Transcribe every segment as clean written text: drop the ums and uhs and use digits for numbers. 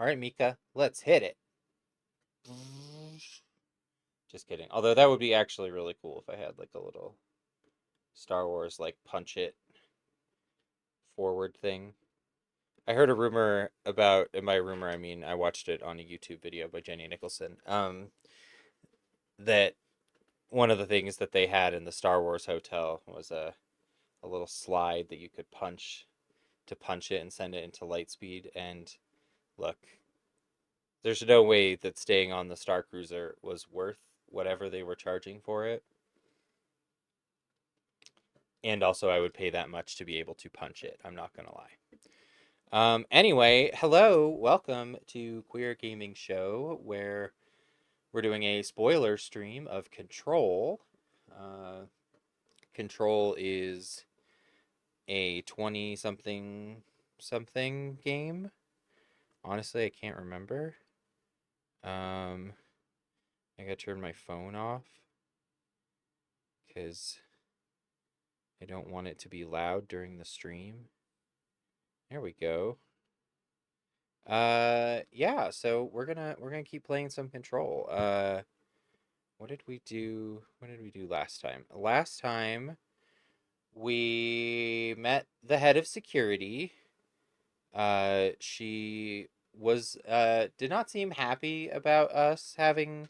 All right, Mika, let's hit it. Just kidding. Although that would be actually really cool if I had like a little Star Wars like punch it forward thing. I heard a rumor about, and by rumor I mean I watched it on a YouTube video by Jenny Nicholson. That one of the things that they had in the Star Wars hotel was a little slide that you could punch to punch it and send it into light speed. And look, there's no way that staying on the Star Cruiser was worth whatever they were charging for it. And also, I would pay that much to be able to punch it. I'm not gonna lie. Anyway, hello, welcome to Queer Gaming Show, where we're doing a spoiler stream of Control. Uh, Control is a 20 something game. Honestly, I can't remember. I gotta turn my phone off because I don't want it to be loud during the stream. There we go. Yeah, so we're gonna keep playing some Control. What did we do? What did we do last time? Last time we met the head of security. She was did not seem happy about us having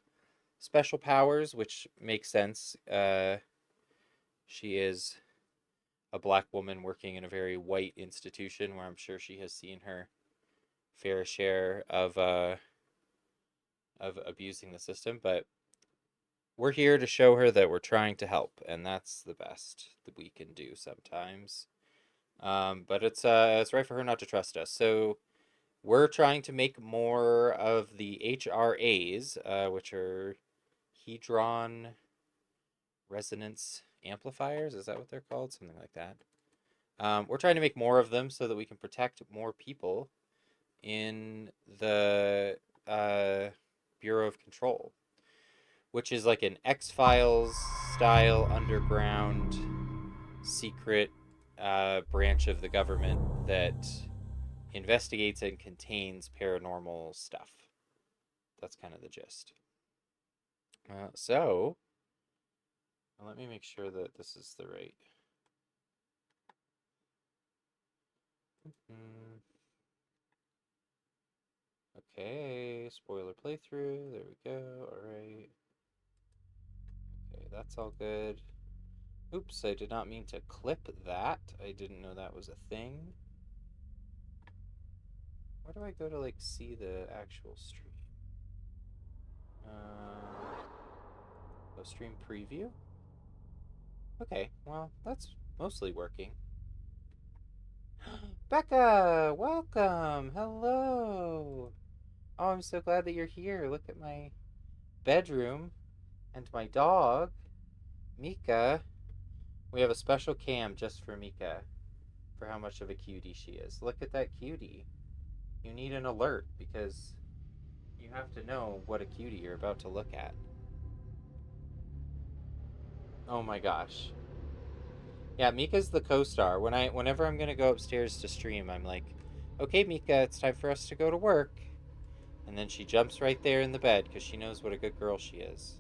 special powers, which makes sense. She is a black woman working in a very white institution where I'm sure she has seen her fair share of abusing the system, but we're here to show her that we're trying to help, and that's the best that we can do sometimes. But it's right for her not to trust us. So we're trying to make more of the HRAs, which are Hedron Resonance Amplifiers. Is that what they're called? Something like that. We're trying to make more of them so that we can protect more people in the Bureau of Control, which is like an X-Files style underground secret branch of the government that investigates and contains paranormal stuff. That's kind of the gist. So, let me make sure that this is the right. Okay, spoiler playthrough. There we go. All right. Okay, that's all good. Oops, I did not mean to clip that. I didn't know that was a thing. Where do I go to like see the actual stream? Stream preview? Okay, well, that's mostly working. Becca, welcome. Hello. Oh, I'm so glad that you're here. Look at my bedroom and my dog, Mika. We have a special cam just for Mika for how much of a cutie she is. Look at that cutie. You need an alert because you have to know what a cutie you're about to look at. Oh my gosh. Yeah, Mika's the co-star. Whenever I'm gonna go upstairs to stream, I'm like, okay, Mika, it's time for us to go to work. And then she jumps right there in the bed because she knows what a good girl she is.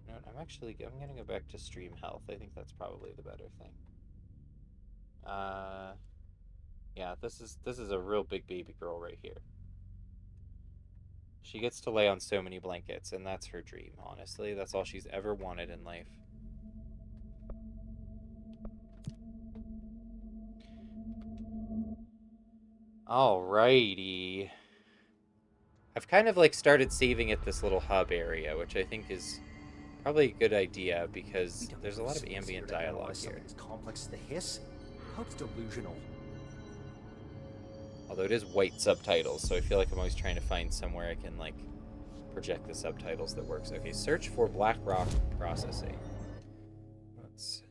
You know what, I'm gonna go back to stream health. I think that's probably the better thing. Uh, yeah, this is a real big baby girl right here. She gets to lay on so many blankets, and that's her dream. Honestly, that's all she's ever wanted in life. Alrighty. I've kind of like started saving at this little hub area, which I think is probably a good idea because there's a lot of ambient dialogue here. Something as complex as the hiss? How it's delusional. Although it is white subtitles, so I feel like I'm always trying to find somewhere I can like project the subtitles that works. Okay, search for BlackRock processing. Let's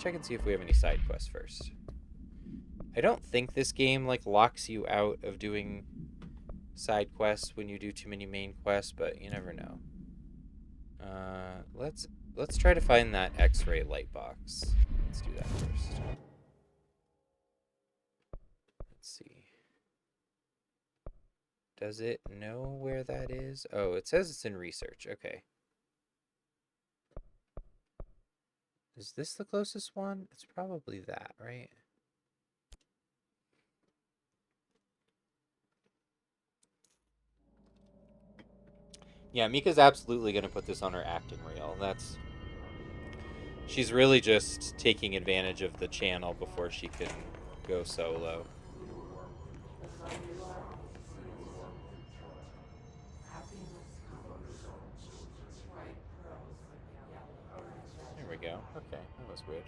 check and see if we have any side quests first. I don't think this game like locks you out of doing side quests when you do too many main quests, but you never know. Let's try to find that X-ray light box. Let's do that first. Let's Let's see. Does it know where that is? Oh, it says it's in research. Okay. Is this the closest one? It's probably that, right? Yeah, Mika's absolutely going to put this on her acting reel. She's really just taking advantage of the channel before she can go solo. There we go. Okay, that was weird.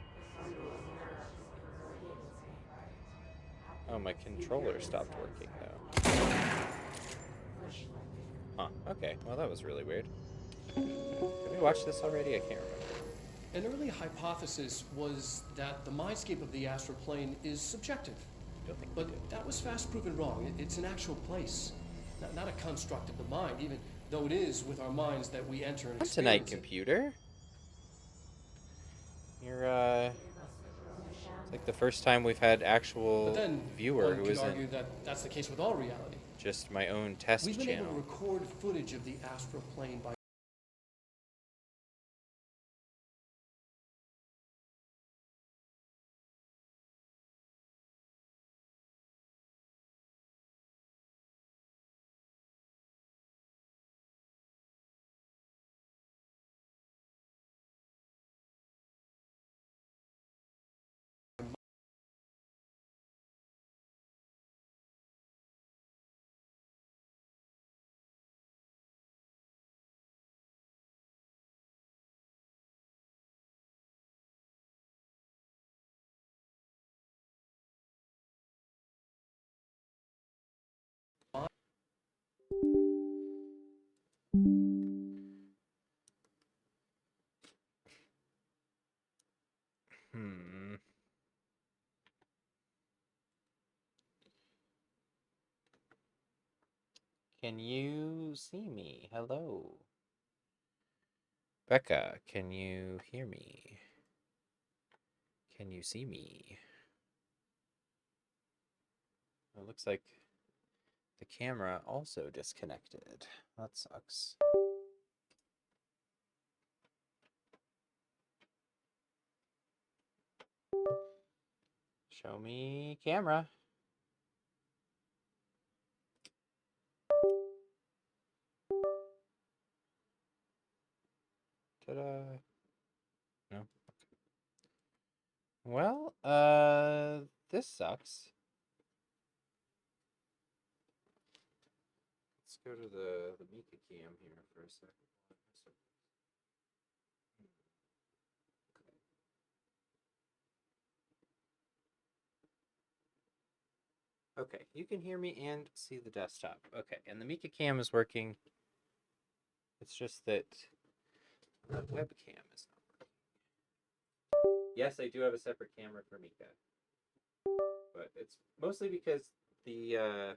Oh, my controller stopped working though. Huh. Okay. Well, that was really weird. Did we watch this already? I can't remember. An early hypothesis was that the mindscape of the astral plane is subjective. Don't think we But did. that was fast proven wrong. It's an actual place, not a construct of the mind, even though it is with our minds that we enter and On tonight, experience it. computer. You're It's like the first time we've had But actual then viewer one who could isn't argue that that's the case with all reality. just my own test We've been able to channel. record footage of the astral plane by Hmm. Can you see me? Hello. Becca, can you hear me? Can you see me? It looks like the camera also disconnected. That sucks. Show me camera. Ta-da. No. Well, this sucks. Let's go to the Mika cam here for a second. Okay, you can hear me and see the desktop. Okay, and the Mika cam is working. It's just that the webcam is not working. Yes, I do have a separate camera for Mika, but it's mostly because the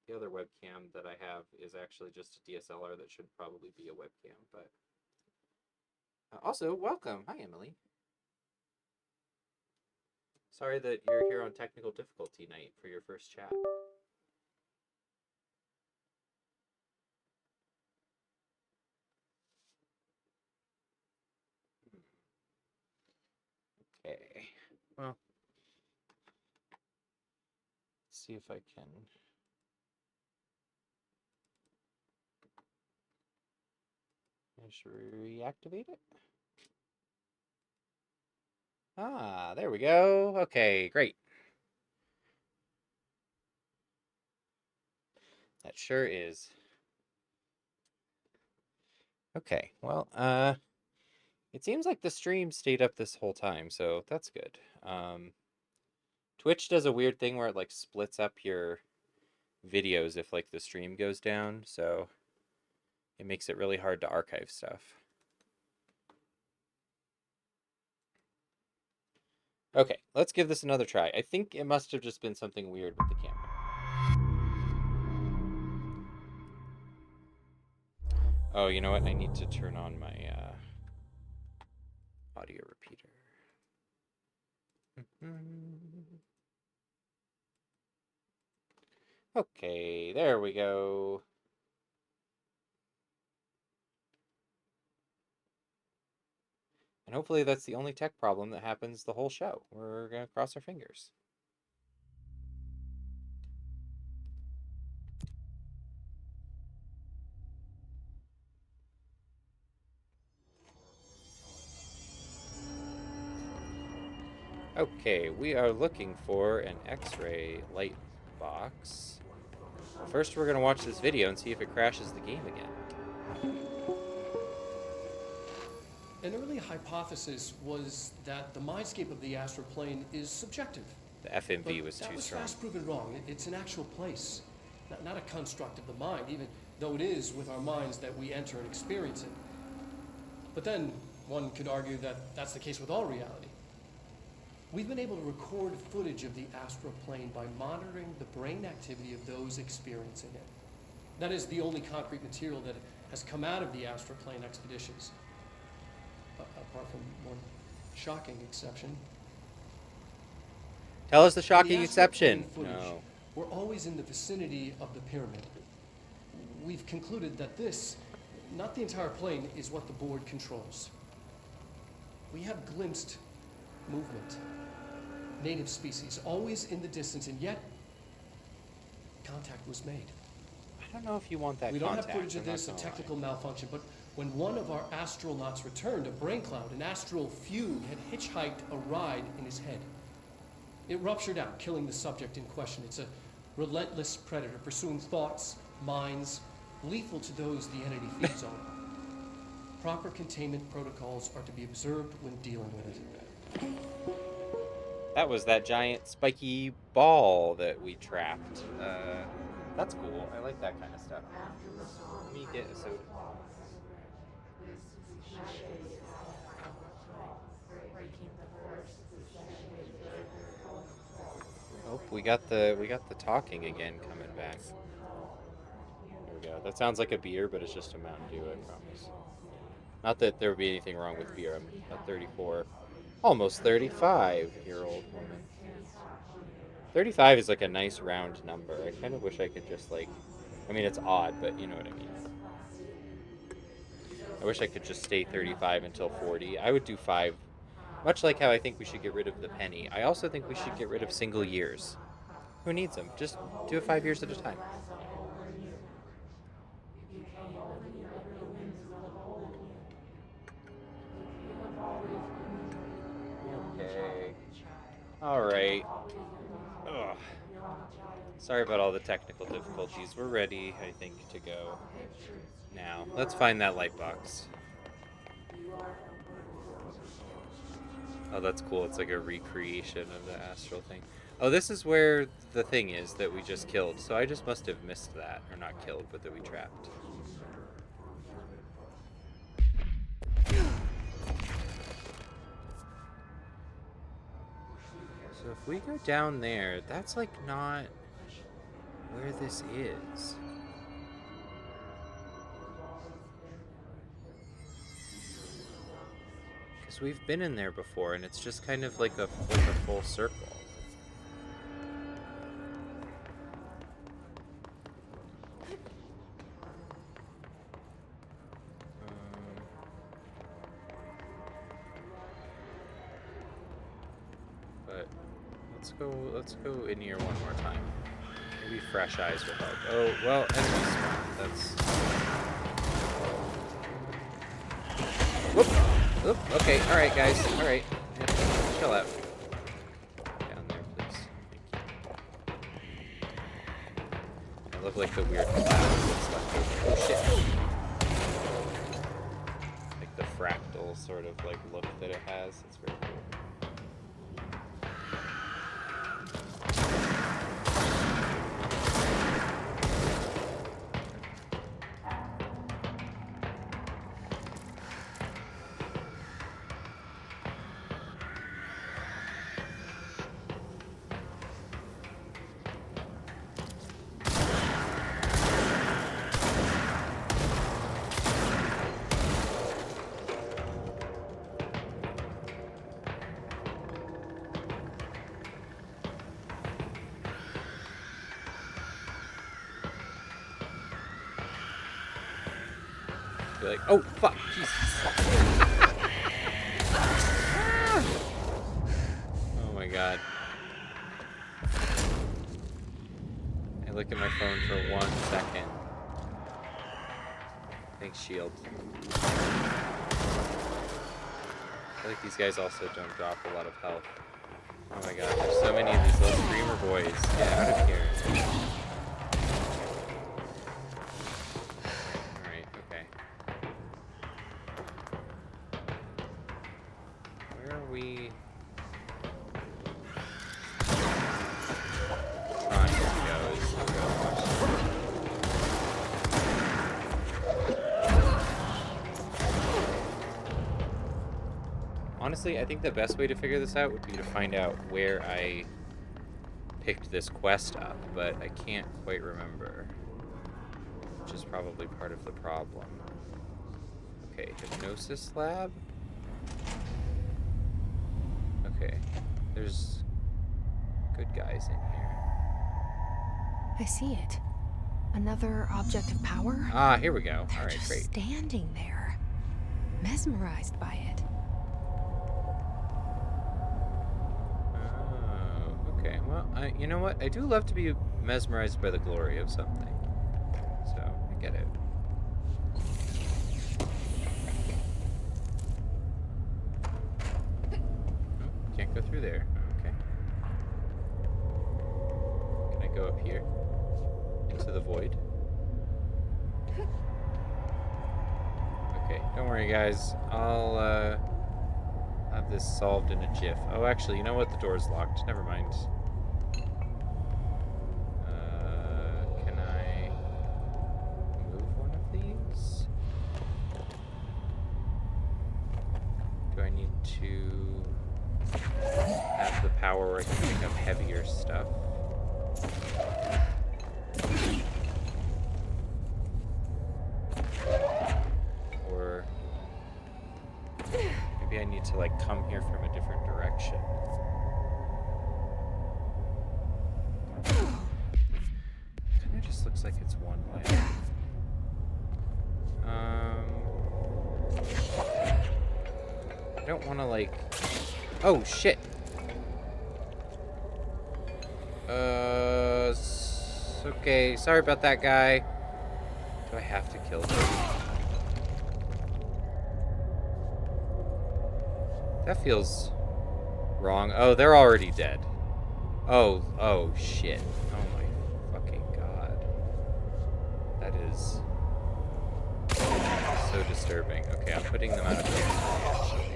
the other webcam that I have is actually just a DSLR that should probably be a webcam. But also, welcome. Hi, Emily. Sorry that you're here on technical difficulty night for your first chat. Okay. Well, let's see if I can. I should reactivate it. Ah, there we go. Okay, great. That sure is. Okay, well, it seems like the stream stayed up this whole time, so that's good. Twitch does a weird thing where it like splits up your videos if like the stream goes down, so it makes it really hard to archive stuff. Okay, let's give this another try. I think it must have just been something weird with the camera. Oh, you know what? I need to turn on my audio repeater. Okay, there we go. And hopefully that's the only tech problem that happens the whole show. We're gonna cross our fingers. Okay, we are looking for an X-ray light box. First, we're gonna watch this video and see if it crashes the game again. An early hypothesis was that the mindscape of the astral plane is subjective. The FMV But was that too was strong. fast proven wrong. It's an actual place, not a construct of the mind, even though it is with our minds that we enter and experience it. But then one could argue that that's the case with all reality. We've been able to record footage of the astral plane by monitoring the brain activity of those experiencing it. That is the only concrete material that has come out of the astral plane expeditions, apart from one shocking exception. Tell us the In the shocking astral exception. plane footage, No. we're always in the vicinity of the pyramid. We've concluded that this, not the entire plane, is what the board controls. We have glimpsed movement, native species, always in the distance, and yet contact was made. I don't know if you want that We don't have contact. footage of I'm not this, a gonna technical lie. malfunction, but when one of our astronauts returned, a brain cloud, an astral fugue, had hitchhiked a ride in his head. It ruptured out, killing the subject in question. It's a relentless predator, pursuing thoughts, minds, lethal to those the entity feeds on. Proper containment protocols are to be observed when dealing with it. That was that giant spiky ball that we trapped. That's cool. I like that kind of stuff. Let me get a soda. Oh, we got the talking again coming back. There we go. That sounds like a beer, but it's just a Mountain Dew, I promise. Not that there would be anything wrong with beer. I'm a 34, almost 35-year-old woman. 35 is like a nice round number. I kind of wish I could just like, I mean, it's odd, but you know what I mean. I wish I could just stay 35 until 40. I would do 5, much like how I think we should get rid of the penny. I also think we should get rid of single years. Who needs them? Just do it 5 years at a time. Okay. All right. Ugh. Sorry about all the technical difficulties. We're ready, I think, to go now. Let's find that light box. Oh, that's cool. It's like a recreation of the astral thing. Oh, this is where the thing is that we just killed. So I just must have missed that. Or not killed, but that we trapped. So if we go down there, that's like not where this is. Because we've been in there before, and it's just kind of like a full circle. But let's go in here one more time. Maybe fresh eyes will help. Oh, well, enemy spawn. That's... Whoop! Whoop! Okay, alright guys. Alright. Yeah, chill out. Down there, please. Thank you. I look like the weird cloud that's left over. Oh shit! Like the fractal sort of like look that it has. It's very cool. Be like, oh, fuck, Jesus. Oh my god. I look at my phone for 1 second. Thanks, shield. I feel like these guys also don't drop a lot of health. Oh my god, there's so many of these little screamer boys. Get out of here. Alright, okay. Where are we? Oh, here we go. Honestly, I think the best way to figure this out would be to find out where I picked this quest up, but I can't quite remember, which is probably part of the problem. Okay, hypnosis lab? Okay, there's good guys in here. I see it. Another object of power? Ah, here we go. They're Alright, just great. standing there, mesmerized by it. Oh, okay. Well, you know what? I do love to be mesmerized by the glory of something. So, I get it. Oh, can't go through there. Okay. Can I go up here? Into the void? Okay, don't worry, guys. I'll, have this solved in a jiff. Oh, actually, you know what? The door's locked. Never mind. Can I move one of these? Do I need to have the power where I can pick up heavier stuff? Or maybe I need to, like, come here from a different direction. Kind of just looks like it's one way. I don't want to, like... Oh, shit! Okay, sorry about that, guy. Do I have to kill him? That feels wrong. Oh, they're already dead. Oh, shit. Oh my fucking god. That is so disturbing. Okay, I'm putting them out of misery, actually.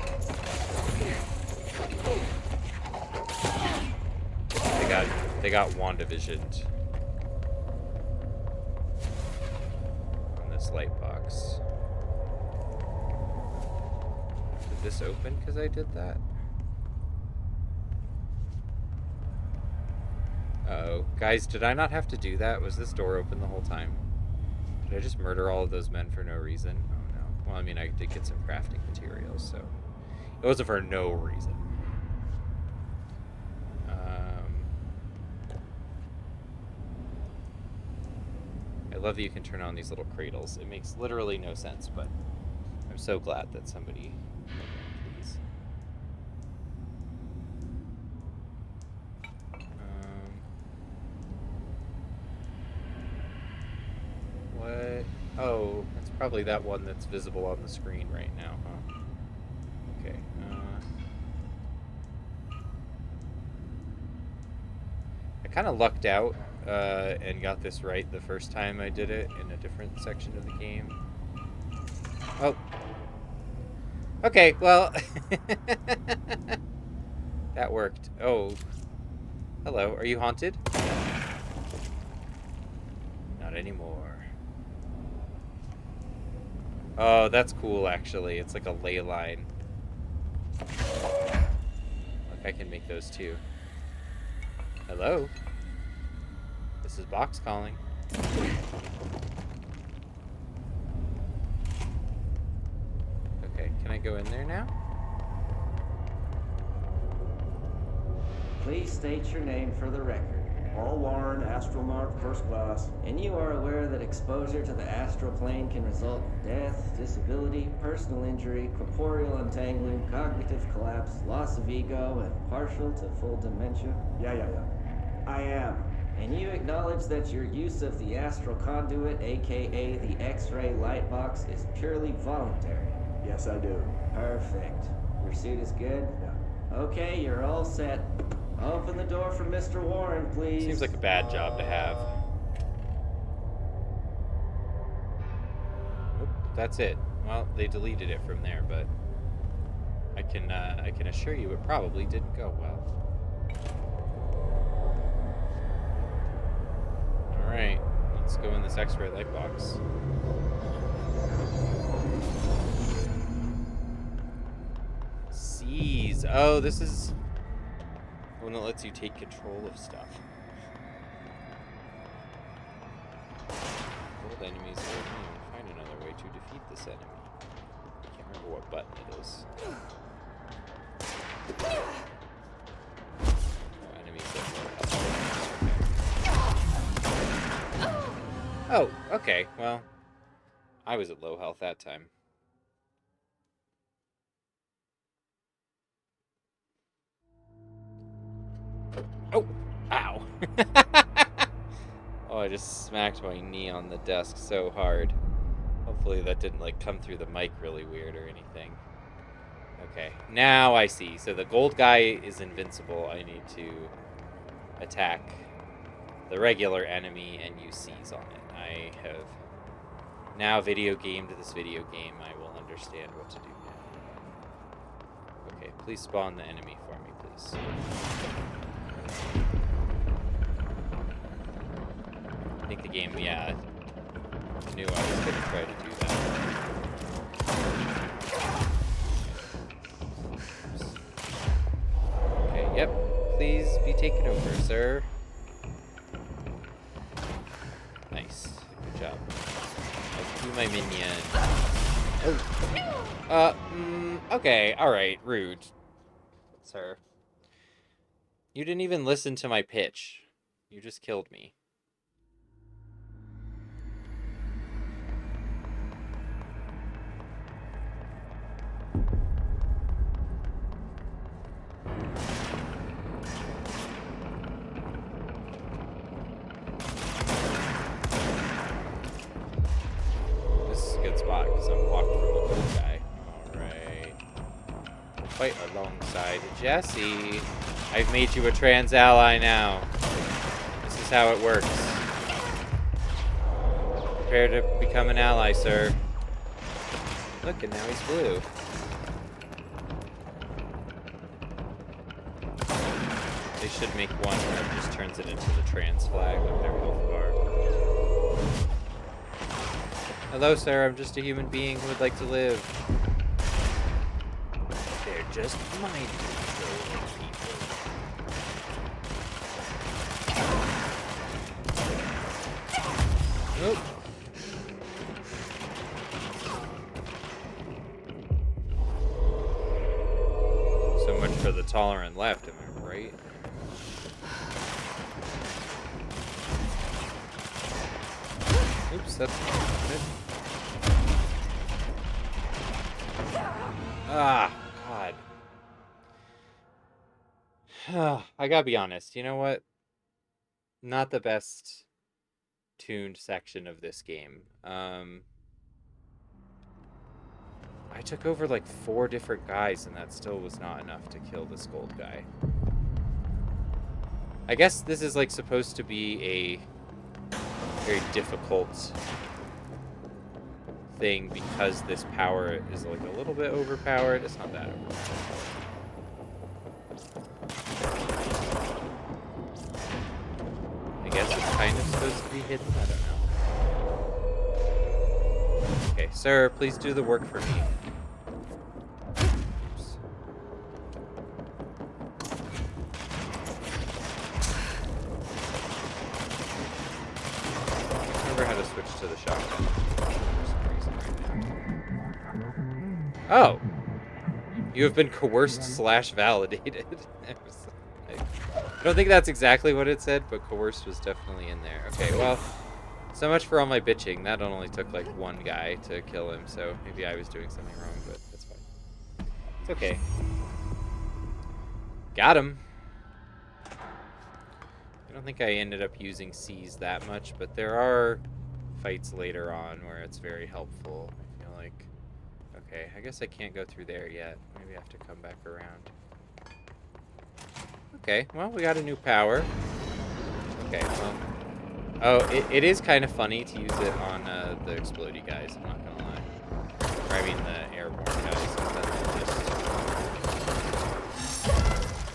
They got WandaVisioned on this light box. Did this open because I did that? Uh-oh. Guys, did I not have to do that? Was this door open the whole time? Did I just murder all of those men for no reason? Oh no. Well, I mean, I did get some crafting materials, so... It wasn't for no reason. I love that you can turn on these little cradles. It makes literally no sense, but I'm so glad that somebody... Please. What? Oh, that's probably that one that's visible on the screen right now, huh? Okay. I kind of lucked out and got this right the first time I did it in a different section of the game. Oh. Okay, well... that worked. Oh. Hello, are you haunted? Not anymore. Oh, that's cool, actually. It's like a ley line. Look, I can make those too. Hello? This is Box calling. Okay, can I go in there now? Please state your name for the record. Paul Warren, astronaut, first class. And you are aware that exposure to the astral plane can result in death, disability, personal injury, corporeal untangling, cognitive collapse, loss of ego, and partial to full dementia? Yeah. I am. And you acknowledge that your use of the astral conduit, aka the X-ray light box, is purely voluntary? Yes, I do. Perfect. Your suit is good? Yeah. Okay, you're all set. Open the door for Mr. Warren, please. Seems like a bad job to have. Oop, that's it. Well, they deleted it from there, but I can assure you it probably didn't go well. All right, let's go in this X-ray light box. Seize. Oh, this is one that lets you take control of stuff. Old enemies are immune. Find another way to defeat this enemy. I can't remember what button it is. Oh, enemies that low health. Oh, okay. Well, I was at low health that time. Oh, ow. Oh, I just smacked my knee on the desk so hard. Hopefully that didn't, like, come through the mic really weird or anything. Okay, now I see. So the gold guy is invincible. I need to attack the regular enemy and use seize on it. I have now video gamed this video game. I will understand what to do now. Okay, please spawn the enemy for me, please. I think the game, yeah, knew I was going to try to do that. Okay, yep. Please be taken over, sir. Nice. Good job. I'll do my minion. Oh. Okay, alright. Rude. Sir. You didn't even listen to my pitch. You just killed me. This is a good spot because I'm blocked from the cool guy. Alright. We'll fight alongside Jesse. I've made you a trans ally now. This is how it works. Prepare to become an ally, sir. Look, and now he's blue. They should make one where it just turns it into the trans flag with their health bar. Hello, sir. I'm just a human being who would like to live. They're just mind controlling people. Nope. So much for the tolerant left, am I right? Oops, that's not it. Ah, God. I gotta be honest, you know what? Not the best tuned section of this game. I took over like 4 different guys and that still was not enough to kill this gold guy. I guess this is like supposed to be a very difficult thing because this power is like a little bit overpowered. It's not that overpowered. I guess it's kind of supposed to be hidden. I don't know. Okay, sir, please do the work for me. Oops. Remember how to switch to the shotgun for some reason right now. Oh! You have been coerced / validated. don't think that's exactly what it said, but coerced was definitely in there. Okay, well, so much for all my bitching. That only took like one guy to kill him, so maybe I was doing something wrong, but that's fine. It's okay. Got him. I don't think I ended up using C's that much, but there are fights later on where it's very helpful. I feel like. Okay, I guess I can't go through there yet. Maybe I have to come back around. Okay, well, we got a new power. Okay, well. Oh, it is kind of funny to use it on the explodey guys, I'm not gonna lie. Or, I mean, the airborne guys.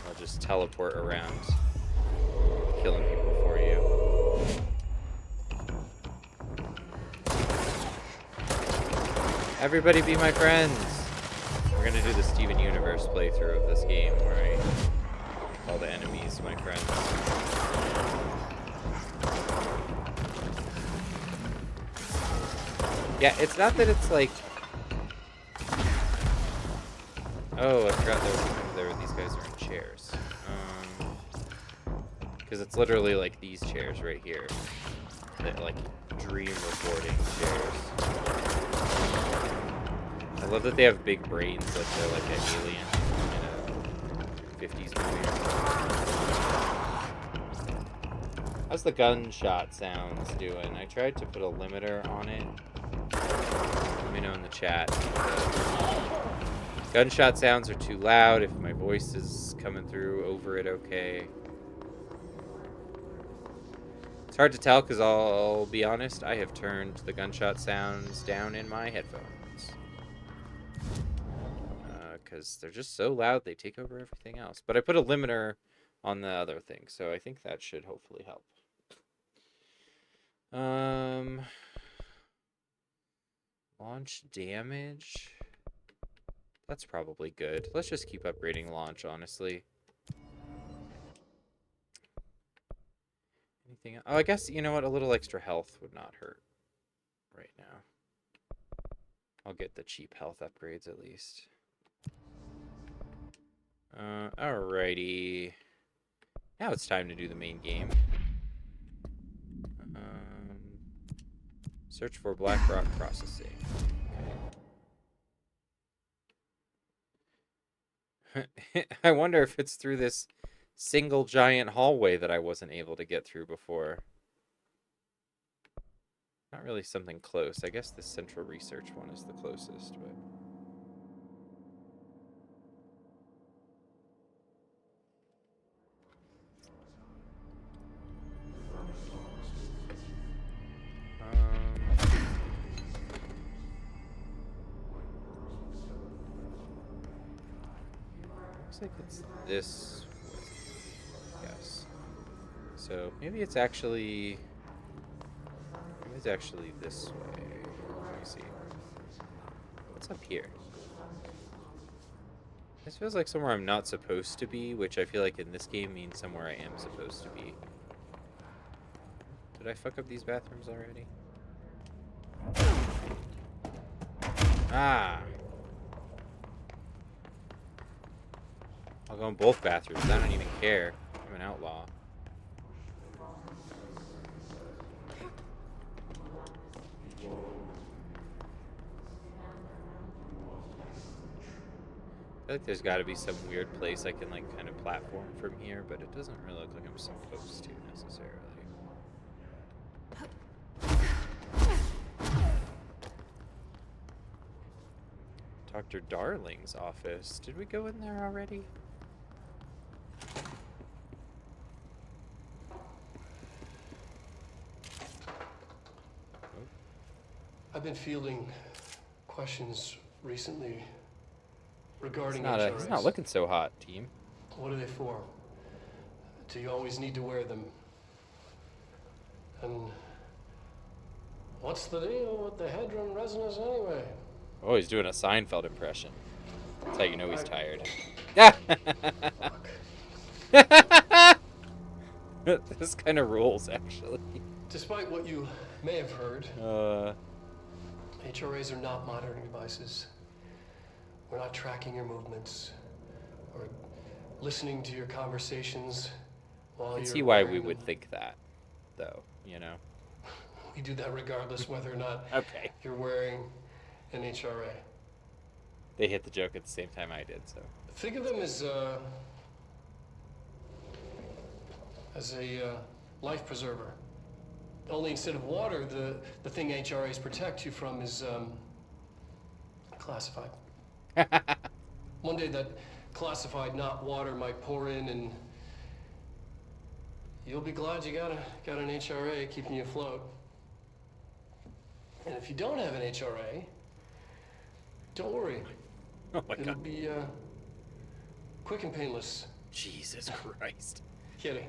I'll just teleport around, killing people for you. Everybody be my friends! We're gonna do the Steven Universe playthrough of this game where I call the enemies my friends. Yeah, it's not that it's like... Oh, I forgot these guys are in chairs. Because it's literally like these chairs right here. That, like, dream recording chairs. I love that they have big brains, like they're like an alien in a 50s movie. How's the gunshot sounds doing? I tried to put a limiter on it. Let me know in the chat. Gunshot sounds are too loud, if my voice is coming through over it okay. It's hard to tell because I'll be honest, I have turned the gunshot sounds down in my headphones. Because they're just so loud, they take over everything else. But I put a limiter on the other thing, so I think that should hopefully help. Launch damage. That's probably good. Let's just keep upgrading launch, honestly. Anything else? Oh, I guess, you know what? A little extra health would not hurt right now. I'll get the cheap health upgrades at least. Alrighty. Now it's time to do the main game. Search for black rock processing. Okay. I wonder if it's through this single giant hallway that I wasn't able to get through before. Not really something close. I guess the central research one is the closest, but... Looks like it's this way. Yes. So maybe it's actually this way. Let me see. What's up here? This feels like somewhere I'm not supposed to be, which I feel like in this game means somewhere I am supposed to be. Did I fuck up these bathrooms already? Ah! I'll go in both bathrooms. I don't even care. I'm an outlaw. I feel like there's got to be some weird place I can, like, kind of platform from here, but it doesn't really look like I'm supposed to, necessarily. Dr. Darling's office. Did we go in there already? I've been fielding questions recently regarding He's not looking so hot, team. What are they for? Do you always need to wear them? And what's the deal with the headroom resonance anyway? Oh, he's doing a Seinfeld impression. That's how you know he's tired. Yeah. This kind of rules, actually. Despite what you may have heard, HRAs are not monitoring devices. We're not tracking your movements or listening to your conversations while I can you're see why we wearing would them. think that, though, you know? We do that regardless whether or not Okay. you're wearing an HRA. They hit the joke at the same time I did, so. Think of them as a life preserver. Only instead of water, the thing HRAs protect you from is classified. One day that classified, not water, might pour in, and you'll be glad you got an HRA keeping you afloat. And if you don't have an HRA, don't worry. Oh my It'll god. be quick and painless. Jesus Christ. Kidding.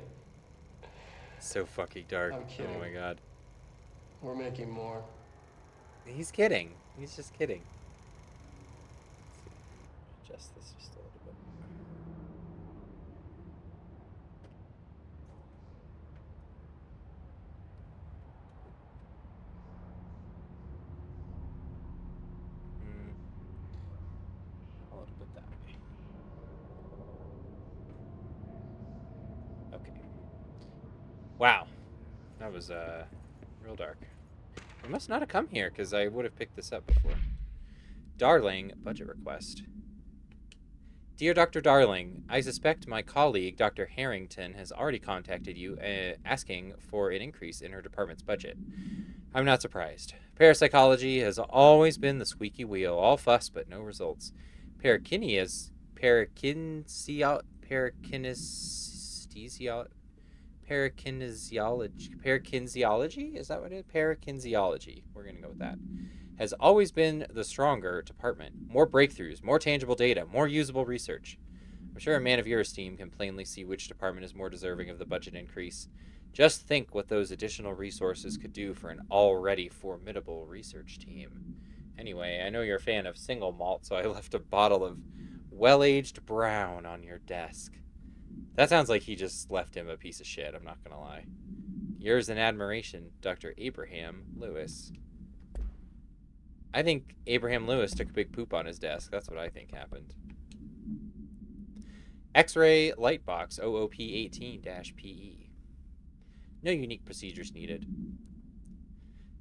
So fucking dark. I'm kidding. Oh my god. We're making more. He's kidding. He's just kidding. Let's see. Adjust this just a little bit. A little bit that way. Okay. Wow. That was real dark. I must not have come here because I would have picked this up before. Darling, budget request. Dear Dr. Darling, I suspect my colleague, Dr. Harrington, has already contacted you asking for an increase in her department's budget. I'm not surprised. Parapsychology has always been the squeaky wheel, all fuss but no results. Parakinesia, parakinesiology, is that what it is? Parakinesiology, we're going to go with that, has always been the stronger department. More breakthroughs, more tangible data, more usable research. I'm sure a man of your esteem can plainly see which department is more deserving of the budget increase. Just think what those additional resources could do for an already formidable research team. Anyway, I know you're a fan of single malt, so I left a bottle of well-aged brown on your desk. That sounds like he just left him a piece of shit, I'm not gonna lie. Yours in admiration, Dr. Abraham Lewis. I think Abraham Lewis took a big poop on his desk. That's what I think happened. X-ray Lightbox OOP18-PE. No unique procedures needed.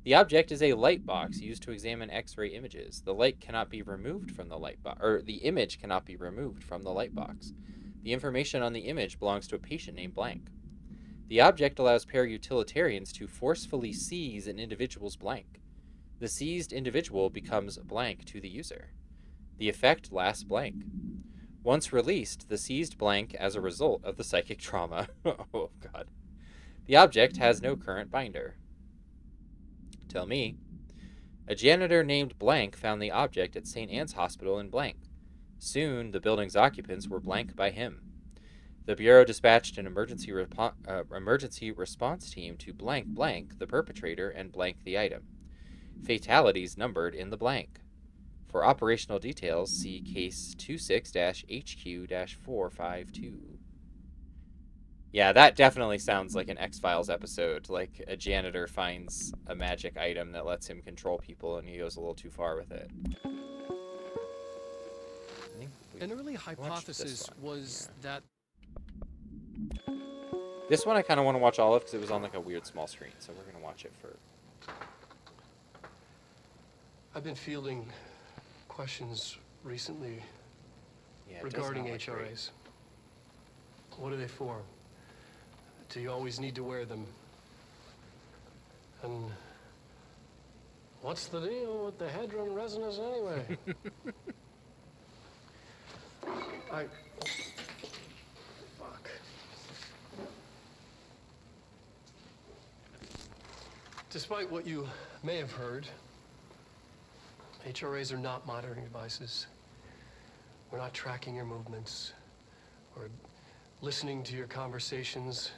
The object is a light box used to examine X-ray images. The light cannot be removed from the light box, or the image cannot be removed from the light box. The information on the image belongs to a patient named Blank. The object allows para-utilitarians to forcefully seize an individual's blank. The seized individual becomes blank to the user. The effect lasts blank. Once released, the seized blank as a result of the psychic trauma. Oh, God. The object has no current binder. Tell me. A janitor named Blank found the object at St. Anne's Hospital in Blank. Soon, the building's occupants were blank by him. The Bureau dispatched an emergency response team to blank the perpetrator and blank the item. Fatalities numbered in the blank. For operational details, see case 26-HQ-452. Yeah, that definitely sounds like an X-Files episode. Like a janitor finds a magic item that lets him control people and he goes a little too far with it. An early hypothesis was that This one I kind of want to watch all of because it was on like a weird small screen, so we're going to watch it for... I've been fielding questions recently regarding HRAs. What are they for? Do you always need to wear them? And what's the deal with the Hedron resonance anyway? Fuck. Despite what you may have heard, HRAs are not monitoring devices. We're not tracking your movements or listening to your conversations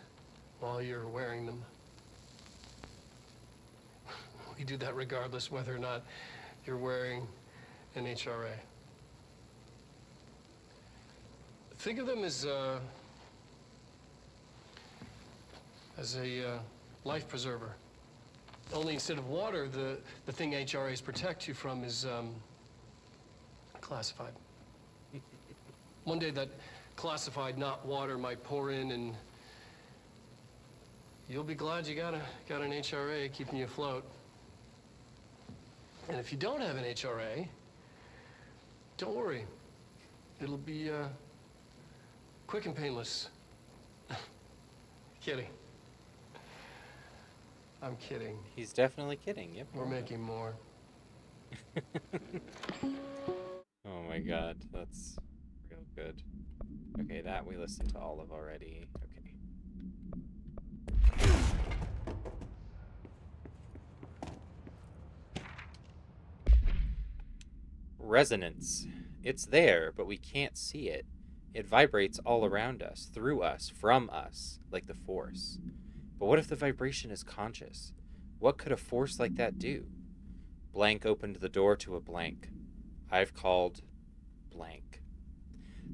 while you're wearing them. We do that regardless whether or not you're wearing an HRA. Think of them as a life preserver. Only instead of water, the thing HRAs protect you from is classified. One day that classified, not water, might pour in, and You'll be glad you got an HRA keeping you afloat. And if you don't have an HRA, don't worry. It'll be quick and painless. Kidding. I'm kidding. He's definitely kidding. Yep. We're making more. Oh my god, that's real good. Okay, that we listened to all of already. Okay. Resonance. It's there, but we can't see it. It vibrates all around us, through us, from us, like the Force. But what if the vibration is conscious? What could a force like that do? Blank opened the door to a blank. I've called blank.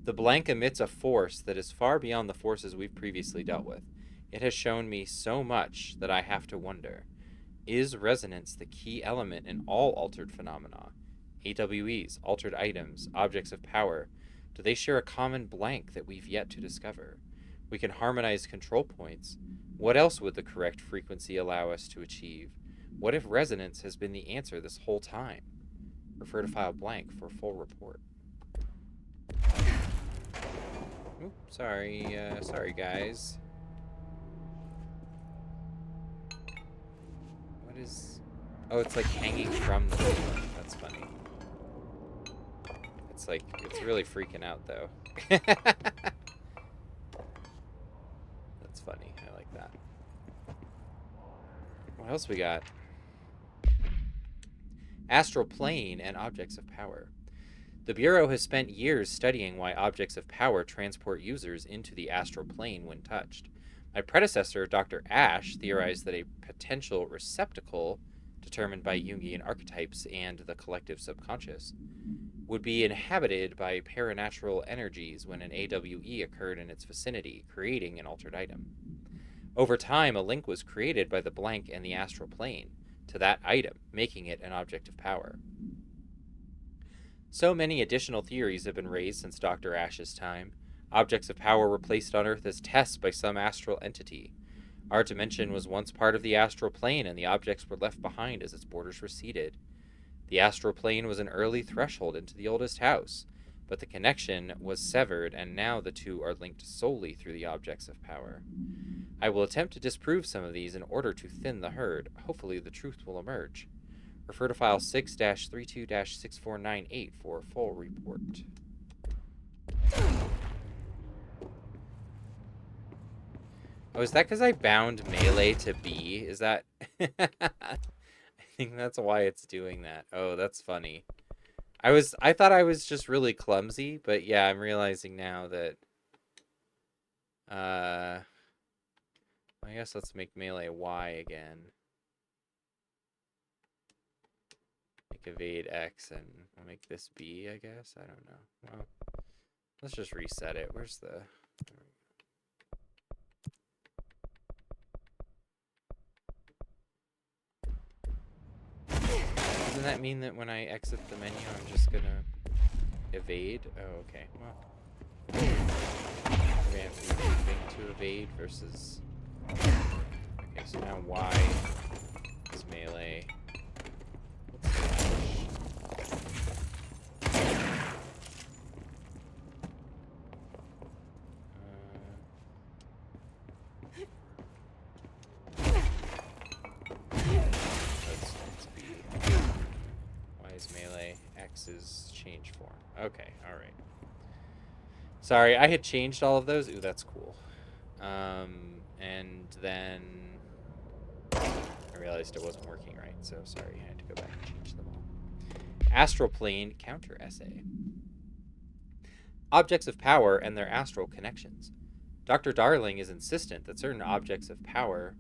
The blank emits a force that is far beyond the forces we've previously dealt with. It has shown me so much that I have to wonder, is resonance the key element in all altered phenomena? AWEs, altered items, objects of power, do they share a common blank that we've yet to discover? We can harmonize control points. What else would the correct frequency allow us to achieve? What if resonance has been the answer this whole time? Refer to file blank for full report. Oop, sorry guys. What is... Oh, it's like hanging from the door. That's funny. It's like, it's really freaking out though. That's funny, I like that. What else we got? Astral plane and objects of power. The Bureau has spent years studying why objects of power transport users into the astral plane when touched. My predecessor, Dr. Ash, theorized that a potential receptacle, determined by Jungian archetypes and the collective subconscious, would be inhabited by paranatural energies when an AWE occurred in its vicinity, creating an altered item. Over time, a link was created by the blank and the astral plane to that item, making it an object of power. So many additional theories have been raised since Dr. Ash's time. Objects of power were placed on Earth as tests by some astral entity. Our dimension was once part of the astral plane, and the objects were left behind as its borders receded. The astral plane was an early threshold into the oldest house, but the connection was severed, and now the two are linked solely through the objects of power. I will attempt to disprove some of these in order to thin the herd. Hopefully the truth will emerge. Refer to file 6-32-6498 for a full report. Oh, is that because I bound melee to B? Is that... I think that's why it's doing that. Oh, that's funny. I thought I was just really clumsy, but yeah, I'm realizing now that... I guess let's make melee Y again. Make evade X, and I'll make this B, I guess? I don't know. Well, let's just reset it. Where's the... Doesn't that mean that when I exit the menu, I'm just gonna evade? Oh, okay. Well, we're gonna have to do anything to evade versus... Okay, so now Y is melee. Let's be Y is melee, X is change form. Okay, alright. Sorry, I had changed all of those. Ooh, that's cool. And then I realized it wasn't working right, so sorry, I had to go back and change them all. Astral plane counter essay. Objects of power and their astral connections. Dr. Darling is insistent that certain objects of power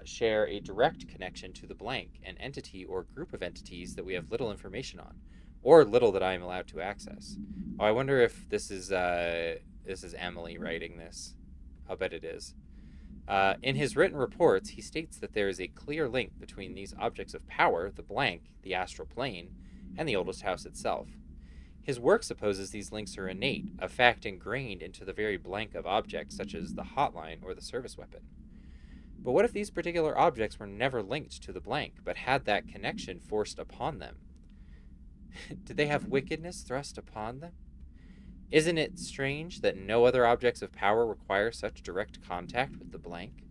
share a direct connection to the blank, an entity or group of entities that we have little information on, or little that I am allowed to access. Oh, I wonder if this is Emily writing this. I'll bet it is. In his written reports, he states that there is a clear link between these objects of power, the blank, the astral plane, and the oldest house itself. His work supposes these links are innate, a fact ingrained into the very blank of objects such as the hotline or the service weapon. But what if these particular objects were never linked to the blank, but had that connection forced upon them? Did they have wickedness thrust upon them? Isn't it strange that no other objects of power require such direct contact with the blank?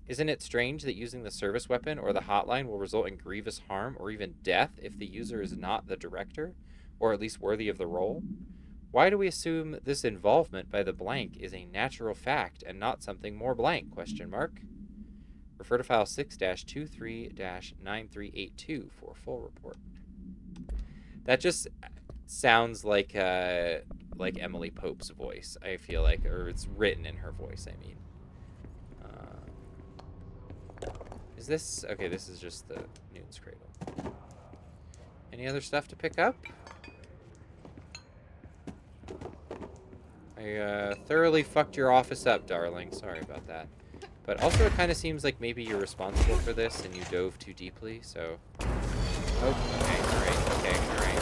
Isn't it strange that using the service weapon or the hotline will result in grievous harm or even death if the user is not the director, or at least worthy of the role? Why do we assume this involvement by the blank is a natural fact and not something more blank? Question mark. Refer to file 6-23-9382 for full report. That just sounds like Emily Pope's voice, I feel like, or it's written in her voice, I mean. Is this... Okay, this is just the Newton's Cradle. Any other stuff to pick up? I thoroughly fucked your office up, darling. Sorry about that. But also it kind of seems like maybe you're responsible for this and you dove too deeply, so... Oh, okay, alright.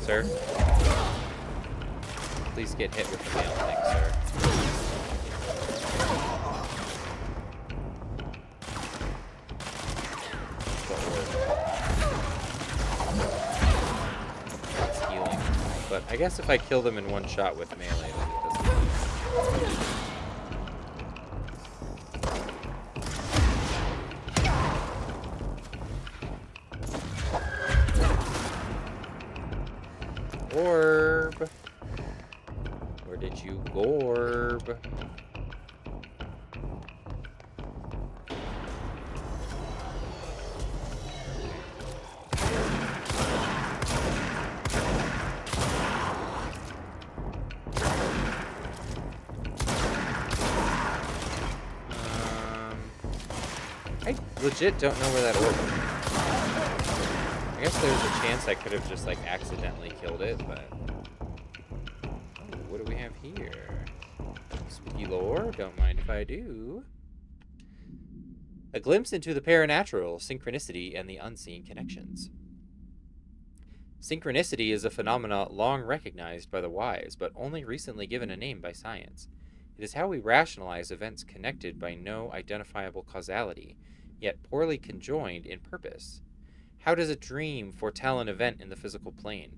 Sir? Please get hit with the mail thing, sir. That's healing. But I guess if I kill them in one shot with melee, then it doesn't. Orb. Where did you gorb? I legit don't know where that orb is. I guess there's a chance I could have just, like, accidentally killed it, but... Oh, what do we have here? Spooky lore? Don't mind if I do. A glimpse into the paranatural, synchronicity, and the unseen connections. Synchronicity is a phenomenon long recognized by the wise, but only recently given a name by science. It is how we rationalize events connected by no identifiable causality, yet poorly conjoined in purpose. How does a dream foretell an event in the physical plane?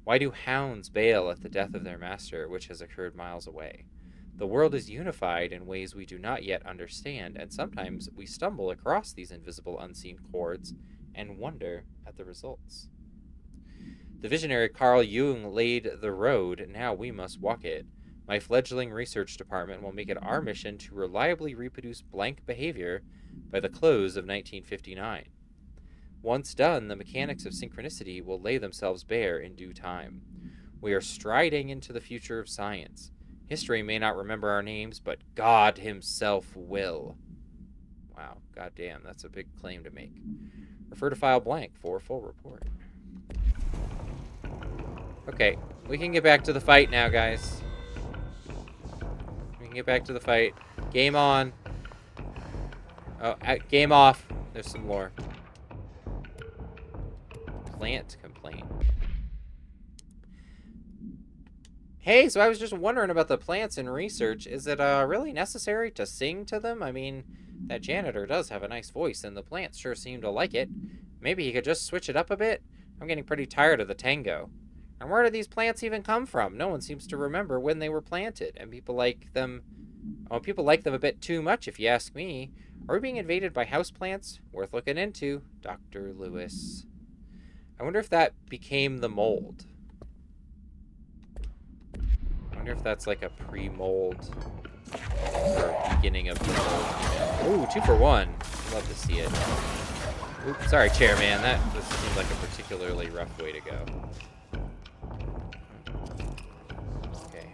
Why do hounds bail at the death of their master, which has occurred miles away? The world is unified in ways we do not yet understand, and sometimes we stumble across these invisible, unseen chords and wonder at the results. The visionary Carl Jung laid the road, now we must walk it. My fledgling research department will make it our mission to reliably reproduce blank behavior by the close of 1959. Once done, the mechanics of synchronicity will lay themselves bare in due time. We are striding into the future of science. History may not remember our names, but God himself will. Wow, goddamn, that's a big claim to make. Refer to file blank for full report. Okay, we can get back to the fight now, guys. We can get back to the fight. Game on. Oh, game off. There's some lore. Plant complaint. Hey, so I was just wondering about the plants in research. Is it really necessary to sing to them? I mean, that janitor does have a nice voice, and the plants sure seem to like it. Maybe he could just switch it up a bit? I'm getting pretty tired of the tango. And where do these plants even come from? No one seems to remember when they were planted, and people like them... Oh, people like them a bit too much, if you ask me. Are we being invaded by houseplants? Worth looking into. Dr. Lewis. I wonder if that became the mold. I wonder if that's like a pre-mold or beginning of the mold. Ooh, 2 for 1. Love to see it. Oops, sorry, chairman. That seemed like a particularly rough way to go. Okay.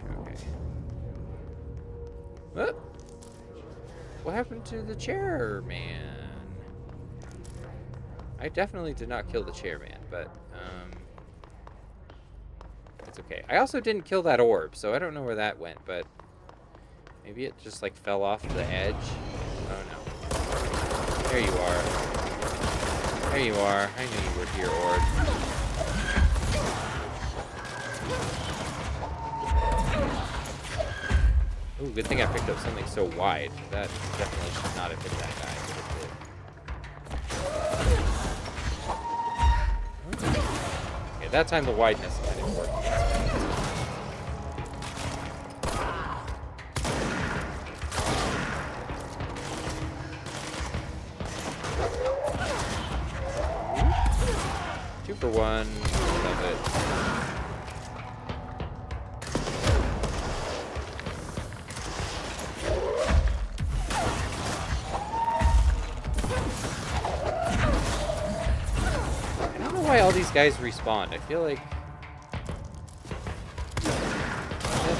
What happened to the chairman? I definitely did not kill the chairman, but it's okay. I also didn't kill that orb, so I don't know where that went, but maybe it just like fell off the edge. Oh no. There you are. There you are. I knew you were here, orb. Ooh, good thing I picked up something so wide. That definitely should not have hit that guy, but it did. Okay, that time the wideness kind of worked against me. Two for one. Love it. I don't know why all these guys respawn. I feel like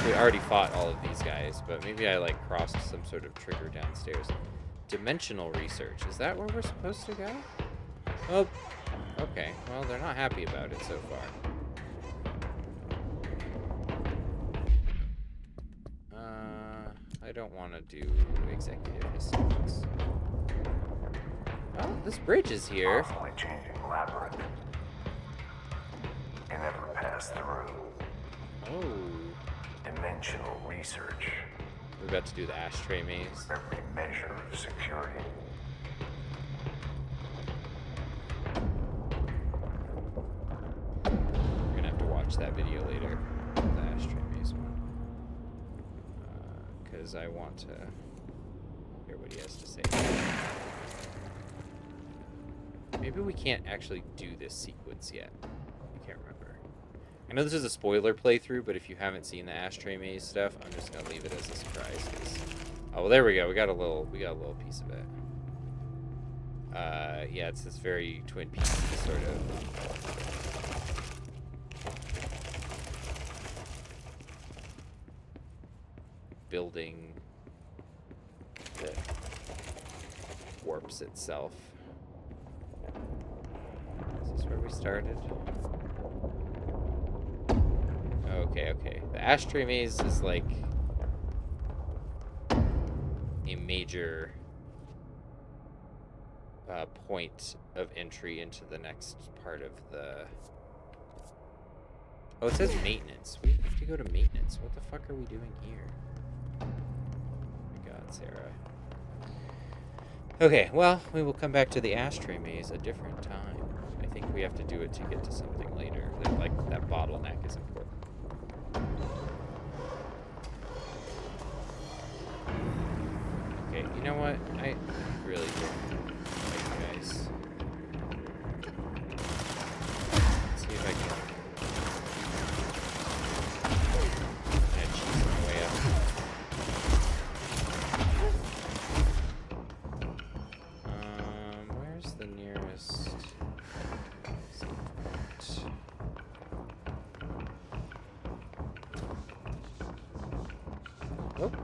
we already fought all of these guys, but maybe I like crossed some sort of trigger downstairs. Dimensional research. Is that where we're supposed to go? Oh, okay. Well, they're not happy about it so far. I don't want to do executive assistants. Oh, this bridge is here. Constantly changing labyrinth. Can never pass through. Oh. Dimensional research. We're about to do the ashtray maze. Every measure of security. We're gonna have to watch that video later, the ashtray maze one, because I want to hear what he has to say. Maybe we can't actually do this sequence yet. I can't remember. I know this is a spoiler playthrough, but if you haven't seen the ashtray maze stuff, I'm just gonna leave it as a surprise. Oh, well, there we go. We got a little piece of it. Yeah, it's this very Twin Peaks sort of. Building that warps itself. Is this where we started? Okay. The ashtray maze is like a major point of entry into the next part of the... Oh, it says maintenance. We have to go to maintenance. What the fuck are we doing here? Oh my god, Sarah. Okay, well, we will come back to the ashtray maze a different time. I think we have to do it to get to something later. That bottleneck is important. Okay, you know what? I really do like you guys. Let's see if I can add cheese on my way up. Where's the nearest save point? Nope.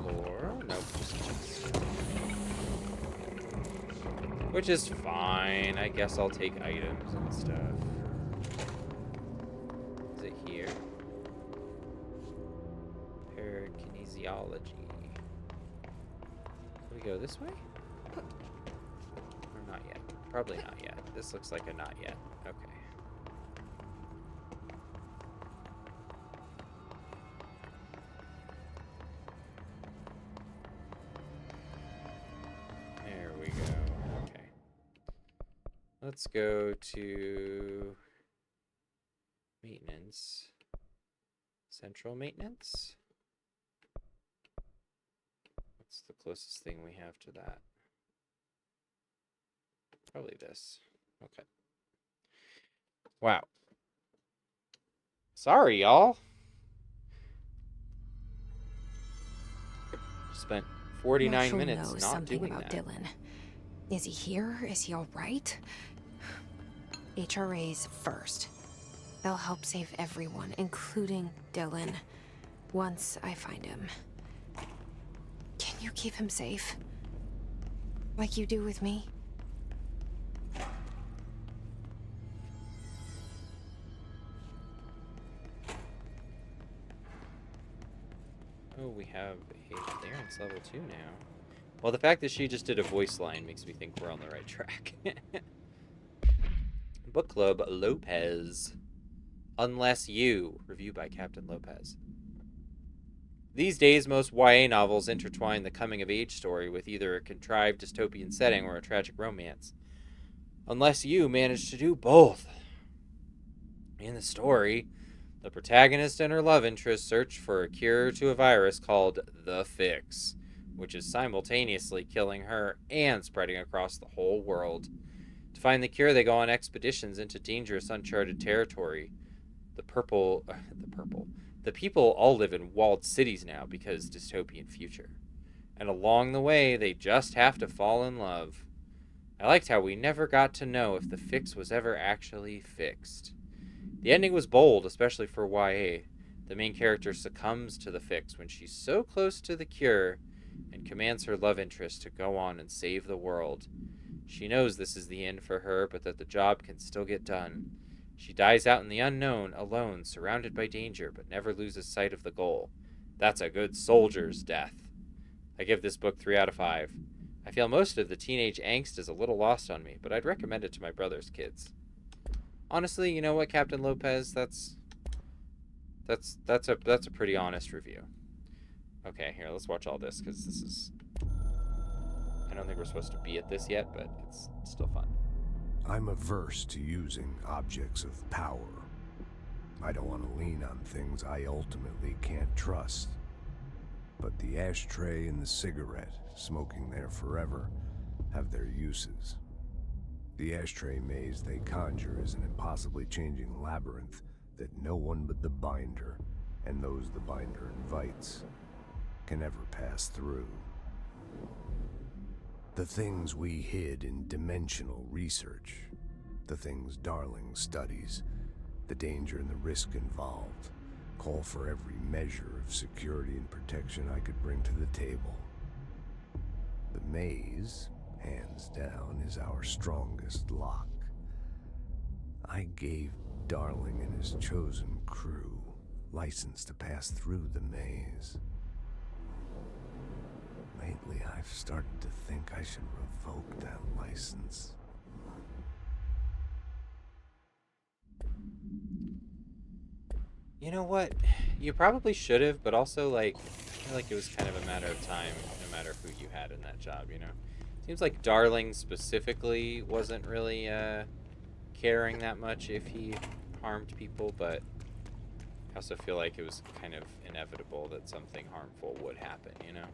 Floor? Nope, just chest. Which is fine. I guess I'll take items and stuff. Is it here? Parakinesiology. Do we go this way? Or not yet? Probably not yet. This looks like a not yet. Okay. There we go. Okay. Let's go to maintenance. Central maintenance? What's the closest thing we have to that? Probably this. Okay. Wow. Sorry, y'all. Spent 49 Marshall minutes knows not something doing about that. Dylan. Is he here? Is he all right? HRAs first. They'll help save everyone, including Dylan, once I find him. Can you keep him safe? Like you do with me? Oh, we have a clearance level 2 now. Well, the fact that she just did a voice line makes me think we're on the right track. Book Club Lopez. Unless You. Review by Captain Lopez. These days, most YA novels intertwine the coming-of-age story with either a contrived dystopian setting or a tragic romance. Unless you manage to do both. In the story, the protagonist and her love interest search for a cure to a virus called the Fix, which is simultaneously killing her and spreading across the whole world. To find the cure, they go on expeditions into dangerous, uncharted territory. The people all live in walled cities now because dystopian future. And along the way, they just have to fall in love. I liked how we never got to know if the fix was ever actually fixed. The ending was bold, especially for YA. The main character succumbs to the fix when she's so close to the cure and commands her love interest to go on and save the world. She knows this is the end for her, but that the job can still get done. She dies out in the unknown, alone, surrounded by danger, but never loses sight of the goal. That's a good soldier's death. I give this book 3 out of 5. I feel most of the teenage angst is a little lost on me, but I'd recommend it to my brother's kids. Honestly, you know what, Captain Lopez? That's a pretty honest review. Okay, here, let's watch all this, because this is... I don't think we're supposed to be at this yet, but it's still fun. I'm averse to using objects of power. I don't want to lean on things I ultimately can't trust. But the ashtray and the cigarette, smoking there forever, have their uses. The ashtray maze they conjure is an impossibly changing labyrinth that no one but the binder, and those the binder invites, can ever pass through. The things we hid in dimensional research, the things Darling studies, the danger and the risk involved, call for every measure of security and protection I could bring to the table. The maze, hands down, is our strongest lock. I gave Darling and his chosen crew license to pass through the maze. Lately, I've started to think I should revoke that license. You know what? You probably should have, but also, like, I feel like it was kind of a matter of time, no matter who you had in that job, you know? Seems like Darling specifically wasn't really caring that much if he harmed people, but I also feel like it was kind of inevitable that something harmful would happen, you know?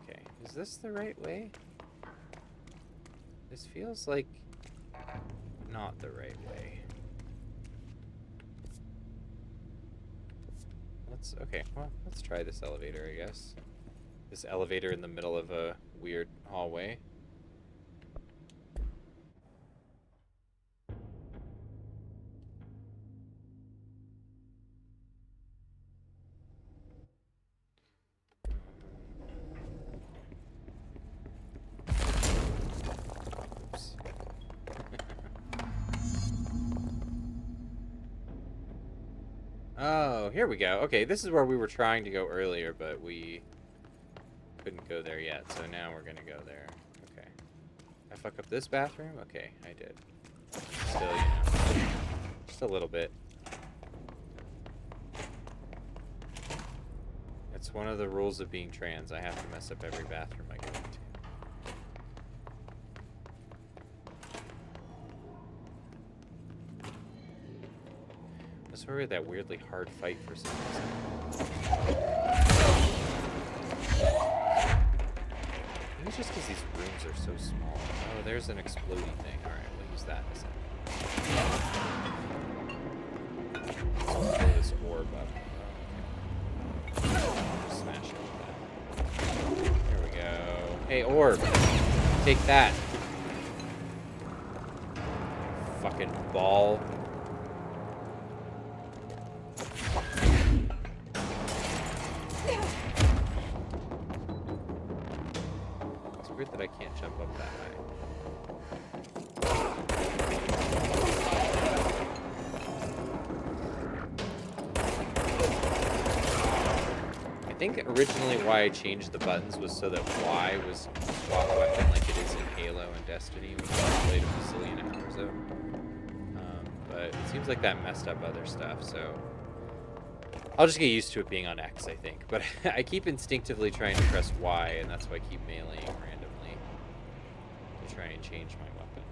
Okay, is this the right way? This feels like not the right way. Let's try this elevator, I guess. This elevator in the middle of a weird hallway. Oops. Oh, here we go. Okay, this is where we were trying to go earlier, but we couldn't go there yet, so now we're gonna go there. Okay. I fuck up this bathroom? Okay, I did. Still, you know, just a little bit. It's one of the rules of being trans. I have to mess up every bathroom I go into. That's where we had that weirdly hard fight for some reason. Maybe it's just because these rooms are so small. Oh, there's an exploding thing. Alright, we'll use that in a second. Let's pull this orb up. Oh, okay. Smash it with that. There we go. Hey, orb! Take that! Fucking ball. Weird that I can't jump up that high. I think originally why I changed the buttons was so that Y was swap weapon like it is in Halo and Destiny when you played a bazillion hours of. But it seems like that messed up other stuff, so I'll just get used to it being on X, I think. But I keep instinctively trying to press Y, and that's why I keep meleeing randomly to try and change my weapon.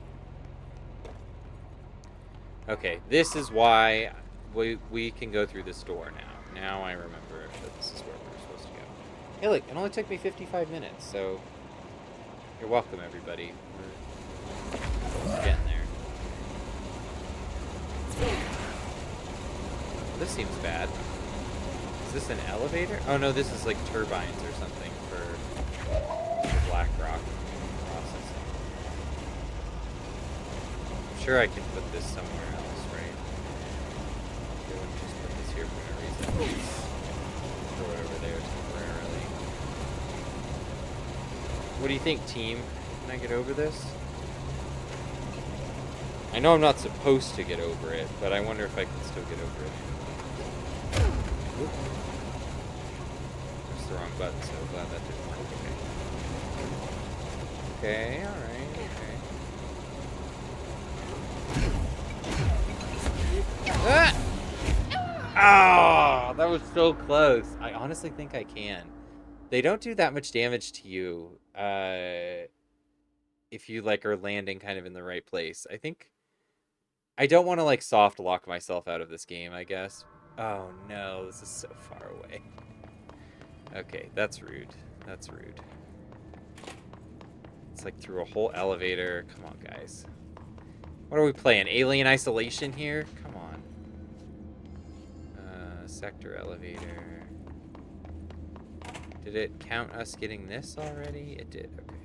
Okay, this is why we can go through this door now. Now I remember that this is where we're supposed to go. Hey, look, it only took me 55 minutes, so you're welcome, everybody. We're getting there. This seems bad. Is this an elevator? Oh no, this is like turbines or something for black rock processing. I'm sure I can put this somewhere else, right? I wouldn't just put this here for no reason. Throw it over there temporarily. What do you think, team? Can I get over this? I know I'm not supposed to get over it, but I wonder if I can still get over it. Oop. That's the wrong button, so glad that didn't work. Okay, alright, okay. Ah! Ah! That was so close. I honestly think I can. They don't do that much damage to you if you like are landing kind of in the right place. I think I don't want to like soft lock myself out of this game, I guess. Oh no, this is so far away. Okay, that's rude. That's rude. It's like through a whole elevator. Come on, guys. What are we playing? Alien Isolation here? Come on. Sector elevator. Did it count us getting this already? It did, okay.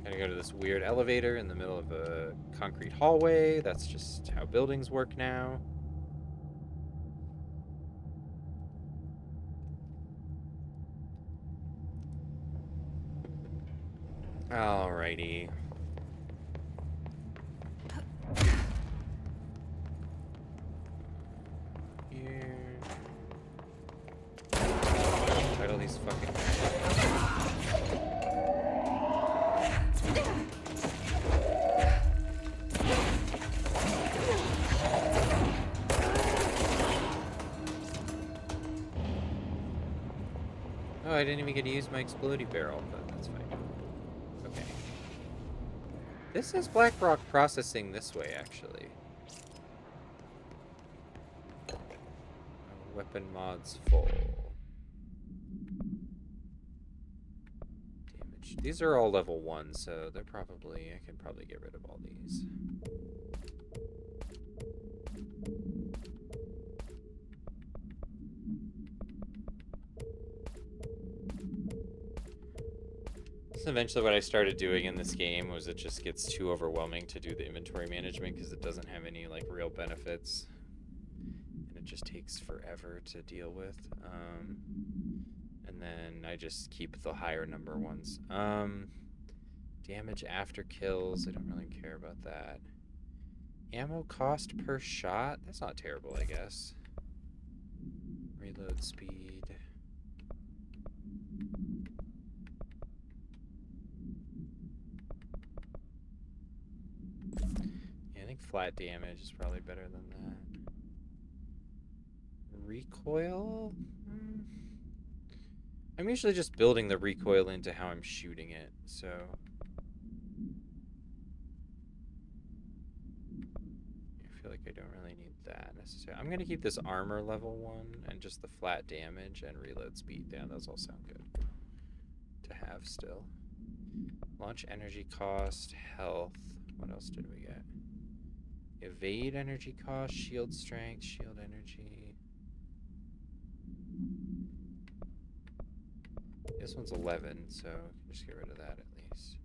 Gotta go to this weird elevator in the middle of a concrete hallway. That's just how buildings work now. Alrighty. Here. Fight all these fucking... Oh, I didn't even get to use my explodey barrel, but that's fine. Okay. This is black rock processing this way, actually. Weapon mods full. Damage. These are all level 1, so they're probably... I can probably get rid of all these. So eventually what I started doing in this game was it just gets too overwhelming to do the inventory management because it doesn't have any like real benefits. And it just takes forever to deal with. And then I just keep the higher number ones. Damage after kills, I don't really care about that. Ammo cost per shot, that's not terrible, I guess. Reload speed. Yeah, I think flat damage is probably better than that. Recoil? I'm usually just building the recoil into how I'm shooting it, so... I feel like I don't really need that necessarily. I'm gonna keep this armor level 1 and just the flat damage and reload speed down. Those all sound good to have still. Launch energy cost, health. What else did we get? Evade energy cost, shield strength, shield energy. This one's 11, so just get rid of that at least.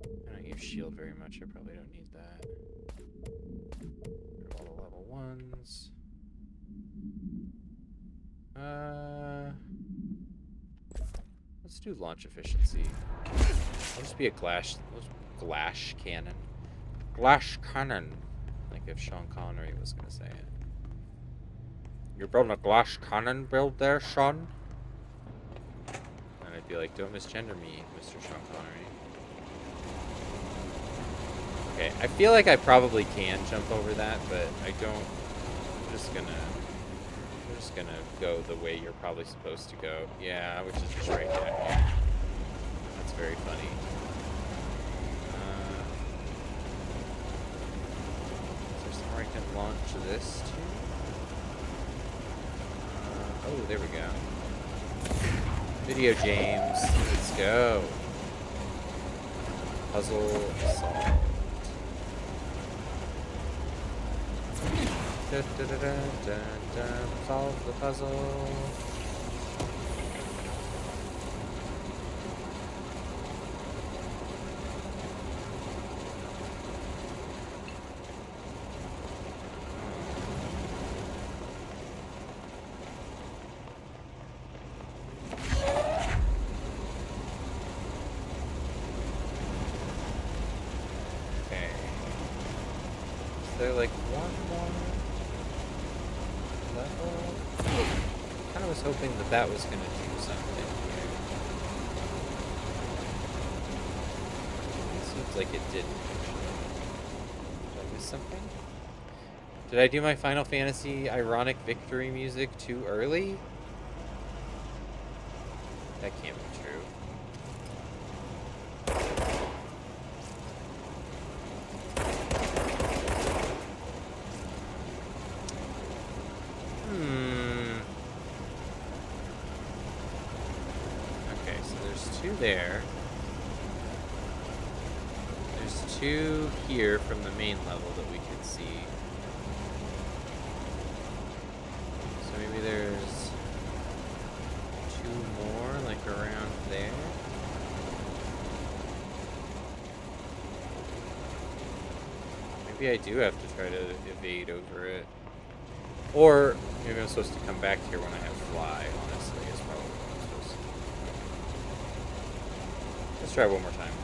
I don't use shield very much, I probably don't need that. All the level 1s. Let's do launch efficiency. I'll just be a glass cannon. Glass cannon. Like if Sean Connery was gonna say it. You're building a glass cannon build there, Sean? be like, don't misgender me, Mr. Sean Connery. Okay, I feel like I probably can jump over that, but I don't. I'm just gonna go the way you're probably supposed to go. Yeah, which is just right down here. That's very funny. Is there somewhere I can launch this to? Oh, there we go. Video James, let's go. Puzzle solved. Solve the puzzle. Okay. Is there like one more level? I kind of was hoping that that was going to do something here. It seems like it didn't. Did I miss something? Did I do my Final Fantasy ironic victory music too early? That can't be true. Okay, so there's two there. There's two here from the main level that we can see. So maybe there's two more, like around there. Maybe I do have to try to evade over it. Or maybe I'm supposed to come back here when I have fly, honestly, is probably what I'm supposed to do. Let's try one more time.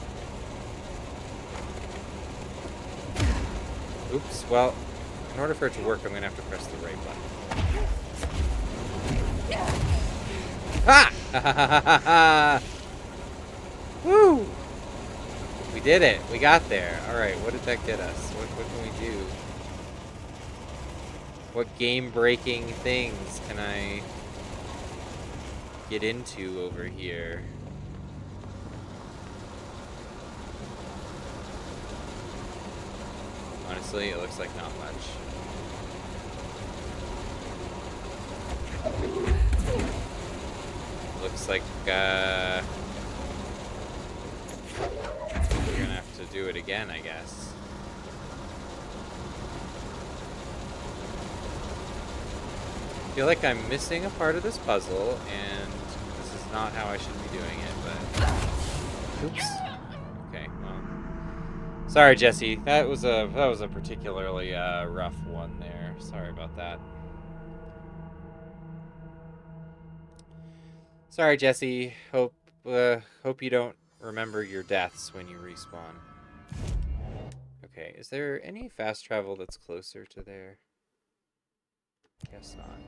Oops, well, in order for it to work, I'm going to have to press the right button. Ah! Woo! We did it. We got there. Alright, what did that get us? What can we do? What game-breaking things can I get into over here? Honestly, it looks like not much. Looks like, we're gonna have to do it again, I guess. I feel like I'm missing a part of this puzzle, and this is not how I should be doing it, but... Oops. Okay, well... Sorry, Jesse. That was a particularly rough one there. Sorry about that. Sorry, Jesse. Hope you don't remember your deaths when you respawn. Okay, is there any fast travel that's closer to there? Guess not.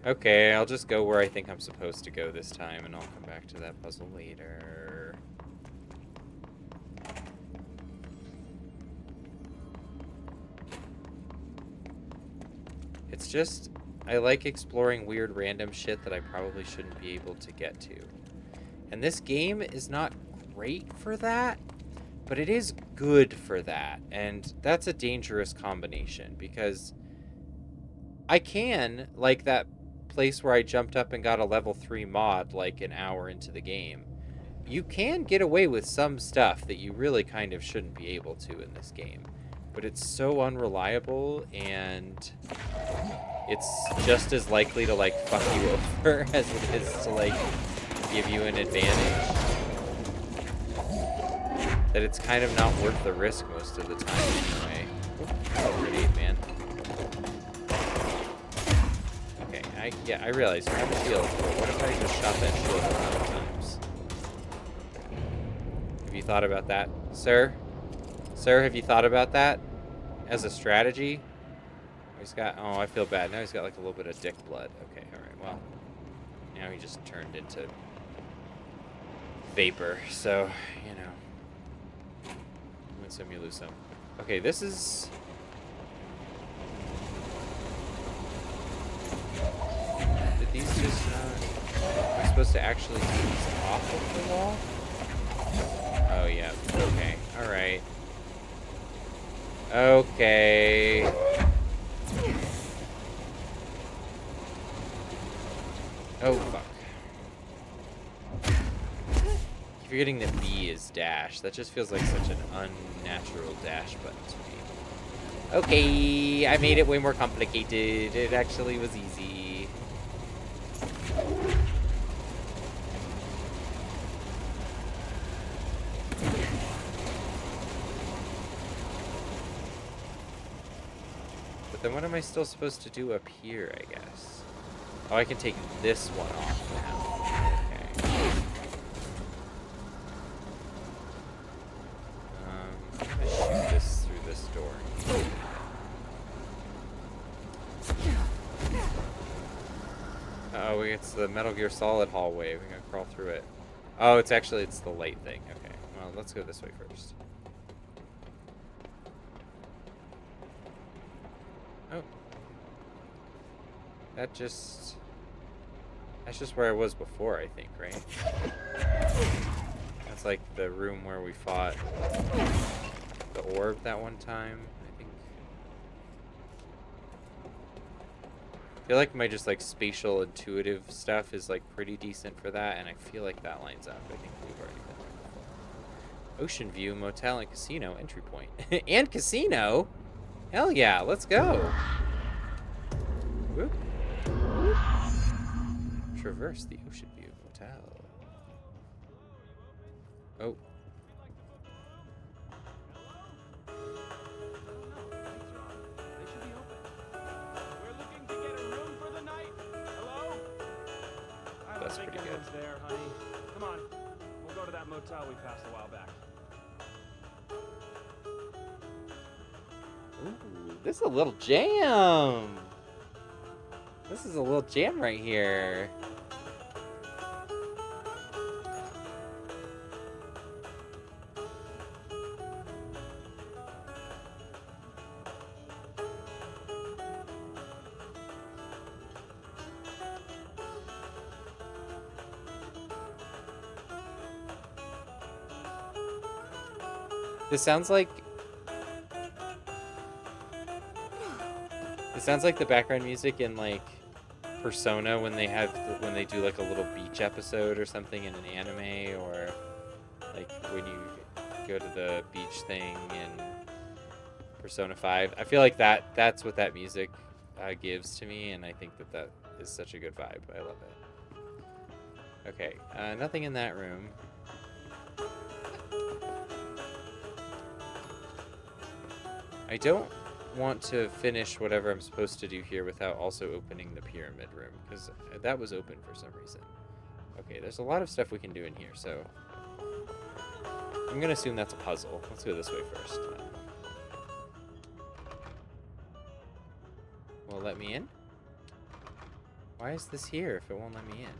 Okay, I'll just go where I think I'm supposed to go this time, and I'll come back to that puzzle later. It's just, I like exploring weird random shit that I probably shouldn't be able to get to. And this game is not great for that, but it is good for that. And that's a dangerous combination, because I can, like that place where I jumped up and got a level 3 mod like an hour into the game, you can get away with some stuff that you really kind of shouldn't be able to in this game. But it's so unreliable, and it's just as likely to, like, fuck you over as it is to, like, give you an advantage. That it's kind of not worth the risk most of the time anyway. Oh, grenade, man. Okay, yeah, I realize you have a shield, but what if I just shot that shield a lot of times? Have you thought about that, sir? Sir, have you thought about that as a strategy? He's got... Oh, I feel bad. Now he's got like a little bit of dick blood. Okay, alright, well. Now he just turned into vapor, so, you know. You win some, you lose some. Okay, this is... Did these just not... Am I supposed to actually take these off of the wall? Oh, yeah. Okay. Alright. Okay. Oh, fuck. Keep forgetting that B is dash. That just feels like such an unnatural dash button to me. Okay, I made it way more complicated. It actually was easy. But then what am I still supposed to do up here, I guess? Oh, I can take this one off now. Okay. I'm gonna shoot this through this door. Oh, it's the Metal Gear Solid hallway. We gotta crawl through it. Oh, it's the light thing. Okay. Well, let's go this way first. Oh. That's just where I was before, I think, right? That's like the room where we fought the orb that one time, I think. I feel like my just like spatial intuitive stuff is like pretty decent for that, and I feel like that lines up. I think we've already been there before. Ocean View, Motel, and Casino entry point. And Casino? Hell yeah, let's go. Whoop. Whoop. Traverse the Ocean View Motel. Oh. That's pretty good. There, honey. Come on. We'll go to that motel we passed a while back. Ooh, this is a little jam. This is a little jam right here. This sounds like the background music in like Persona when they do like a little beach episode or something in an anime, or like when you go to the beach thing in Persona 5. I feel like that's what that music gives to me, and I think that is such a good vibe. I love it. Okay, nothing in that room. I don't want to finish whatever I'm supposed to do here without also opening the pyramid room, because that was open for some reason. Okay, there's a lot of stuff we can do in here, so I'm gonna assume that's a puzzle. Let's go this way first. Will it let me in? Why is this here if it won't let me in?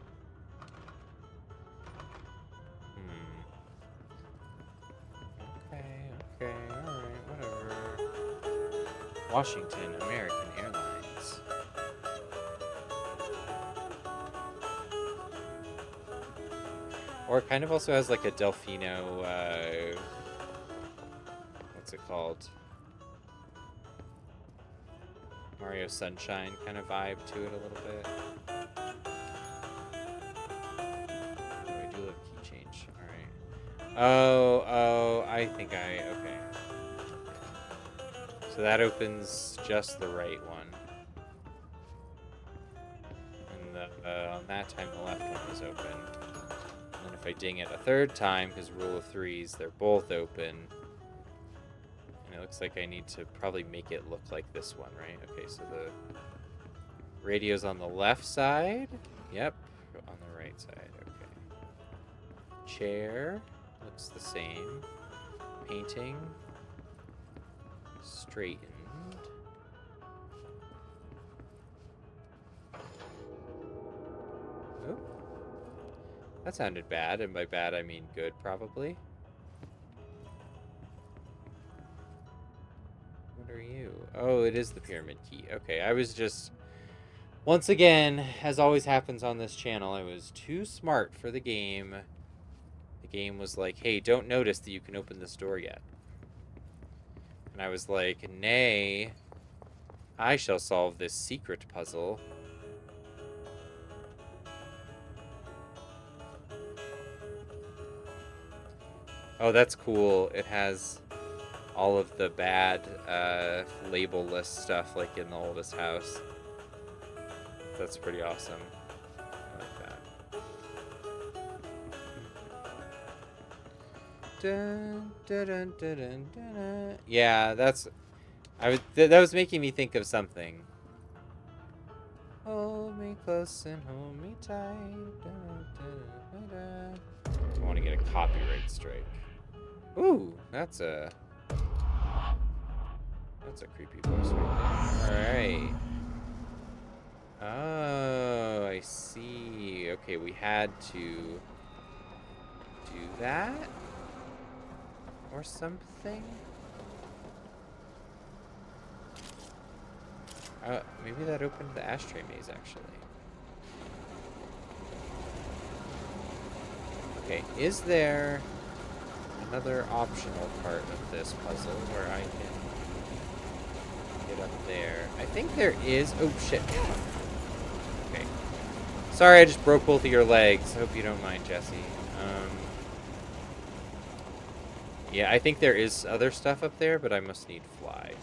Okay, alright, whatever. Washington American Airlines. Or it kind of also has like a Delfino, what's it called? Mario Sunshine kind of vibe to it a little bit. Oh, I do love key change. Alright. Oh, I think okay. So that opens just the right one. And on that time, the left one was open. And then if I ding it a third time, because rule of threes, they're both open. And it looks like I need to probably make it look like this one, right? Okay, so the radio's on the left side. Yep, on the right side, okay. Chair, looks the same. Painting. Straightened. That sounded bad, and by bad I mean good, probably. What are you? Oh, it is the pyramid key. Okay, I was just... Once again, as always happens on this channel, I was too smart for the game. The game was like, hey, don't notice that you can open this door yet. And I was like, nay, I shall solve this secret puzzle. Oh, that's cool. It has all of the bad label-less stuff like in the oldest house. That's pretty awesome. I like that. Dun, dun, dun, dun, dun, dun. Yeah, that's... that was making me think of something. Hold me close and hold me tight. Dun, dun, dun, dun. I want to get a copyright strike. Ooh, that's a creepy voice right there. All right. Oh, I see. Okay, we had to do that or something. Maybe that opened the ashtray maze, actually. Okay, is there another optional part of this puzzle where I can get up there? I think there is. Oh, shit. Okay. Sorry, I just broke both of your legs. Hope you don't mind, Jesse. Yeah, I think there is other stuff up there, but I must need fly.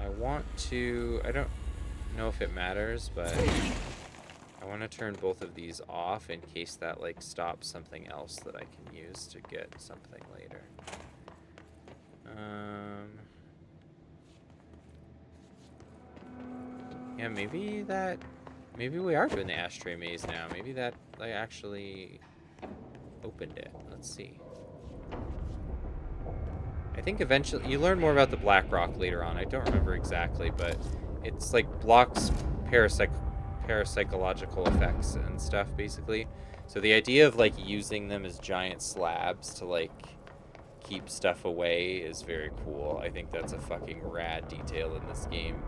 I want to... I don't know if it matters, but I want to turn both of these off in case that, like, stops something else that I can use to get something later. Yeah, maybe that... Maybe we are doing the ashtray maze now. Maybe that, like, actually opened it. Let's see. I think eventually... You learn more about the Black Rock later on. I don't remember exactly, but it's, like, blocks parapsychological effects and stuff, basically. So the idea of, like, using them as giant slabs to, like, keep stuff away is very cool. I think that's a fucking rad detail in this game.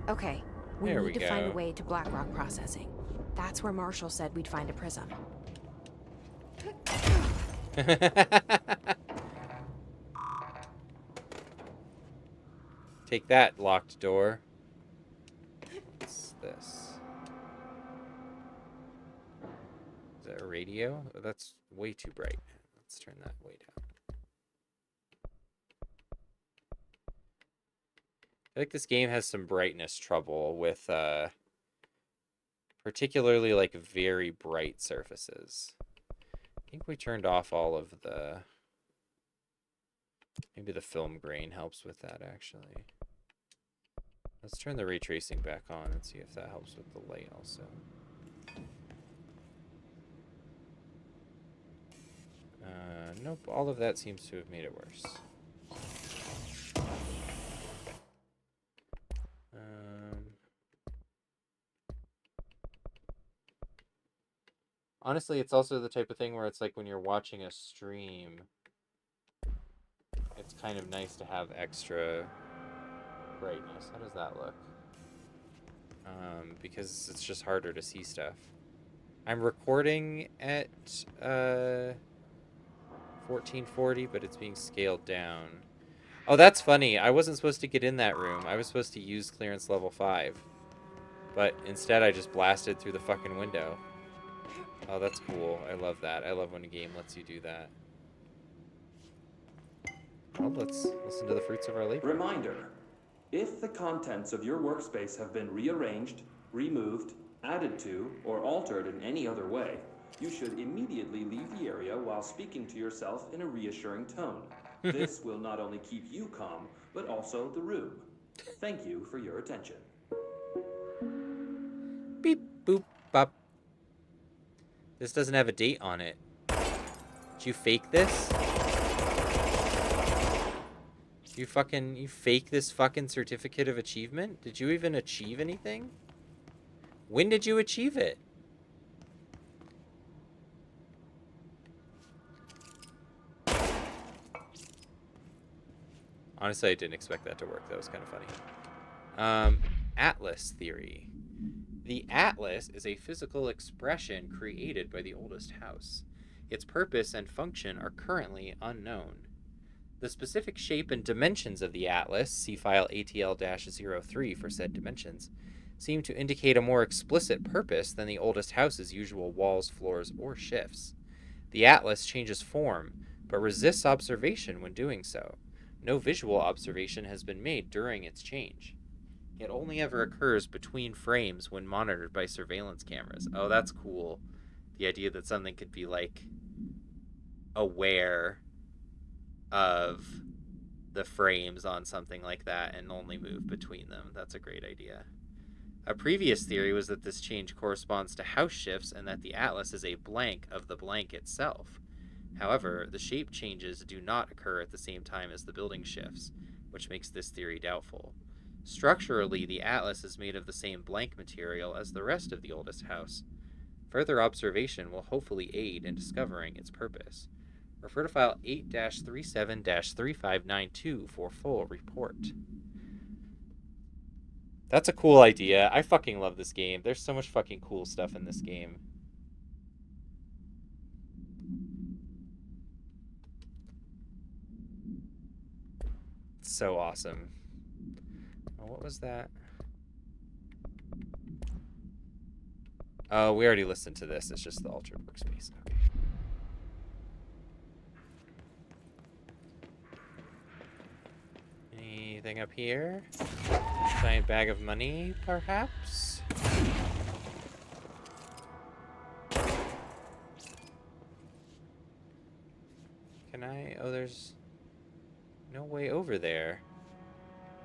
Okay, we There need we to find a go. way to Blackrock processing. That's where Marshall said we'd find a prism. Take that, locked door. What's this? Is that a radio? Oh, that's way too bright. Let's turn that way down. I feel like this game has some brightness trouble with particularly like very bright surfaces. I think we turned off all of the... Maybe the film grain helps with that, actually. Let's turn the ray tracing back on and see if that helps with the light also. Nope, all of that seems to have made it worse. Honestly, it's also the type of thing where it's like when you're watching a stream, it's kind of nice to have extra brightness. How does that look? Because it's just harder to see stuff. I'm recording at 1440, but it's being scaled down. Oh, that's funny. I wasn't supposed to get in that room. I was supposed to use clearance level 5. But instead I just blasted through the fucking window. Oh, that's cool. I love that. I love when a game lets you do that. Well, let's listen to the fruits of our labor. Reminder. If the contents of your workspace have been rearranged, removed, added to, or altered in any other way, you should immediately leave the area while speaking to yourself in a reassuring tone. This will not only keep you calm, but also the room. Thank you for your attention. Beep, boop, bop. This doesn't have a date on it. Did you fake this? You fake this fucking certificate of achievement? Did you even achieve anything? When did you achieve it? Honestly, I didn't expect that to work. That was kind of funny. Atlas theory. The atlas is a physical expression created by the oldest house. Its purpose and function are currently unknown. The specific shape and dimensions of the atlas, see file ATL-03 for said dimensions, seem to indicate a more explicit purpose than the oldest house's usual walls, floors, or shifts. The atlas changes form, but resists observation when doing so. No visual observation has been made during its change. It only ever occurs between frames when monitored by surveillance cameras. Oh, that's cool. The idea that something could be, like, aware of the frames on something like that and only move between them. That's a great idea. A previous theory was that this change corresponds to house shifts and that the atlas is a blank of the blank itself. However, the shape changes do not occur at the same time as the building shifts, which makes this theory doubtful. Structurally, the atlas is made of the same blank material as the rest of the oldest house. Further observation will hopefully aid in discovering its purpose. Refer to file 8-37-3592 for full report. That's a cool idea. I fucking love this game. There's so much fucking cool stuff in this game. It's so awesome. Oh, what was that? Oh, we already listened to this. It's just the altered workspace. Okay. Anything up here? Giant bag of money, perhaps? Can I? Oh, there's no way over there.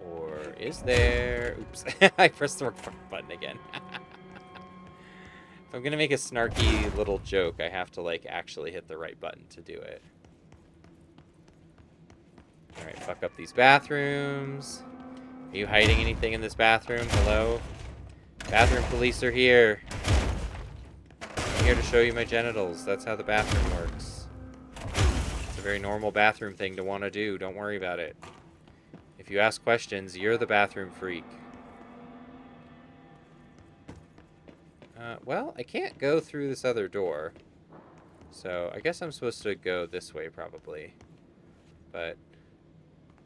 Or is there? Oops. I pressed the wrong button again. If I'm gonna make a snarky little joke, I have to, like, actually hit the right button to do it. Alright, fuck up these bathrooms. Are you hiding anything in this bathroom? Hello? Bathroom police are here. I'm here to show you my genitals. That's how the bathroom works. It's a very normal bathroom thing to want to do. Don't worry about it. If you ask questions, you're the bathroom freak. Well, I can't go through this other door. So, I guess I'm supposed to go this way, probably. But,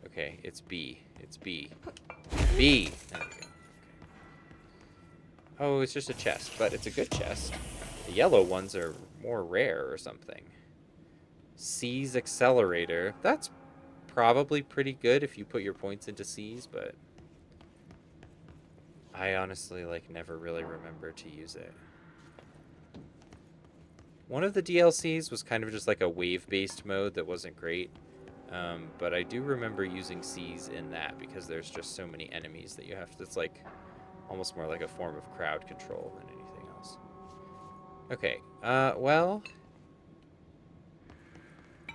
okay, it's B. It's B. B! There we go. Oh, it's just a chest, but it's a good chest. The yellow ones are more rare or something. C's accelerator. That's probably pretty good if you put your points into C's, but I honestly, like, never really remember to use it. One of the DLCs was kind of just like a wave-based mode that wasn't great, but I do remember using C's in that because there's just so many enemies that you have to, it's like almost more like a form of crowd control than anything else. Okay, well, I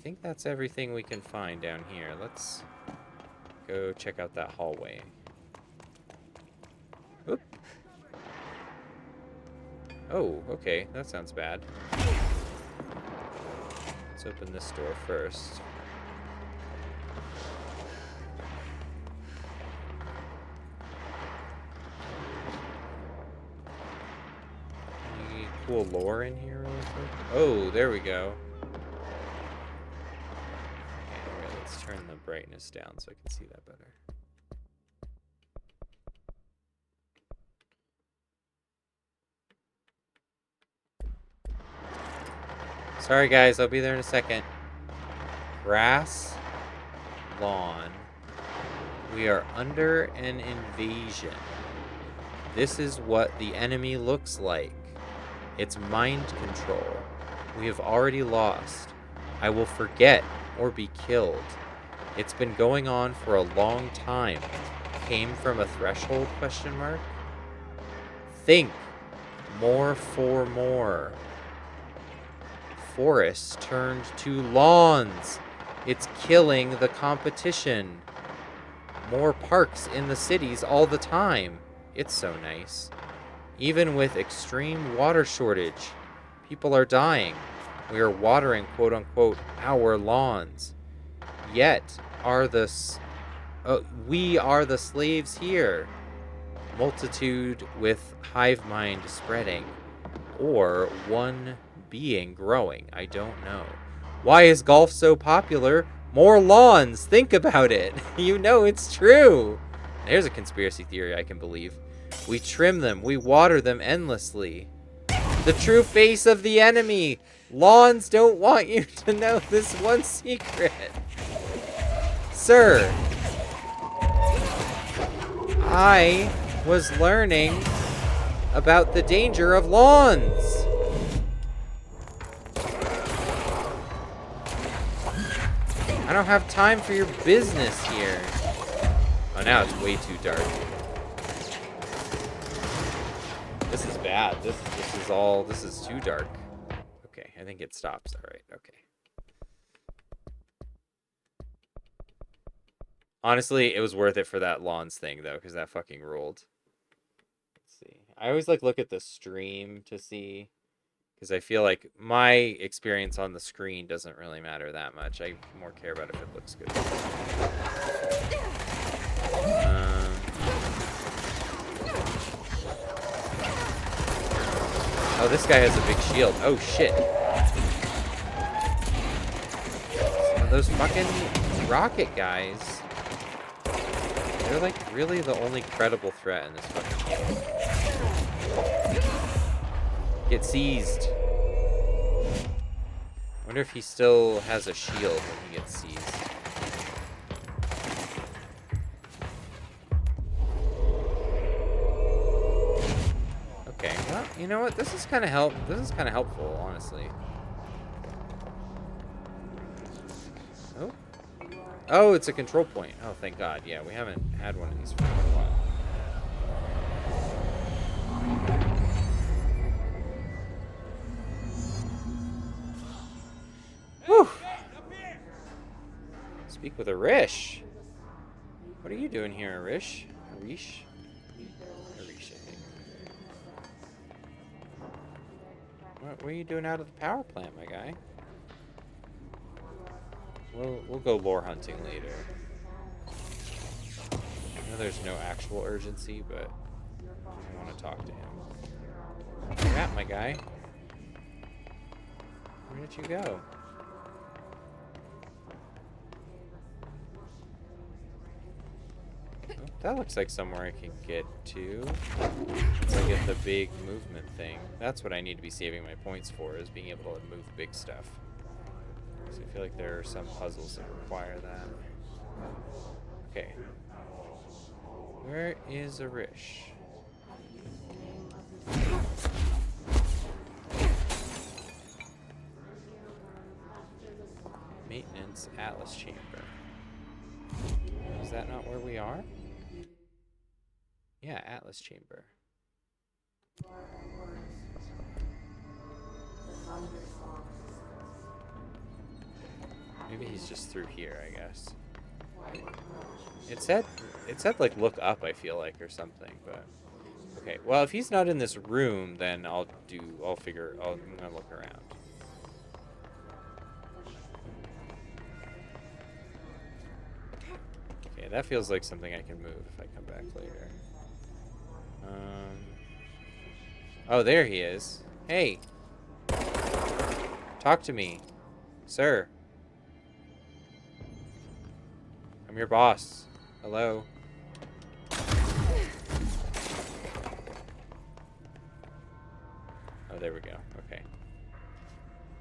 think that's everything we can find down here. Let's go check out that hallway. Oop. Oh, okay, that sounds bad. Let's open this door first. Any cool lore in here really quick? Oh, there we go. Okay, let's turn the brightness down so I can see that better. Sorry guys, I'll be there in a second. Grass, lawn. We are under an invasion. This is what the enemy looks like. It's mind control. We have already lost. I will forget or be killed. It's been going on for a long time. Came from a threshold, question mark? Think. More for more. Forests turned to lawns. It's killing the competition. More parks in the cities all the time. It's so nice. Even with extreme water shortage, people are dying. We are watering, quote unquote, our lawns. Yet we are the slaves here. Multitude with hive mind spreading, or one being growing. I don't know. Why is golf so popular? More lawns. Think about it. You know it's true. There's a conspiracy theory I can believe. We trim them. We water them endlessly. The true face of the enemy. Lawns don't want you to know this one secret. Sir, I was learning about the danger of lawns. I don't have time for your business here. Oh, now it's way too dark. This is bad. This is too dark. Okay, I think it stops. All right, okay. Honestly, it was worth it for that lawns thing, though, because that fucking ruled. Let's see. I always, like, look at the stream to see, because I feel like my experience on the screen doesn't really matter that much. I more care about if it looks good. Oh, this guy has a big shield. Oh, shit. Some of those fucking rocket guys. They're, like, really the only credible threat in this fucking game. Get seized. I wonder if he still has a shield when he gets seized. Okay, well, you know what? This is kind of helpful, honestly. Oh. Oh, it's a control point. Oh, thank God. Yeah, we haven't had one of these for a while. Whew. Speak with Arish. What are you doing here, Arish? Arish, I think. What are you doing out of the power plant, my guy? We'll go lore hunting later. I know there's no actual urgency, but I want to talk to him. Where you at, my guy? Where did you go? Oh, that looks like somewhere I can get to. Once I get the big movement thing. That's what I need to be saving my points for, is being able to move big stuff. So I feel like there are some puzzles that require that. Okay. Where is Arish? Maintenance Atlas Chamber. Is that not where we are? Yeah, Atlas Chamber. Maybe he's just through here, I guess. It said like look up, I feel like, or something, but okay. Well, if he's not in this room, then I'm gonna look around. Okay, that feels like something I can move if I come back later. Oh, there he is. Hey. Talk to me. Sir. I'm your boss. Hello. Oh, there we go. Okay.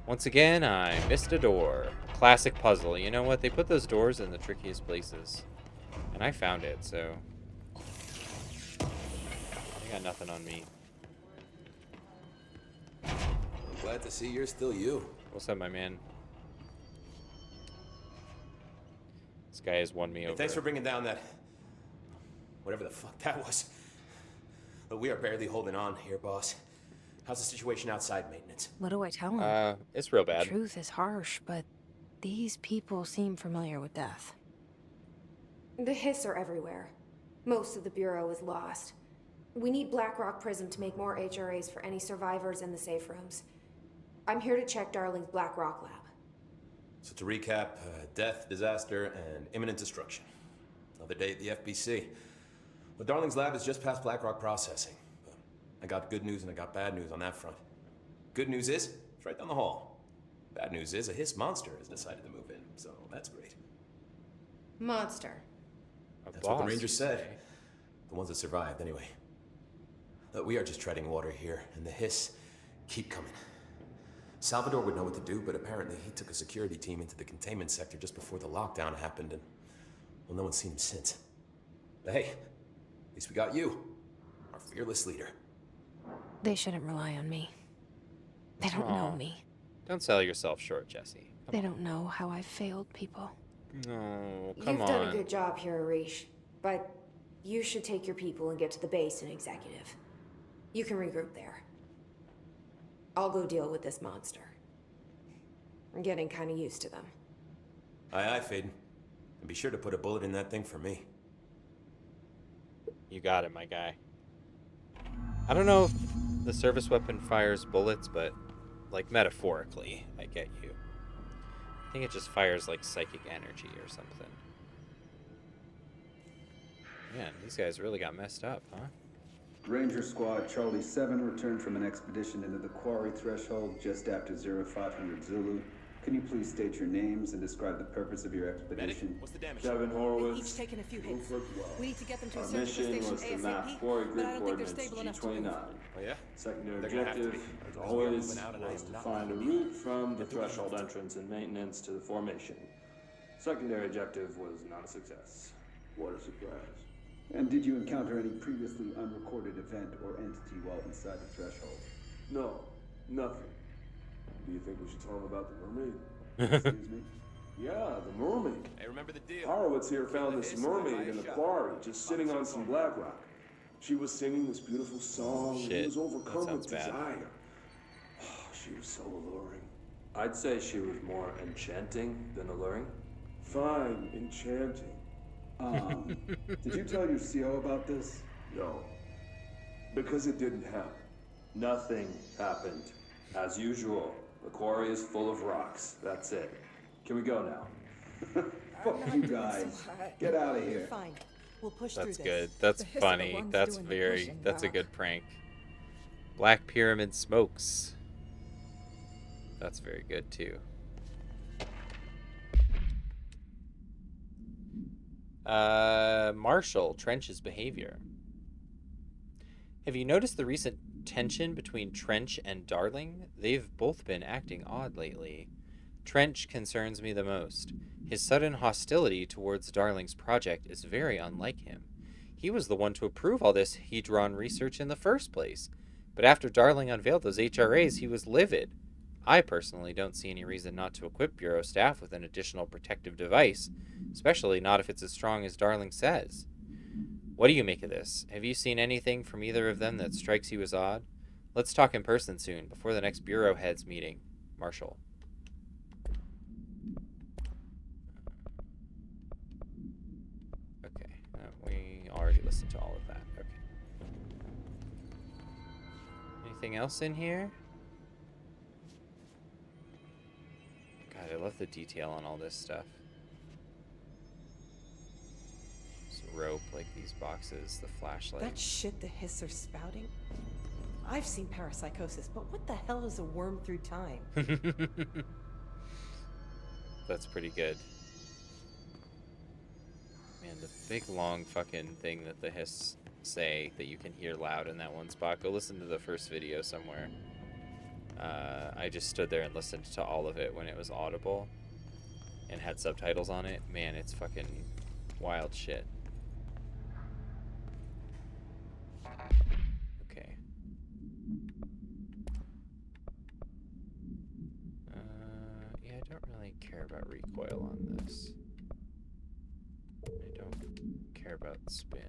Once again, I missed a door. Classic puzzle. You know what? They put those doors in the trickiest places. And I found it, so... I got nothing on me. Glad to see you're still you. What's up, my man? This guy has won me over. Thanks for bringing down that... whatever the fuck that was. But we are barely holding on here, boss. How's the situation outside maintenance? What do I tell him? It's real The bad. truth is harsh, but these people seem familiar with death. The hiss are everywhere. Most of the Bureau is lost. We need Blackrock Prism to make more HRAs for any survivors in the safe rooms. I'm here to check Darling's Blackrock lab. So to recap, death, disaster, and imminent destruction. Another day at the FBC. Well, Darling's lab is just past Blackrock processing. But I got good news and I got bad news on that front. Good news is, it's right down the hall. Bad news is, a hiss monster has decided to move in, so that's great. Monster. That's what the Rangers said. The ones that survived, anyway. We are just treading water here, and the hiss keep coming. Salvador would know what to do, but apparently he took a security team into the containment sector just before the lockdown happened, and, well, no one's seen him since. But hey, at least we got you, our fearless leader. They shouldn't rely on me. They don't know me. Don't sell yourself short, Jesse. They don't know how I've failed people. No, come You've on. done a good job here, Arish, but you should take your people and get to the base and executive. You can regroup there. I'll go deal with this monster. I'm getting kind of used to them. Aye, Faden. And be sure to put a bullet in that thing for me. You got it, my guy. I don't know if the service weapon fires bullets, but, like, metaphorically, I get you. I think it just fires, like, psychic energy or something. Man, these guys really got messed up, huh? Ranger Squad Charlie 7 returned from an expedition into the quarry threshold just after 0500 Zulu. Can you please state your names and describe the purpose of your expedition? Medic, what's the damage? Kevin Horowitz. Each taken a few hits. We need to get them to a Our surgical mission station was to map ASAP, quarry but grid I don't think they're coordinates stable enough to move. G29. Oh, yeah? Secondary They're gonna have to objective, be, as because we are always, moving out and I was am to not find a moving. route from the threshold entrance and maintenance to the formation. Secondary objective was not a success. What a surprise. And did you encounter any previously unrecorded event or entity while inside the threshold? No, nothing. Do you think we should tell him about the mermaid? Excuse me? Yeah, the mermaid. Hey, remember the deal. Horowitz here found the this hiss and then mermaid buy in a the shot. quarry, just sitting on some black rock. She was singing this beautiful song, and he Shit, was that overcome sounds with bad. desire. Oh, she was so alluring. I'd say she was more enchanting than alluring. Fine, enchanting. Did you tell your CO about this? No, because it didn't happen. Nothing happened. As usual, the quarry is full of rocks. That's it. Can we go now? Fuck you guys. Get out of here. Fine. We'll push That's through good. this. That's The hiss are the funny. ones That's doing the very. pushing, That's a Doc. good prank. Black Pyramid smokes. That's very good too. Marshall, Trench's behavior. Have you noticed the recent tension between Trench and Darling? They've both been acting odd lately. Trench concerns me the most. His sudden hostility towards Darling's project is very unlike him. He was the one to approve all this Hedron research in the first place. But after Darling unveiled those HRAs, he was livid. I personally don't see any reason not to equip Bureau staff with an additional protective device, especially not if it's as strong as Darling says. What do you make of this? Have you seen anything from either of them that strikes you as odd? Let's talk in person soon, before the next Bureau heads meeting. Marshall. Okay, we already listened to all of that. Okay. Anything else in here? God, I love the detail on all this stuff. This rope, like these boxes, the flashlight. That shit the hiss are spouting? I've seen parapsychosis, but what the hell is a worm through time? That's pretty good. Man, the big long fucking thing that the hiss say that you can hear loud in that one spot. Go listen to the first video somewhere. I just stood there and listened to all of it when it was audible and had subtitles on it. Man, it's fucking wild shit. Okay. Yeah, I don't really care about recoil on this. I don't care about spin.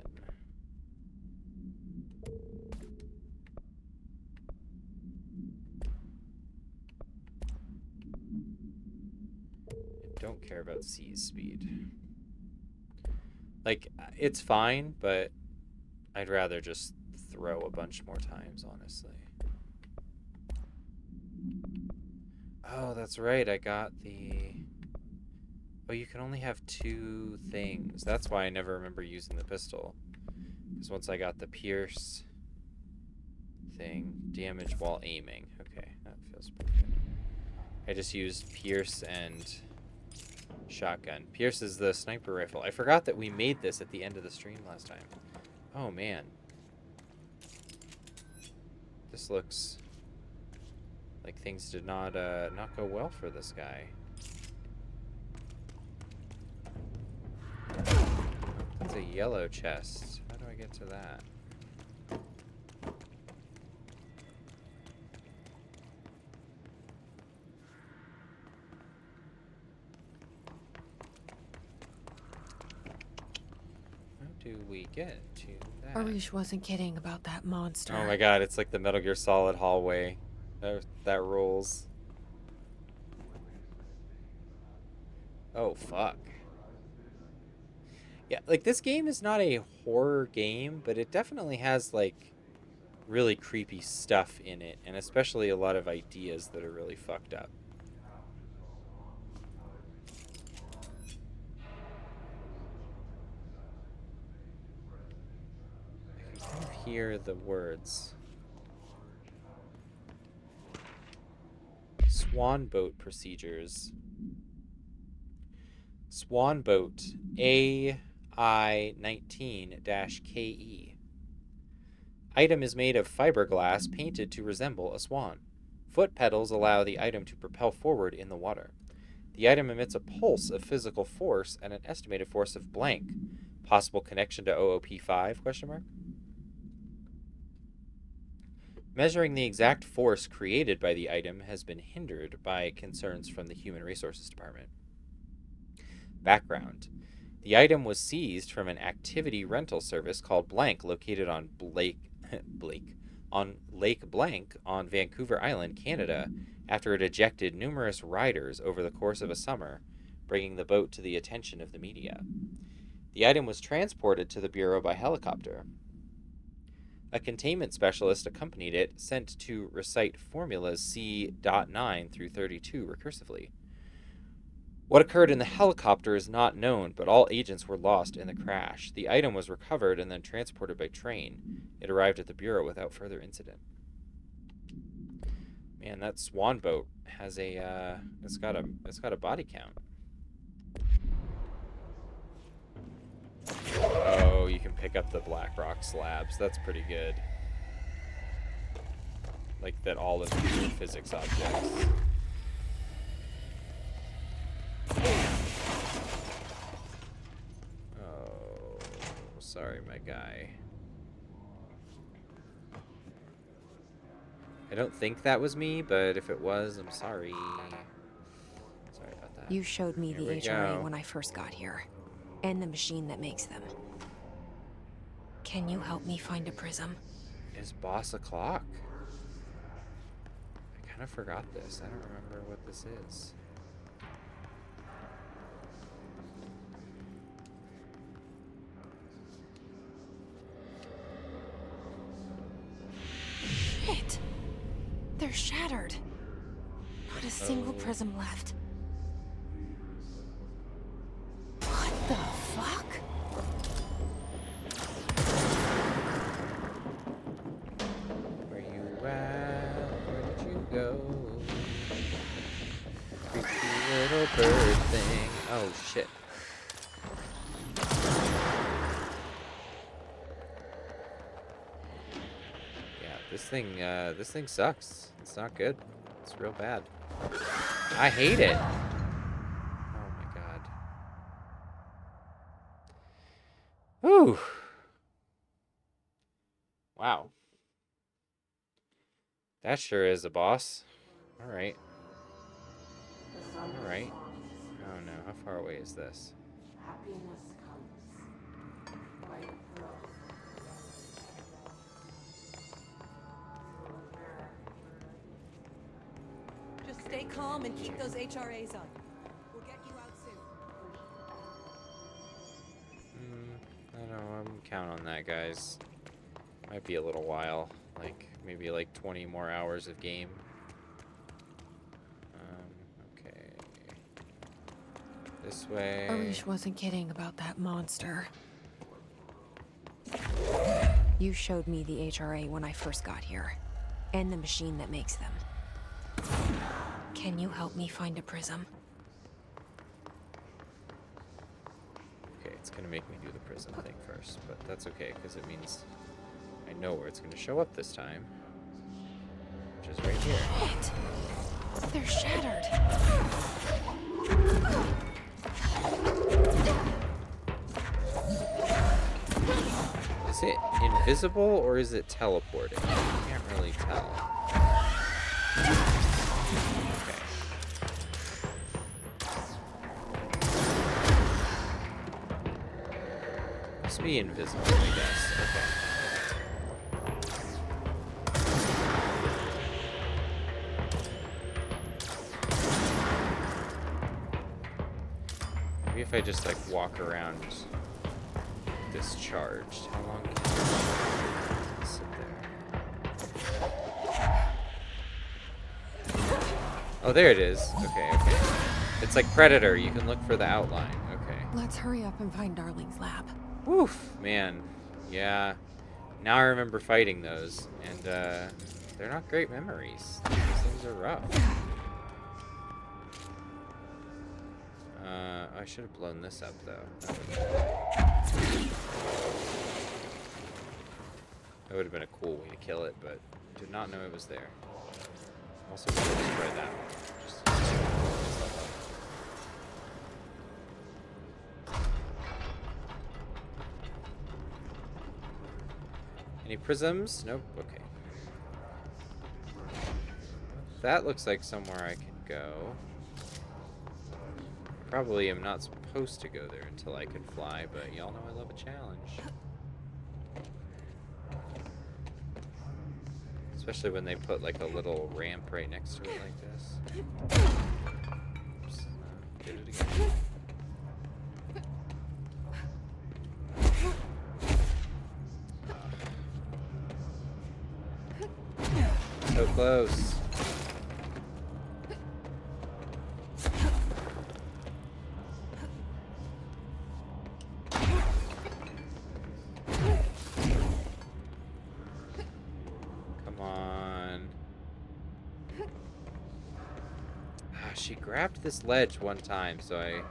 don't care about C's speed. Like, it's fine, but I'd rather just throw a bunch more times, honestly. Oh, that's right. I got the... Oh, you can only have 2 things. That's why I never remember using the pistol. Because once I got the pierce thing, damage while aiming. Okay, that feels pretty good. I just used pierce and shotgun. Pierce is the sniper rifle. I forgot that we made this at the end of the stream last time. Oh, man. This looks like things did not go well for this guy. That's a yellow chest. How do I get to that? How do we get to that? Arish wasn't kidding about that monster. Oh my god, it's like the Metal Gear Solid hallway. That rolls. Oh, fuck. Yeah, like, this game is not a horror game, but it definitely has, like, really creepy stuff in it, and especially a lot of ideas that are really fucked up. I can kind of hear the words. Swan boat procedures. Swan boat AI-19-KE. Item is made of fiberglass painted to resemble a swan. Foot pedals allow the item to propel forward in the water. The item emits a pulse of physical force and an estimated force of blank. Possible connection to OOP5? Measuring the exact force created by the item has been hindered by concerns from the Human Resources Department. Background. The item was seized from an activity rental service called Blank, located on Lake Blank on Vancouver Island, Canada, after it ejected numerous riders over the course of a summer, bringing the boat to the attention of the media. The item was transported to the Bureau by helicopter. A containment specialist accompanied it, sent to recite formulas C.9 through 32 recursively. What occurred in the helicopter is not known, but all agents were lost in the crash. The item was recovered and then transported by train. It arrived at the Bureau without further incident. Man, that swan boat has a it's got a body count. Oh, you can pick up the black rock slabs. That's pretty good. Like that all of these are physics objects. Oh, sorry, my guy. I don't think that was me, but if it was, I'm sorry. Sorry about that. You showed me Here the we HRA go. when I first got here, and the machine that makes them. Can you help me find a prism? Is boss a clock? I kind of forgot this. I don't remember what this is. Shit! They're shattered. Not a single prism left. What the fuck? Where you at? Where did you go? Creepy little bird thing. Oh shit. Yeah, this thing sucks. It's not good. It's real bad. I hate it. Oh my god. Whew. Wow. That sure is a boss. Alright. Alright. Oh no, how far away is this? Just stay calm and keep those HRAs up. We'll get you outside. count on that, guys. Might be a little while. Like, maybe like 20 more hours of game. Okay. This way. Arish wasn't kidding about that monster. You showed me the HRA when I first got here, and the machine that makes them. Can you help me find a prism? Okay, it's gonna make me do the prism thing first, but that's okay, because it means I know where it's gonna show up this time. Which is right here. Shit! They're shattered. Is it invisible or is it teleporting? I can't really tell. Okay. Must be invisible, I guess. Okay. Maybe if I just like walk around discharged. How long can I sit there? Oh, there it is. Okay, okay. It's like Predator. You can look for the outline. Okay. Let's hurry up and find Darling's lab. Woof, man. Yeah. Now I remember fighting those, and they're not great memories. These things are rough. I should have blown this up, though. That would have been a cool way to kill it, but did not know it was there. Also, should have destroyed that one. Any prisms? Nope. Okay. That looks like somewhere I can go. Probably am not supposed to go there until I can fly, but y'all know I love a challenge. Especially when they put like a little ramp right next to it like this. Oops. Did it again. So close. She grabbed this ledge one time, so I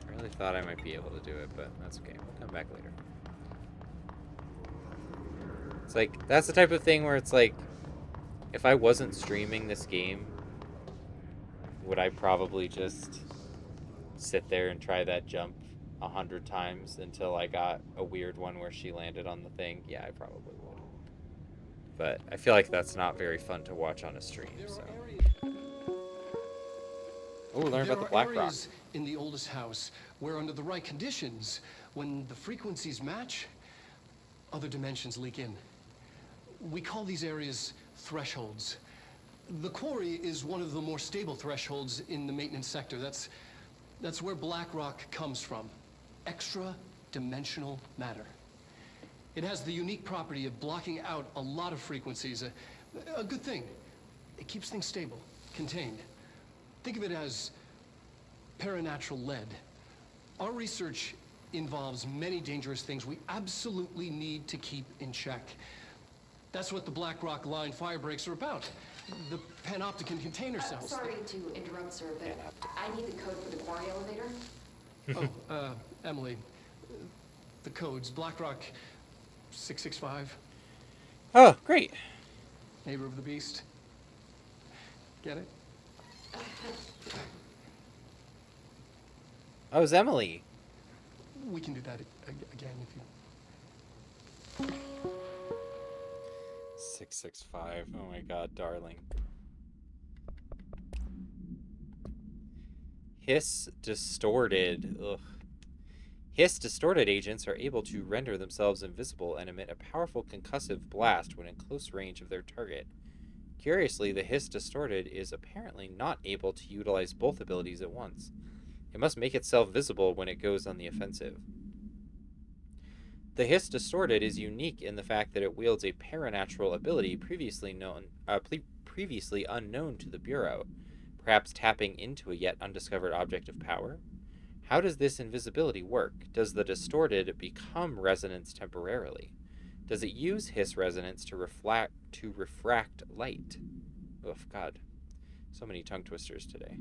really thought I might be able to do it, but that's okay. We'll come back later. It's like, that's the type of thing where it's like, if I wasn't streaming this game, would I probably just sit there and try that jump 100 times until I got a weird one where she landed on the thing? Yeah, I probably would. But I feel like that's not very fun to watch on a stream, so. Oh, learn about the Black Rock. In the oldest house where, under the right conditions, when the frequencies match, other dimensions leak in. We call these areas thresholds. The quarry is one of the more stable thresholds in the maintenance sector. That's where Black Rock comes from. Extra-dimensional matter. It has the unique property of blocking out a lot of frequencies. A good thing. It keeps things stable, contained. Think of it as paranatural lead. Our research involves many dangerous things we absolutely need to keep in check. That's what the Black Rock line fire breaks are about. The panopticon container cells. Sorry to interrupt, sir, but I need the code for the quarry elevator. Emily, the codes, Black Rock 665. Oh, great. Neighbor of the Beast. Get it? Oh, it's Emily. We can do that again if you... 665. Oh my god, darling. Hiss distorted. Ugh. Hiss distorted agents are able to render themselves invisible and emit a powerful concussive blast when in close range of their target. Curiously, the Hiss distorted is apparently not able to utilize both abilities at once. It must make itself visible when it goes on the offensive. The Hiss Distorted is unique in the fact that it wields a paranatural ability previously unknown to the Bureau, perhaps tapping into a yet undiscovered object of power. How does this invisibility work? Does the Distorted become resonance temporarily? Does it use Hiss resonance to refract light? Oh, God. So many tongue twisters today.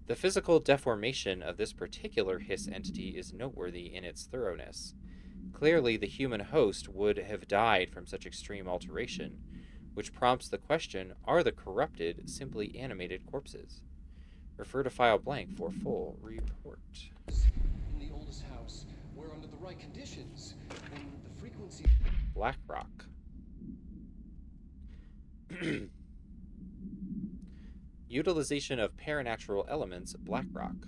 The physical deformation of this particular Hiss entity is noteworthy in its thoroughness. Clearly, the human host would have died from such extreme alteration, which prompts the question, are the corrupted simply animated corpses? Refer to file blank for full report. In the oldest house, where under the right conditions, then the frequency... Black Rock. Utilization of paranatural elements, Black Rock.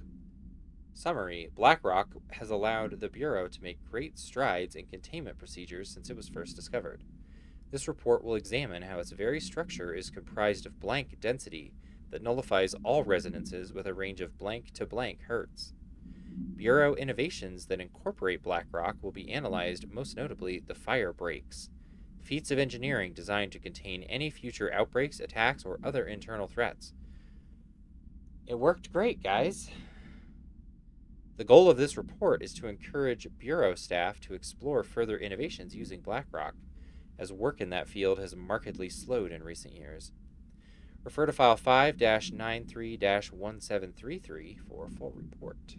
Summary: Black Rock has allowed the Bureau to make great strides in containment procedures since it was first discovered. This report will examine how its very structure is comprised of blank density that nullifies all resonances with a range of blank to blank hertz. Bureau innovations that incorporate Black Rock will be analyzed, most notably the fire breaks, feats of engineering designed to contain any future outbreaks, attacks, or other internal threats. It worked great, guys. The goal of this report is to encourage Bureau staff to explore further innovations using Black Rock, as work in that field has markedly slowed in recent years. Refer to file 5-93-1733 for a full report.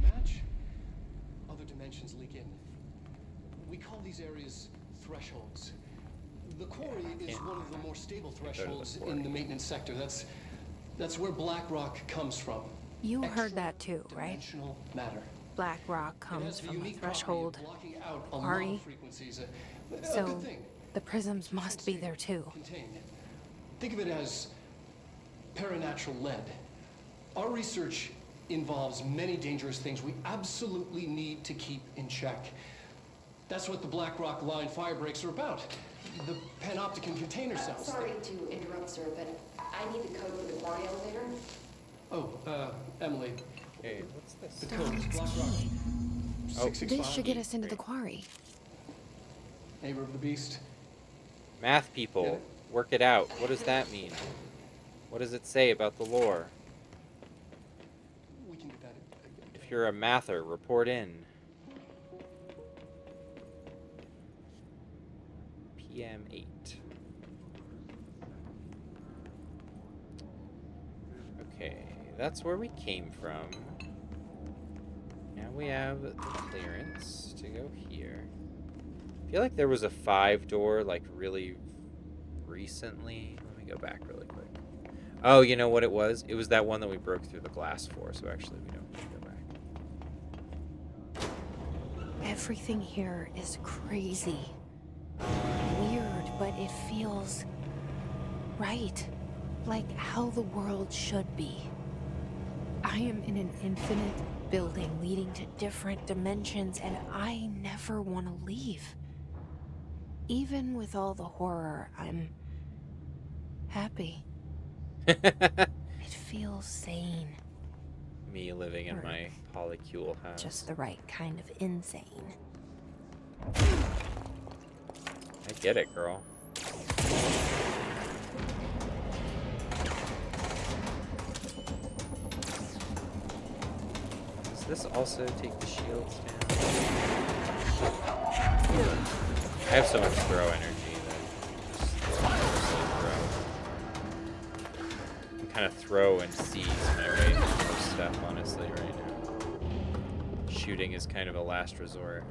Match? Other dimensions leak in. We call these areas thresholds. The quarry is one of the more stable thresholds in the maintenance sector. That's where Black Rock comes from. You heard that too, right? Dimensional matter. Black Rock comes from a threshold quarry. So So the prisms must be there too. Contained. Think of it as paranatural lead. Our research involves many dangerous things we absolutely need to keep in check. That's what the Black Rock line fire breaks are about. The panopticon container cells. Sorry to interrupt, sir, but I need the code for the quarry elevator. Oh, Emily. Hey, what's this? The code is Black Rock. Oh. This should get us into the quarry. Neighbor of the Beast. Math people, work it out. What does that mean? What does it say about the lore? We can get that. If you're a mather, report in. PM 8. Okay, that's where we came from. Now we have the clearance to go here. I feel like there was a 5-door, like, really recently. Let me go back really quick. Oh, you know what it was? It was that one that we broke through the glass for, so actually we don't need to go back. Everything here is crazy. Weird, but it feels right. Like how the world should be. I am in an infinite building leading to different dimensions, and I never want to leave. Even with all the horror, I'm happy. It feels sane. Me living in my polycule house. Just the right kind of insane. I get it, girl. Does this also take the shields down? I have so much throw energy that just throw. I kind of throw and seize my way through most stuff, honestly, right now. Shooting is kind of a last resort.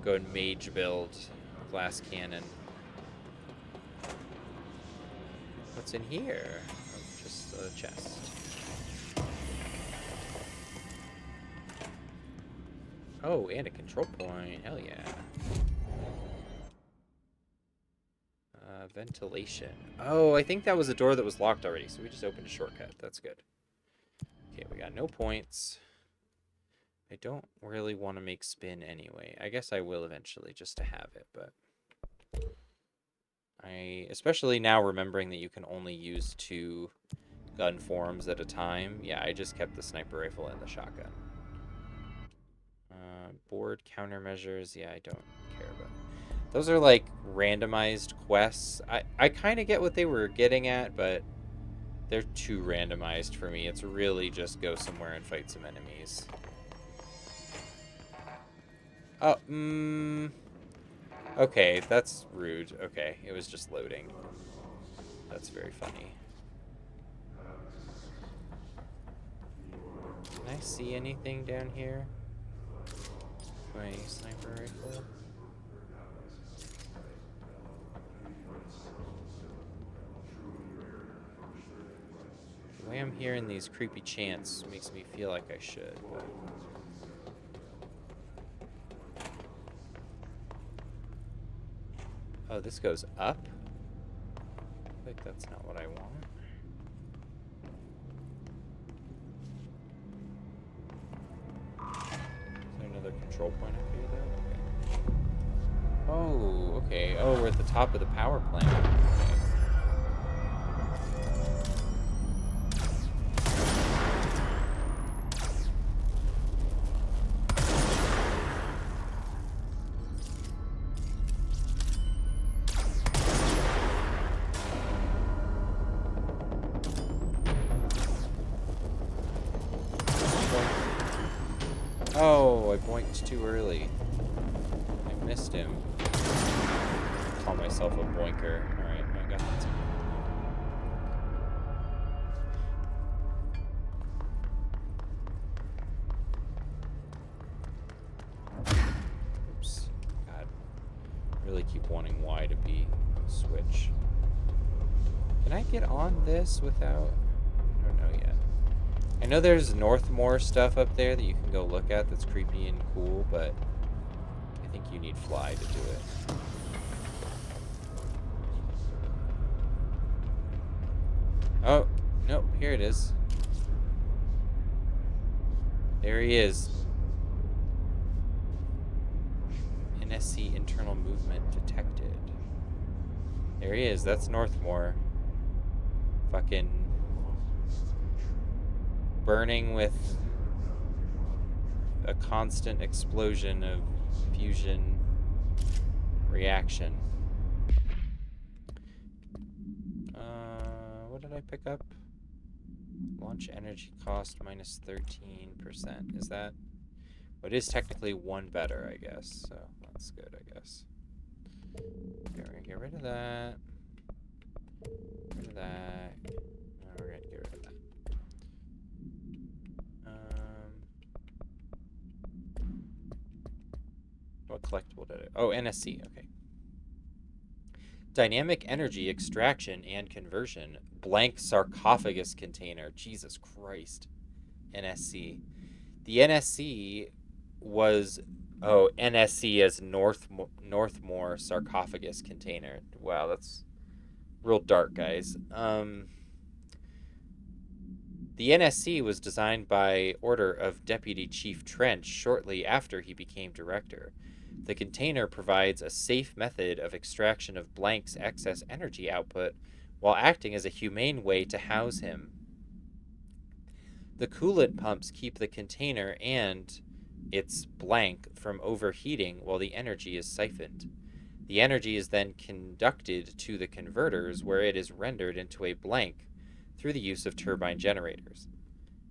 Go and mage build, glass cannon. What's in here? Oh, just a chest. Oh, and a control point. Hell yeah. Ventilation. Oh, I think that was a door that was locked already, so we just opened a shortcut. That's good. Okay, we got no points. I don't really want to make spin anyway. I guess I will eventually just to have it, but especially now remembering that you can only use 2 gun forms at a time. Yeah, I just kept the sniper rifle and the shotgun. Board countermeasures. Yeah, I don't care about. Those are like randomized quests. I kind of get what they were getting at, but they're too randomized for me. It's really just go somewhere and fight some enemies. Oh, okay, that's rude. Okay, it was just loading. That's very funny. Can I see anything down here? My sniper rifle? The way I'm hearing these creepy chants makes me feel like I should, but... Oh, this goes up? I think that's not what I want. Is there another control point up here, though? Okay. Oh, okay. Oh, we're at the top of the power plant. Okay. Oh, I boinked too early. I missed him. Call myself a boinker. Alright, I got that. Oops. God. I really keep wanting Y to be switch. Can I get on this without... I don't know yet. I know there's Northmore stuff up there that you can go look at that's creepy and cool, but I think you need fly to do it. Oh, nope, here it is. There he is. NSC internal movement detected. There he is, that's Northmore. Fucking burning with a constant explosion of fusion reaction. What did I pick up? Launch energy cost minus 13%. Is that? Well, it is technically one better, I guess. So that's good, I guess. Okay, we're gonna get rid of that. Get rid of that. No, we're gonna get rid of that. What collectible did it? Oh, NSC. Okay. Dynamic energy extraction and conversion. Blank sarcophagus container. Jesus Christ. NSC. The NSC was... Oh, NSC as Northmore sarcophagus container. Wow, that's real dark, guys. The NSC was designed by order of Deputy Chief Trench shortly after he became director. The container provides a safe method of extraction of Blank's excess energy output while acting as a humane way to house him. The coolant pumps keep the container and its Blank from overheating while the energy is siphoned. The energy is then conducted to the converters where it is rendered into a Blank through the use of turbine generators.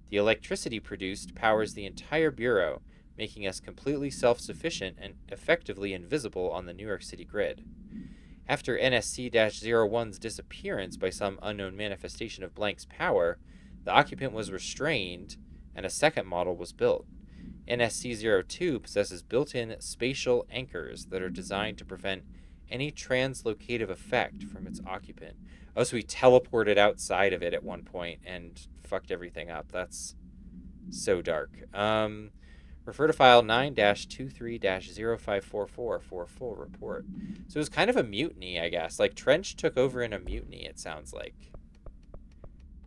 The electricity produced powers the entire bureau, making us completely self-sufficient and effectively invisible on the New York City grid. After NSC-01's disappearance by some unknown manifestation of Blank's power, the occupant was restrained and a second model was built. NSC-02 possesses built-in spatial anchors that are designed to prevent any translocative effect from its occupant. Oh, so we teleported outside of it at one point and fucked everything up. That's so dark. Refer to file 9-23-0544 for a full report. So it was kind of a mutiny, I guess. Like, Trench took over in a mutiny, it sounds like.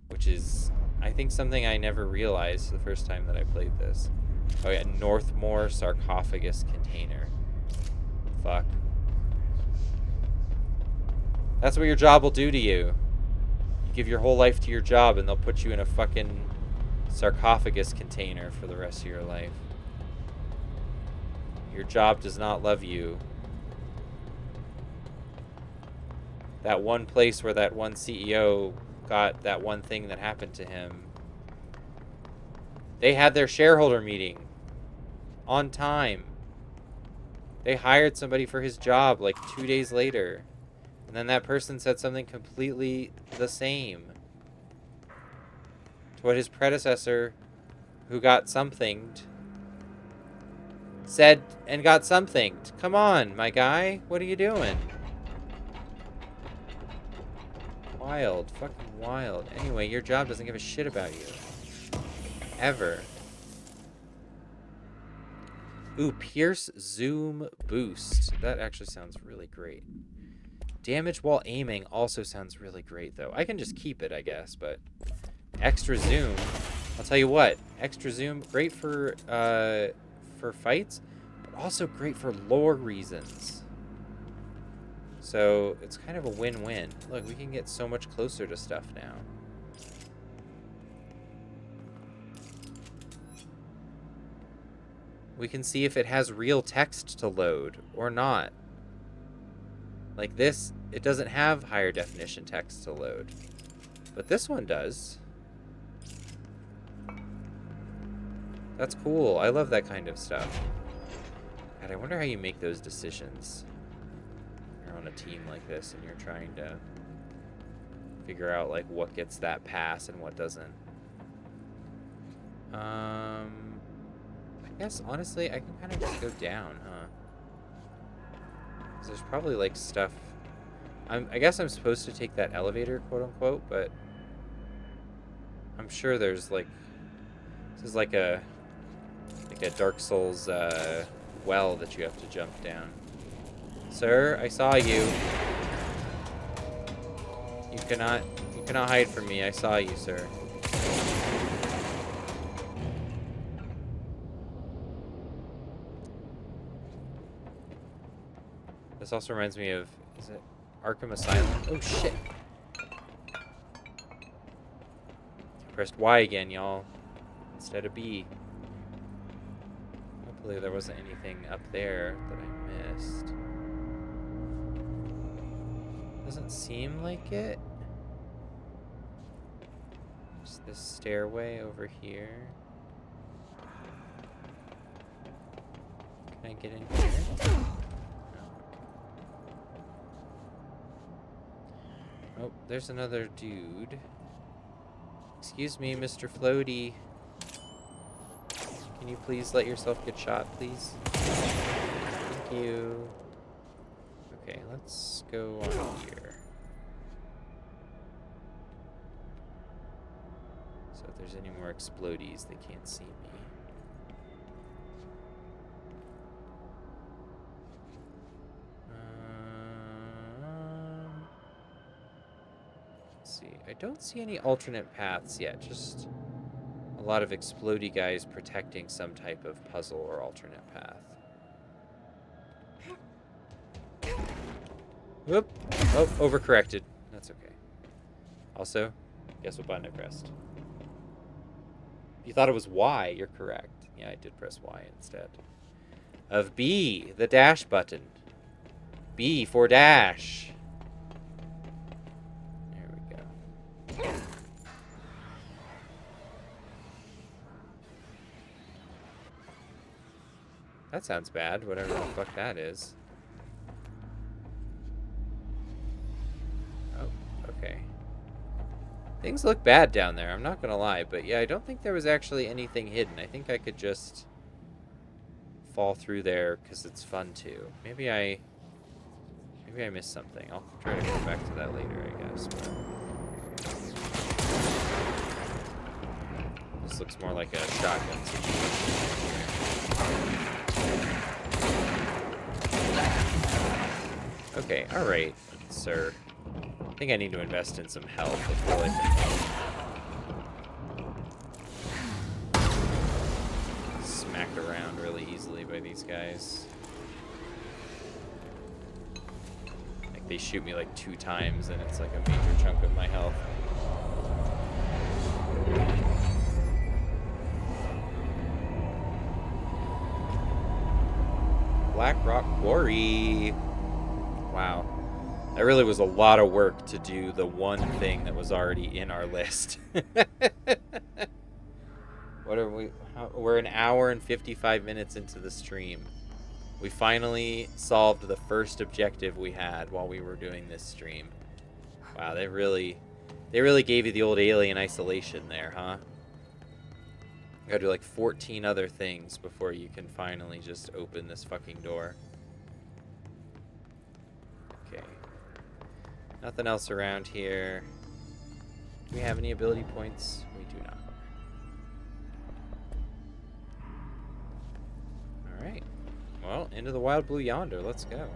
Which is, I think, something I never realized the first time that I played this. Oh yeah, Northmore sarcophagus container. Fuck. That's what your job will do to you. You give your whole life to your job and they'll put you in a fucking sarcophagus container for the rest of your life. Your job does not love you. That one place where that one CEO got that one thing that happened to him. They had their shareholder meeting on time. They hired somebody for his job like 2 days later. And then that person said something completely the same to what his predecessor, who got somethinged, said and got somethinged. Come on, my guy. What are you doing? Wild. Fucking wild. Anyway, your job doesn't give a shit about you. Ever. Ooh, Pierce Zoom Boost. That actually sounds really great. Damage while aiming also sounds really great, though. I can just keep it, I guess, but extra zoom. I'll tell you what. Extra zoom, great for fights, but also great for lore reasons. So it's kind of a win-win. Look, we can get so much closer to stuff now. We can see if it has real text to load or not. Like this, it doesn't have higher definition text to load. But this one does. That's cool. I love that kind of stuff. God, I wonder how you make those decisions. You're on a team like this and you're trying to figure out like what gets that pass and what doesn't. I guess honestly I can kind of just go down, huh? 'Cause there's probably like stuff. I guess I'm supposed to take that elevator, quote unquote, but I'm sure there's like, this is like a Dark Souls well that you have to jump down. Sir, I saw you. You cannot hide from me. I saw you, sir. This also reminds me of, is it Arkham Asylum? Oh shit. I pressed Y again, y'all, instead of B. Hopefully there wasn't anything up there that I missed. Doesn't seem like it. Just this stairway over here. Can I get in here? Oh, there's another dude. Excuse me, Mr. Floaty. Can you please let yourself get shot, please? Thank you. Okay, let's go on here. So if there's any more explodies, they can't see me. See, I don't see any alternate paths yet, just a lot of explodey guys protecting some type of puzzle or alternate path. Whoop! Oh, overcorrected. That's okay. Also, guess what button I pressed? If you thought it was Y, you're correct. Yeah, I did press Y instead of B, the dash button. B for dash. That sounds bad, whatever the fuck that is. Oh, okay. Things look bad down there, I'm not gonna lie, but yeah, I don't think there was actually anything hidden. I think I could just fall through there because it's fun to. Maybe I missed something. I'll try to come back to that later, I guess. But this looks more like a shotgun situation. Okay, alright, sir. I think I need to invest in some health. I feel like I'm smacked around really easily by these guys. Like they shoot me like 2 times and it's like a major chunk of my health. Black Rock Quarry. Wow. That really was a lot of work to do the one thing that was already in our list. What are we? We're an hour and 55 minutes into the stream. We finally solved the first objective we had while we were doing this stream. Wow, they really gave you the old Alien Isolation there, huh? You gotta do like 14 other things before you can finally just open this fucking door. Okay. Nothing else around here. Do we have any ability points? We do not. Alright. Well, into the wild blue yonder. Let's go.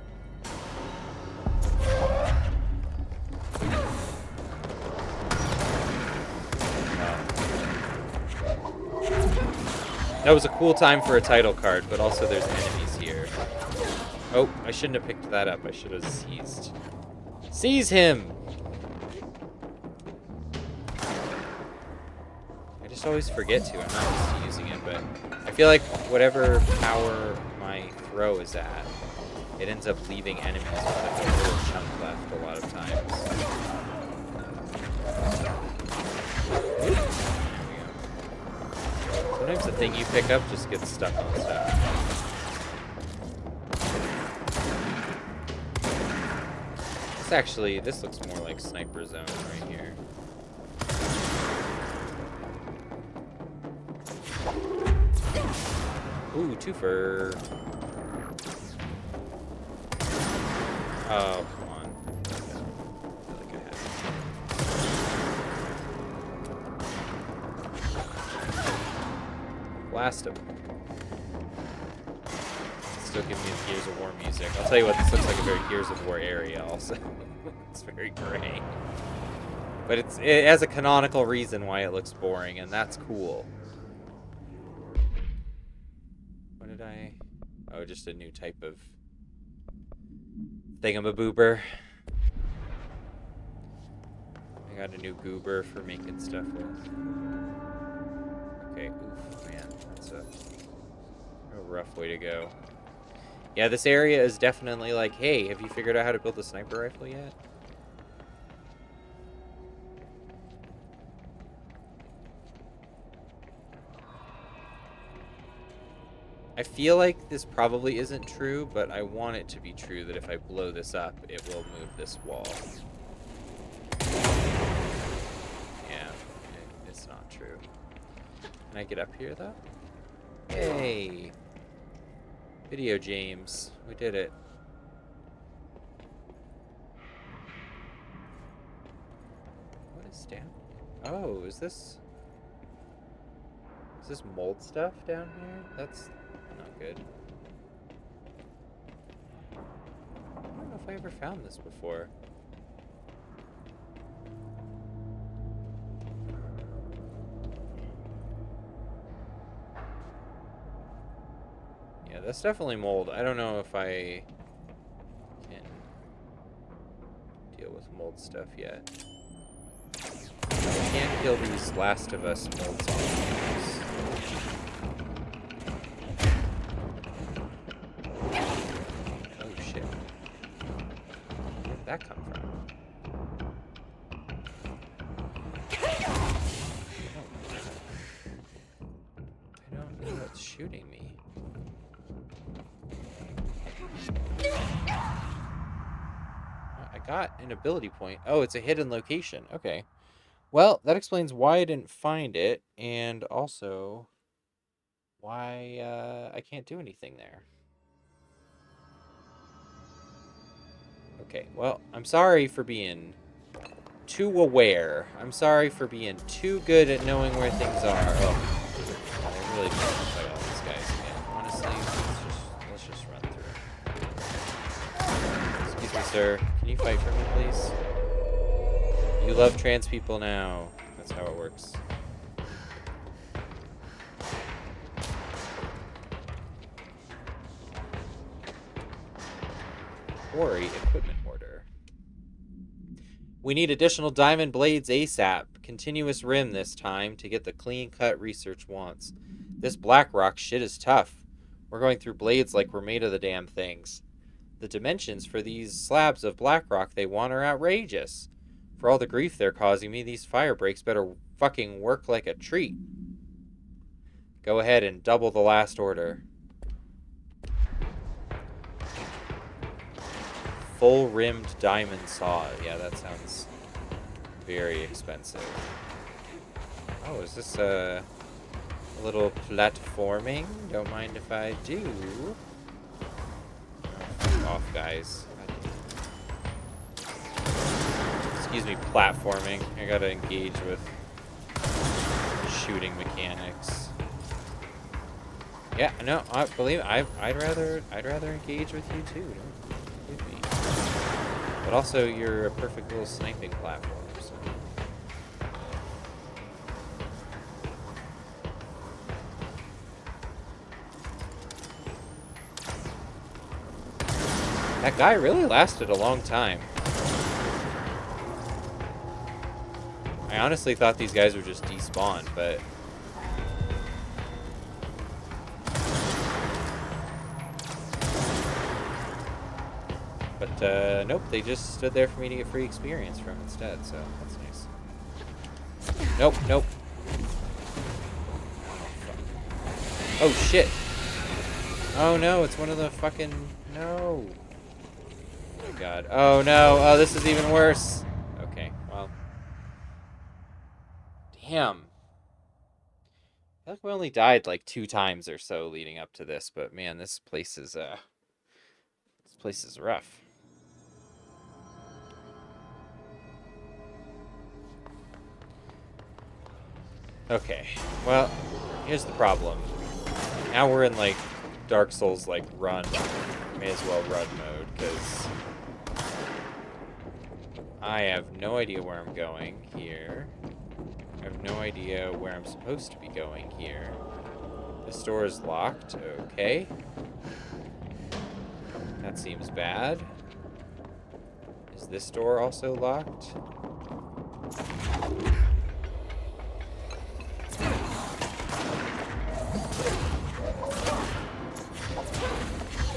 That was a cool time for a title card, but also there's enemies here. Oh, I shouldn't have picked that up. I should have seized. Seize him! I just always forget to. I'm not used to using it, but I feel like whatever power my throw is at, it ends up leaving enemies with like a little chunk left a lot of times. Sometimes the thing you pick up just gets stuck on stuff. This looks more like Sniper Zone right here. Ooh, twofer. Oh, come on. I feel like I have it. Blast him. Still giving me the Gears of War music. I'll tell you what, this looks like a very Gears of War area also. It's very gray. But it has a canonical reason why it looks boring, and that's cool. What did I... Oh, just a new type of thingamaboober. I got a new goober for making stuff with. Okay, oof, man, that's a rough way to go. Yeah, this area is definitely like, hey, have you figured out how to build a sniper rifle yet? I feel like this probably isn't true, but I want it to be true that if I blow this up, it will move this wall. Yeah, it's not true. Can I get up here, though? Yay! Video James. We did it. What is down here? Oh, is this mold stuff down here? That's not good. I don't know if I ever found this before. Yeah, that's definitely mold. I don't know if I can deal with mold stuff yet. I can't kill these Last of Us mold zombies. Oh shit. Where did that come from? I don't know what's shooting me. I got an ability point. Oh, it's a hidden location. Okay. Well, that explains why I didn't find it, and also why I can't do anything there. Okay, well, I'm sorry for being too aware. I'm sorry for being too good at knowing where things are. Oh, I really don't want to fight all these guys again. Honestly, let's just run through. Excuse me, sir. Can you fight for me, please? You love trans people now. That's how it works. Quarry equipment order. We need additional diamond blades ASAP. continuous rim this time to get the clean-cut research wants. This black rock shit is tough. We're going through blades like we're made of the damn things. The dimensions for these slabs of black rock they want are outrageous. For all the grief they're causing me, these fire breaks better fucking work like a treat. Go ahead and double the last order. Full-rimmed diamond saw. Yeah, that sounds very expensive. Oh, is this a little platforming? Don't mind if I do. Oh, off, guys. Excuse me, platforming. I gotta engage with shooting mechanics. Yeah, no, I believe I'd rather engage with you too. Don't shoot me. But also, you're a perfect little sniping platform. So. That guy really lasted a long time. I honestly thought these guys would just despawn, but... nope, they just stood there for me to get free experience from instead, so that's nice. Nope, nope. Oh, shit. Oh, no, it's one of the fucking... No. Oh, my God. Oh, no. Oh, this is even worse. Okay, well... Damn. I feel like we only died like 2 times or so leading up to this, but man, this place is rough. Okay, well, here's the problem. Now we're in like Dark Souls like run. May as well run mode, because I have no idea where I'm going here. I have no idea where I'm supposed to be going here. This door is locked. Okay. That seems bad. Is this door also locked?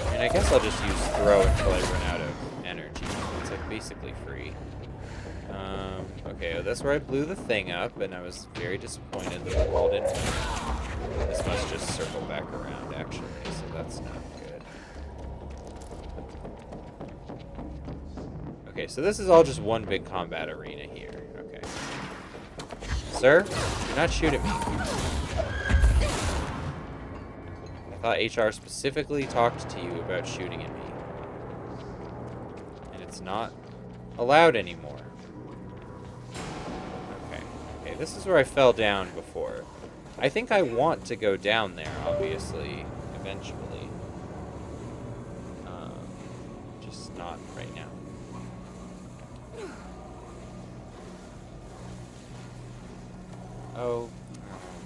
I mean, I guess I'll just use throw until I run out of energy. It's like basically free. Okay, well, that's where I blew the thing up, and I was very disappointed that the wall didn't move. This must just circle back around, actually, so that's not good. Okay, so this is all just one big combat arena here. Okay. Sir, do not shoot at me. I thought HR specifically talked to you about shooting at me. And it's not allowed anymore. Okay, this is where I fell down before. I think I want to go down there, obviously, eventually. Just not right now. Oh,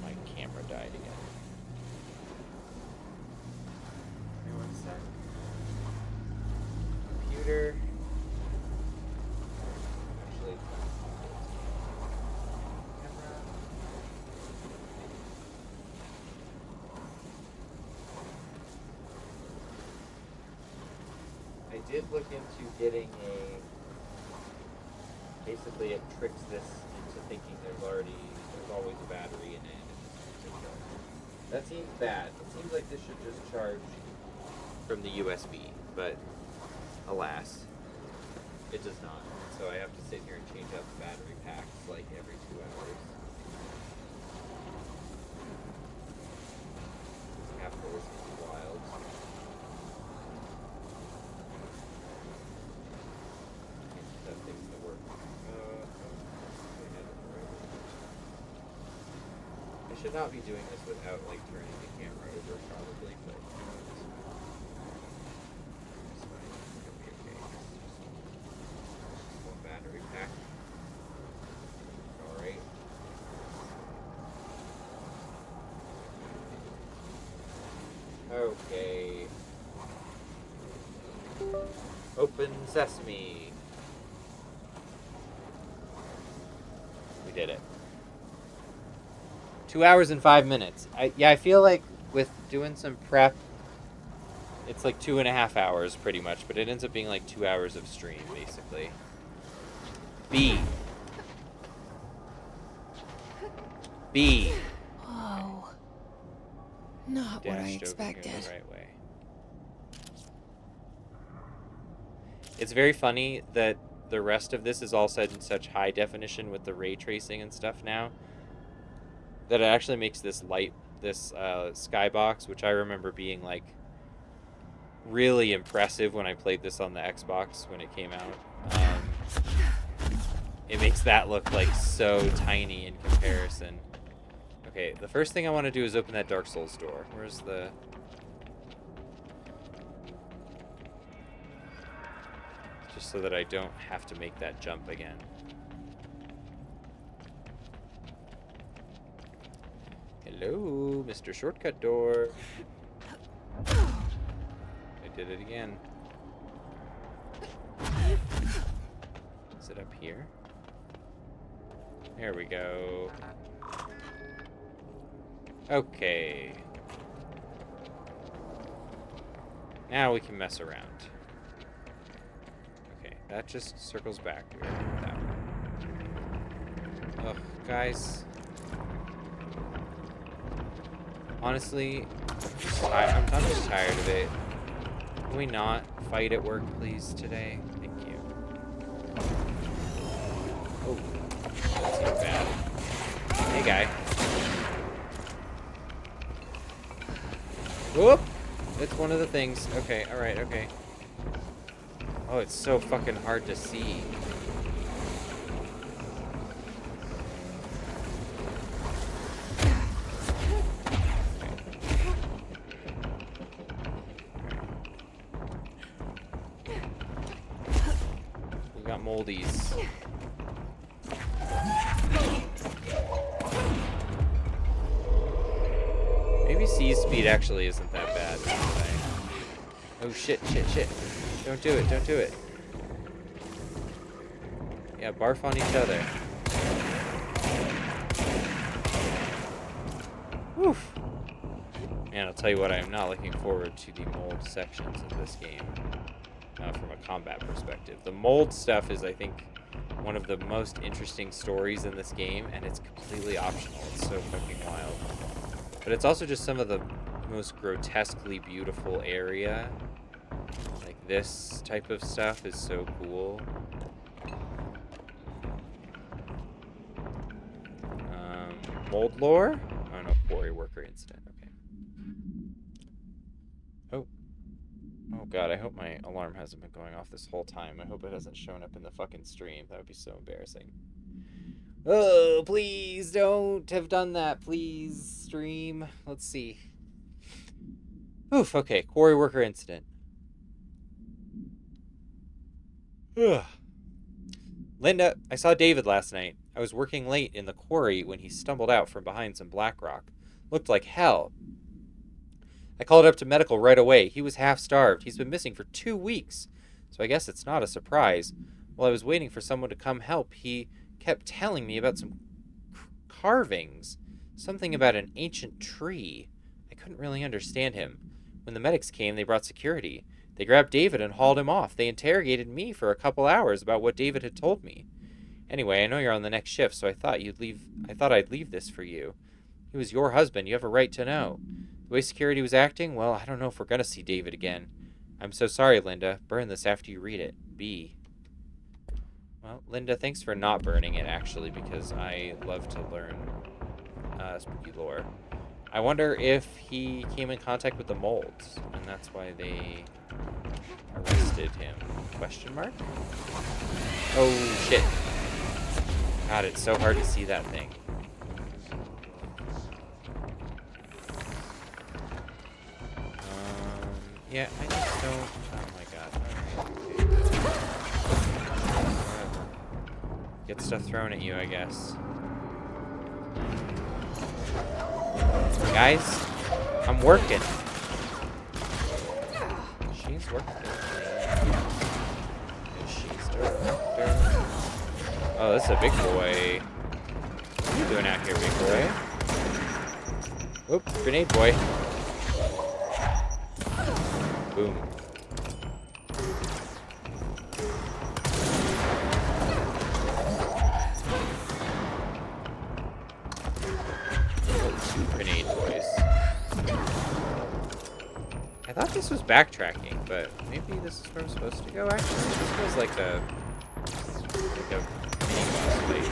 my camera died again. Give me 1 sec. Computer. Actually, camera. I did look into getting basically it tricks this into thinking there's always a battery in it. That seems bad. It seems like this should just charge from the USB, but alas, it does not. So I have to sit here and change out the battery packs like every 2 hours. Capitalism is wild. That thing's gonna work. I should not be doing this without like turning the camera over, probably, but it's fine. It'll be okay. It's just 1 battery pack. Alright. Okay. Open sesame. We did it. 2 hours and 5 minutes. Yeah, I feel like with doing some prep, it's like 2.5 hours pretty much, but it ends up being like 2 hours of stream, basically. B. Whoa. Not what I expected. The right way. It's very funny that the rest of this is all set in such high definition with the ray tracing and stuff now that it actually makes this skybox, which I remember being like really impressive when I played this on the Xbox when it came out. It makes that look like so tiny in comparison. Okay, the first thing I want to do is open that Dark Souls door. Where's the... Just so that I don't have to make that jump again. Hello, Mr. Shortcut Door. I did it again. Is it up here? There we go. Okay. Now we can mess around. Okay, that just circles back. We already did that one. Ugh, guys. Honestly, I'm just tired of it. Can we not fight at work, please, today? Thank you. Oh, that's even bad. Hey, guy. Whoop! It's one of the things. Okay, alright, okay. Oh, it's so fucking hard to see. We got moldies. Maybe C's speed actually isn't that bad. Oh shit, shit, shit. Don't do it, don't do it. Yeah, barf on each other. Woof. Man, I'll tell you what, I am not looking forward to the mold sections of this game. From a combat perspective. The mold stuff is, I think, one of the most interesting stories in this game, and it's completely optional. It's so fucking wild. But it's also just some of the most grotesquely beautiful area. Like this type of stuff is so cool. Mold lore? Oh no, quarry worker incident. Okay. Oh. Oh god, I hope my alarm hasn't been going off this whole time. I hope it hasn't shown up in the fucking stream. That would be so embarrassing. Oh, please don't have done that. Please, stream. Let's see. Oof, okay. Quarry worker incident. Ugh. Linda, I saw David last night. I was working late in the quarry when he stumbled out from behind some black rock. Looked like hell. I called up to medical right away. He was half starved. He's been missing for 2 weeks. So I guess it's not a surprise. While I was waiting for someone to come help, he kept telling me about some carvings. Something about an ancient tree. I couldn't really understand him. When the medics came, they brought security. They grabbed David and hauled him off. They interrogated me for a couple hours about what David had told me. Anyway, I know you're on the next shift, so I thought I'd leave this for you. He was your husband. You have a right to know. The way security was acting, well, I don't know if we're gonna see David again. I'm so sorry, Linda. Burn this after you read it. B. Well, Linda, thanks for not burning it, actually, because I love to learn spooky lore. I wonder if he came in contact with the molds, and that's why they arrested him. Question mark? Oh, shit. God, it's so hard to see that thing. Yeah, I just don't... Oh my god. Alright, okay. Get stuff thrown at you, I guess. Guys, I'm working. She's working. She's working. Oh, this is a big boy. What are you doing out here, big boy? Whoop, grenade boy. Boom. Grenade boys. I thought this was backtracking, but maybe this is where I'm supposed to go, actually. This feels like a mini boss fight.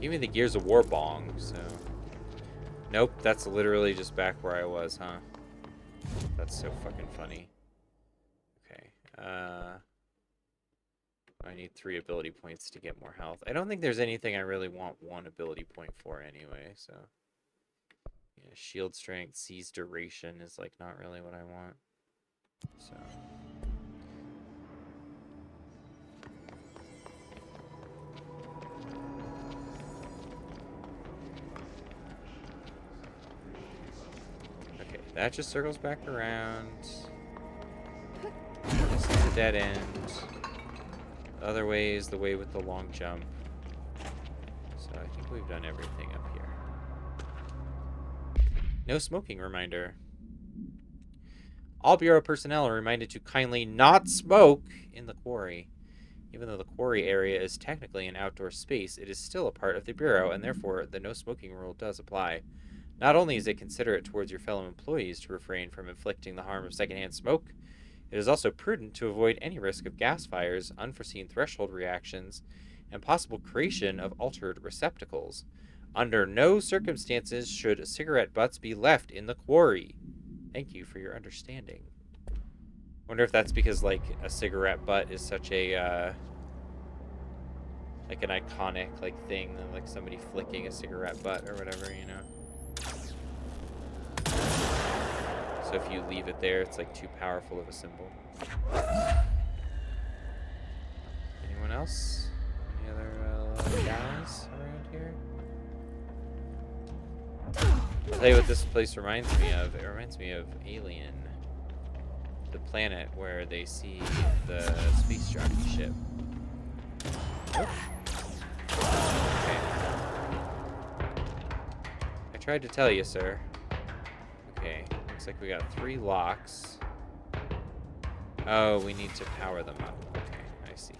Give me the Gears of War bong, so... Nope, that's literally just back where I was, huh? That's so fucking funny. Okay, I need 3 ability points to get more health. I don't think there's anything I really want 1 ability point for anyway, so... Yeah, shield strength, seize duration is, like, not really what I want. So... Okay, that just circles back around. This is a dead end. The other way is the way with the long jump. So I think we've done everything up here. No smoking reminder. All Bureau personnel are reminded to kindly not smoke in the quarry. Even though the quarry area is technically an outdoor space, it is still a part of the Bureau, and therefore the no smoking rule does apply. Not only is it considerate towards your fellow employees to refrain from inflicting the harm of secondhand smoke, it is also prudent to avoid any risk of gas fires, unforeseen threshold reactions, and possible creation of altered receptacles. Under no circumstances should cigarette butts be left in the quarry. Thank you for your understanding. Wonder if that's because, like, a cigarette butt is such a, like an iconic, like, thing, like somebody flicking a cigarette butt or whatever, you know? So if you leave it there, it's like too powerful of a symbol. Anyone else? Any other guys around here? I'll tell you what this place reminds me of. It reminds me of Alien. The planet where they see the space jockey ship. Oh. Okay. I tried to tell you, sir. Okay. Looks like we got 3 locks. Oh, we need to power them up. Okay, I see.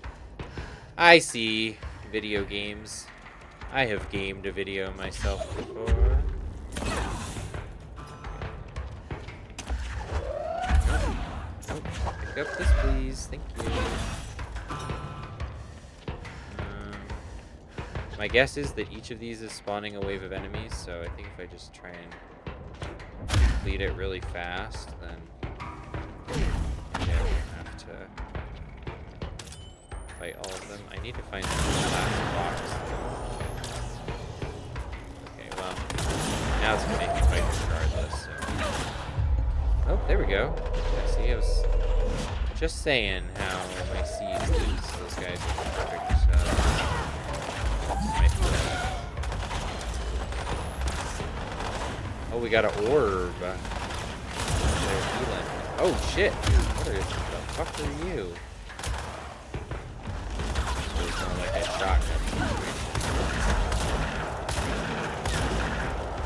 I see. Video games. I have gamed a video myself before. Pick up this, please. Thank you. My guess is that each of these is spawning a wave of enemies, so I think if I just try and complete it really fast, then yeah, we'll have to fight all of them. I need to find the last box. Okay, well, now it's gonna make me fight regardless. So. Oh, there we go. See, I was just saying how my C's lose. Those guys are perfect. Oh, we got an orb. They're healing. Oh, shit. What the fuck are you? So it's kind of like a shotgun situation.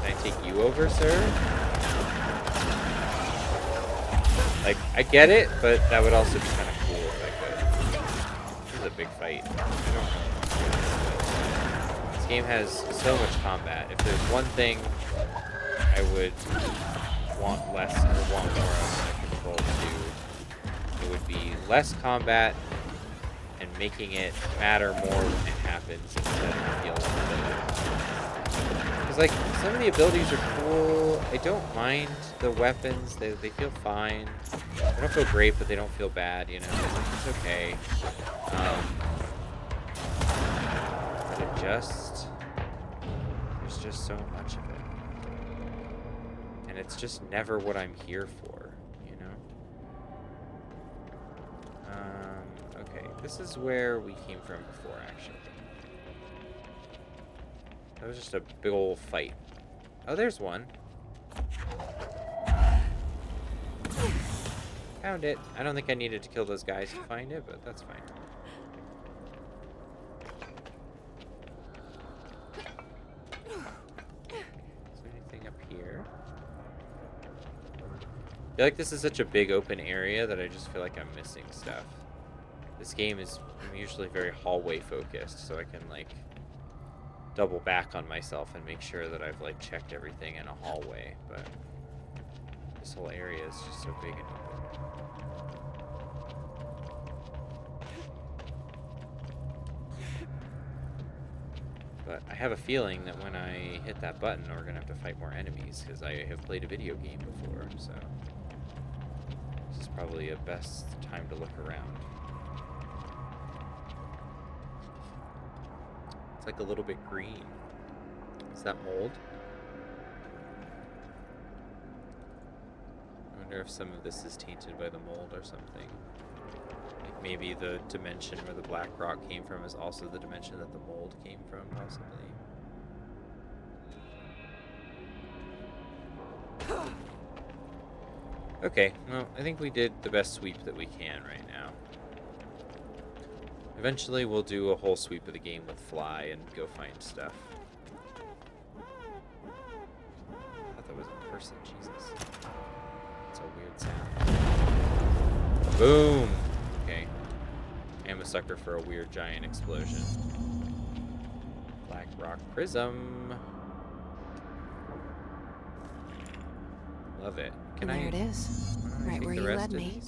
Can I take you over, sir? Like, I get it, but that would also be kind of cool if I could. This is a big fight. I don't know. This game has so much combat. If there's one thing I would want less or want more of my control to do, it would be less combat and making it matter more when it happens instead of feel like because, like, some of the abilities are cool. I don't mind the weapons. They feel fine. They don't feel great, but they don't feel bad, you know? It's okay. But it just... there's just so much of it. And it's just never what I'm here for, you know? Okay, this is where we came from before, actually. That was just a big ol' fight. Oh, there's one. Found it. I don't think I needed to kill those guys to find it, but that's fine. feel like this is such a big open area that I just feel like I'm missing stuff. This game is usually very hallway focused, so I can like double back on myself and make sure that I've like checked everything in a hallway, but this whole area is just so big and open. But I have a feeling that when I hit that button, we're gonna have to fight more enemies, because I have played a video game before, so this is probably a best time to look around. It's like a little bit green. Is that mold? I wonder if some of this is tainted by the mold or something. Like maybe the dimension where the black rock came from is also the dimension that the mold came from, possibly. Okay, well, I think we did the best sweep that we can right now. Eventually we'll do a whole sweep of the game with Fly and go find stuff. I thought that was a person, Jesus. That's a weird sound. Boom! Okay. I am a sucker for a weird giant explosion. Black rock prism. Love it. And there it is, right where you led me.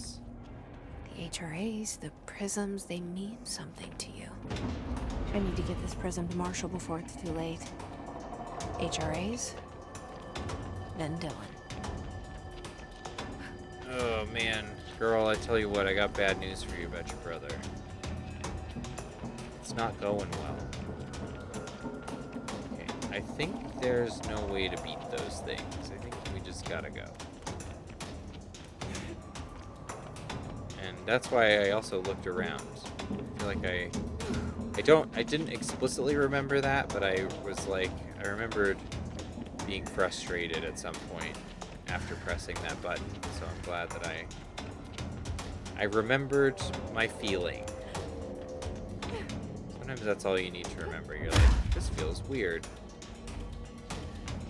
The HRAs, the prisms, they mean something to you. I need to get this prism to Marshall before it's too late. HRAs, then Dylan. Oh man, girl, I tell you what, I got bad news for you about your brother. It's not going well. Okay, I think there's no way to beat those things. I think we just gotta go. And that's why I also looked around. I feel like I didn't explicitly remember that, but I was like, I remembered being frustrated at some point after pressing that button, so I'm glad that I remembered my feeling. Sometimes that's all you need to remember. You're like, this feels weird.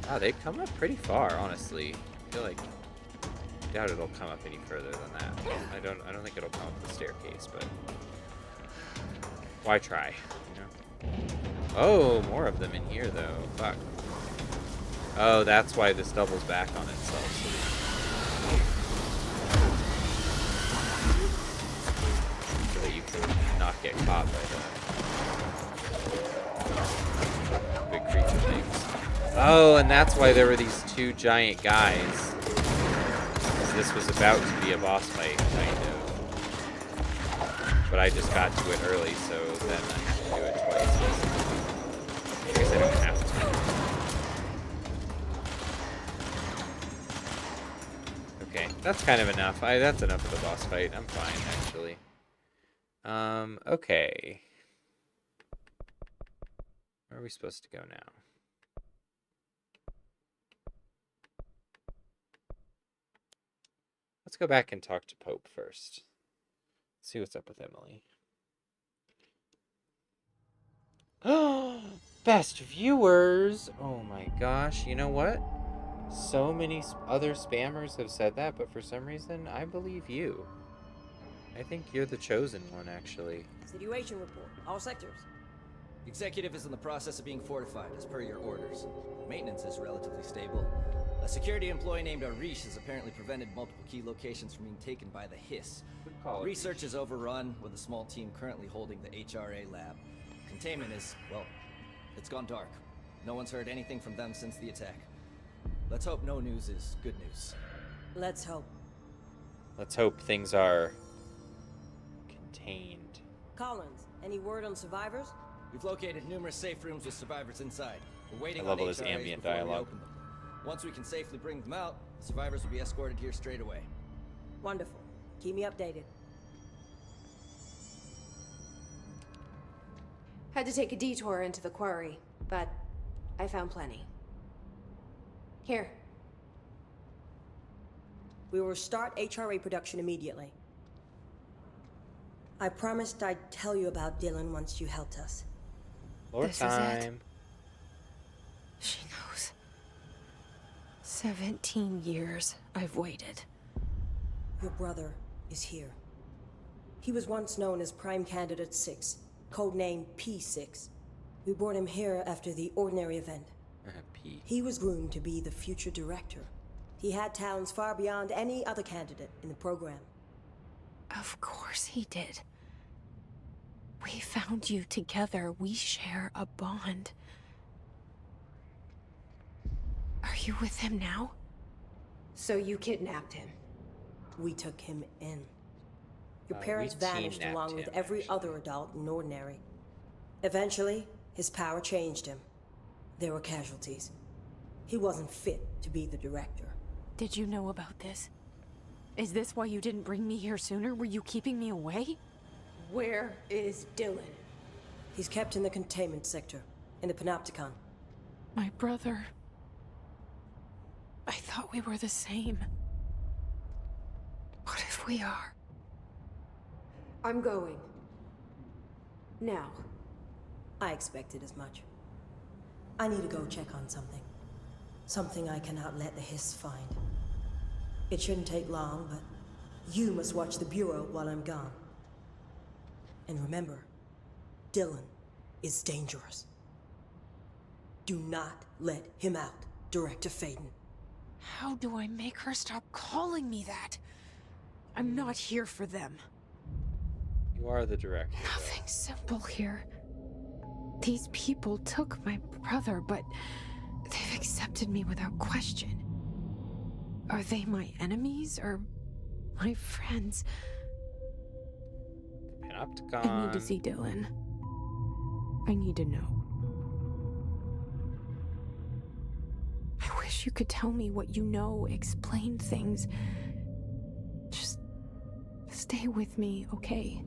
Wow, they've come up pretty far, honestly. I feel like I doubt it'll come up any further than that. I don't think it'll come up the staircase, but why try, you know? Oh, more of them in here though. Fuck. Oh, that's why this doubles back on itself. So that you can not get caught by the big creature things. Oh, and that's why there were these two giant guys. Because this was about to be a boss fight, kind of. But I just got to it early, so then I have to do it twice. I guess I don't have to. Okay, that's kind of enough. That's enough of the boss fight. I'm fine, actually. Okay. Where are we supposed to go now? Let's go back and talk to Pope first. See what's up with Emily. Oh, best viewers! Oh my gosh, you know what? So many other spammers have said that, but for some reason, I believe you. I think you're the chosen one, actually. Situation report. All sectors. Executive is in the process of being fortified, as per your orders. Maintenance is relatively stable. A security employee named Arish has apparently prevented multiple key locations from being taken by the Hiss. Research is overrun, with a small team currently holding the HRA lab. Containment is, well, it's gone dark. No one's heard anything from them since the attack. Let's hope no news is good news. Let's hope. Let's hope things are contained. Collins, any word on survivors? We've located numerous safe rooms with survivors inside. We're waiting I love on all this HRAs ambient before we dialogue. open them. Once we can safely bring them out, the survivors will be escorted here straight away. Wonderful. Keep me updated. Had to take a detour into the quarry, but I found plenty. Here. We will start HRA production immediately. I promised I'd tell you about Dylan once you helped us. More This is it. time. She knows. 17 years I've waited. Your brother is here. He was once known as Prime Candidate 6, codenamed P6. We brought him here after the ordinary event. P. He was groomed to be the future director. He had talents far beyond any other candidate in the program. Of course he did. We found you together. We share a bond. Are you with him now? So you kidnapped him? We took him in. Your parents vanished along with every other adult in Ordinary. Eventually, his power changed him. There were casualties. He wasn't fit to be the director. Did you know about this? Is this why you didn't bring me here sooner? Were you keeping me away? Where is Dylan? He's kept in the containment sector, in the Panopticon. My brother. I thought we were the same. What if we are? I'm going. Now. I expected as much. I need to go check on something. Something I cannot let the Hiss find. It shouldn't take long, but you must watch the Bureau while I'm gone. And remember, Dylan is dangerous. Do not let him out, Director Faden. How do I make her stop calling me that? I'm not here for them. You are the director. Nothing simple here. These people took my brother, but they've accepted me without question. Are they my enemies or my friends? Panopticon. I need to see Dylan. I need to know. I wish you could tell me what you know, explain things. Just stay with me, okay?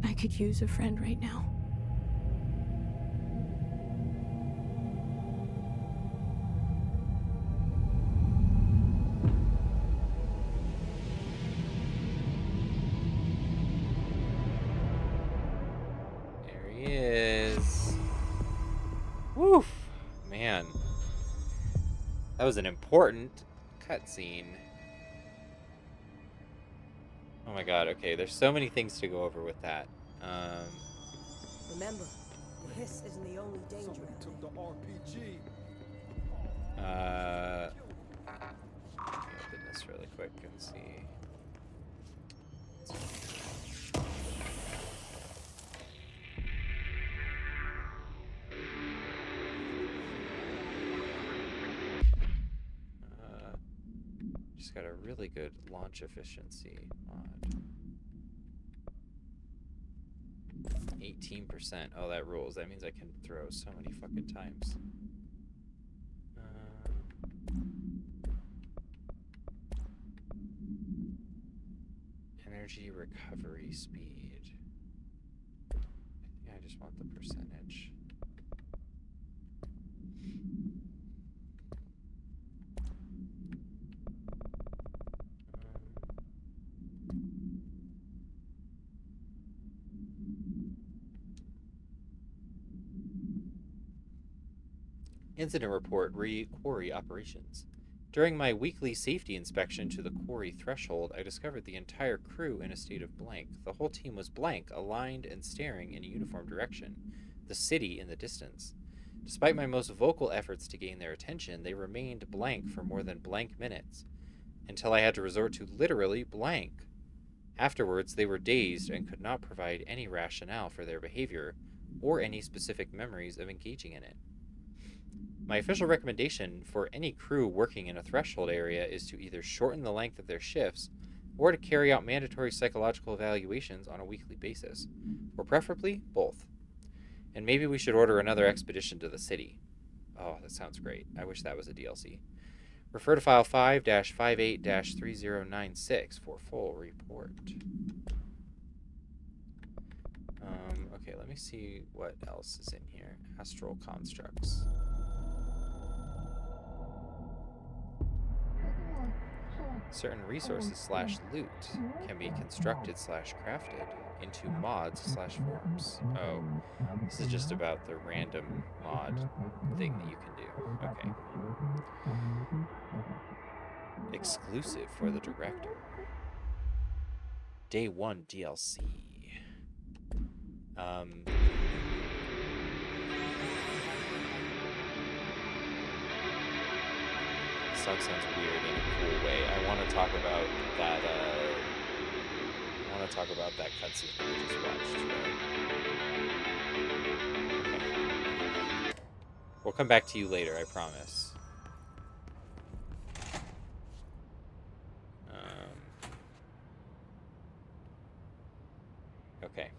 I could use a friend right now. There he is. Woof! Man. That was an important cutscene. Oh my god, okay, there's so many things to go over with that. Remember, the Hiss isn't the only danger out Took the RPG. Let me open this really quick and see. Just got a really good launch efficiency mod. 18%. Oh, that rules. That means I can throw so many fucking times. Energy recovery speed. I think I just want the percentage. Incident report quarry operations. During my weekly safety inspection to the quarry threshold, I discovered the entire crew in a state of blank. The whole team was blank, aligned and staring in a uniform direction, the city in the distance. Despite my most vocal efforts to gain their attention, they remained blank for more than blank minutes, until I had to resort to literally blank. Afterwards, they were dazed and could not provide any rationale for their behavior, or any specific memories of engaging in it. My official recommendation for any crew working in a threshold area is to either shorten the length of their shifts or to carry out mandatory psychological evaluations on a weekly basis, or preferably both. And maybe we should order another expedition to the city. Oh, that sounds great. I wish that was a DLC. Refer to file 5-58-3096 for full report. Okay, let me see what else is in here. Astral constructs. Certain resources slash loot can be constructed slash crafted into mods slash forms. Oh, this is just about the random mod thing that you can do. Okay. Exclusive for the director. Day 1 DLC. This song sounds weird in a cool way. I want to talk about that. I want to talk about that cutscene that we just watched. Okay. We'll come back to you later. I promise. Okay.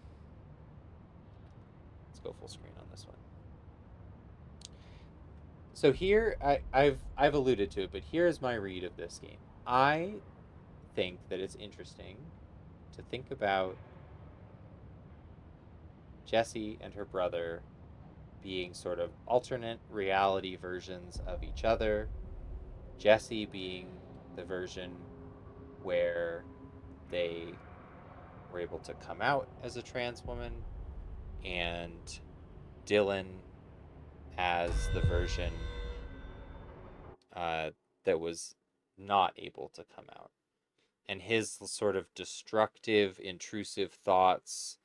Let's go full screen on this one. So here, I've alluded to it, but here is my read of this game. I think that it's interesting to think about Jessie and her brother being sort of alternate reality versions of each other. Jessie being the version where they were able to come out as a trans woman, and Dylan as the version that was not able to come out. And his sort of destructive, intrusive thoughts,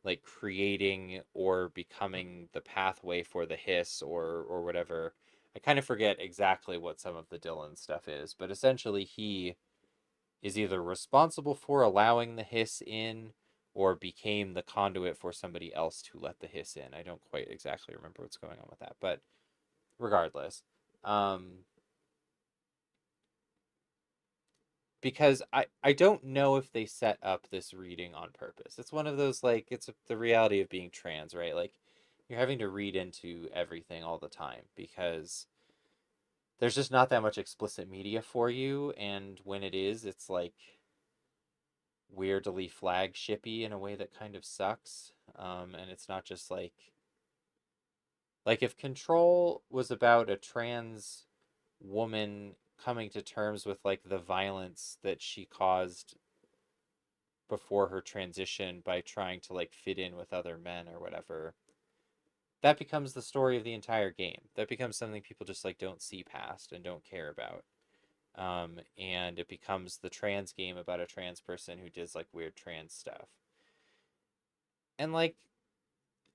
like creating or becoming the pathway for the hiss or whatever. I kind of forget exactly what some of the Dylan stuff is, but essentially he is either responsible for allowing the hiss in or became the conduit for somebody else to let the hiss in. I don't quite exactly remember what's going on with that, but regardless, because I don't know if they set up this reading on purpose. It's one of those, like, it's the reality of being trans, right? Like, you're having to read into everything all the time because there's just not that much explicit media for you, and when it is, it's like weirdly flagshipy in a way that kind of sucks. And it's not just like if Control was about a trans woman coming to terms with like the violence that she caused before her transition by trying to like fit in with other men or whatever, that becomes the story of the entire game. That becomes something people just like don't see past and don't care about. And it becomes the trans game about a trans person who does like weird trans stuff. And like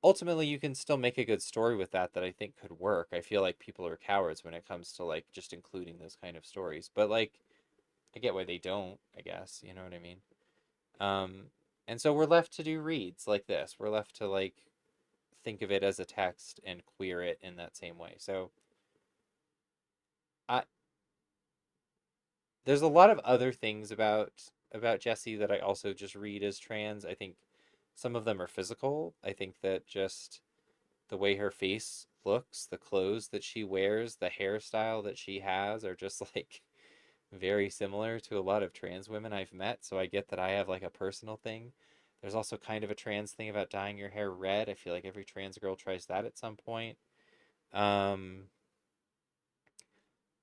ultimately you can still make a good story with that I think could work. I feel like people are cowards when it comes to like just including those kind of stories. But like I get why they don't, I guess, you know what I mean? And so we're left to do reads like this. We're left to like think of it as a text and queer it in that same way. So I there's a lot of other things about Jessie that I also just read as trans. I think some of them are physical. I think that just the way her face looks, the clothes that she wears, the hairstyle that she has are just like very similar to a lot of trans women I've met. So I get that I have like a personal thing. There's also kind of a trans thing about dyeing your hair red. I feel like every trans girl tries that at some point.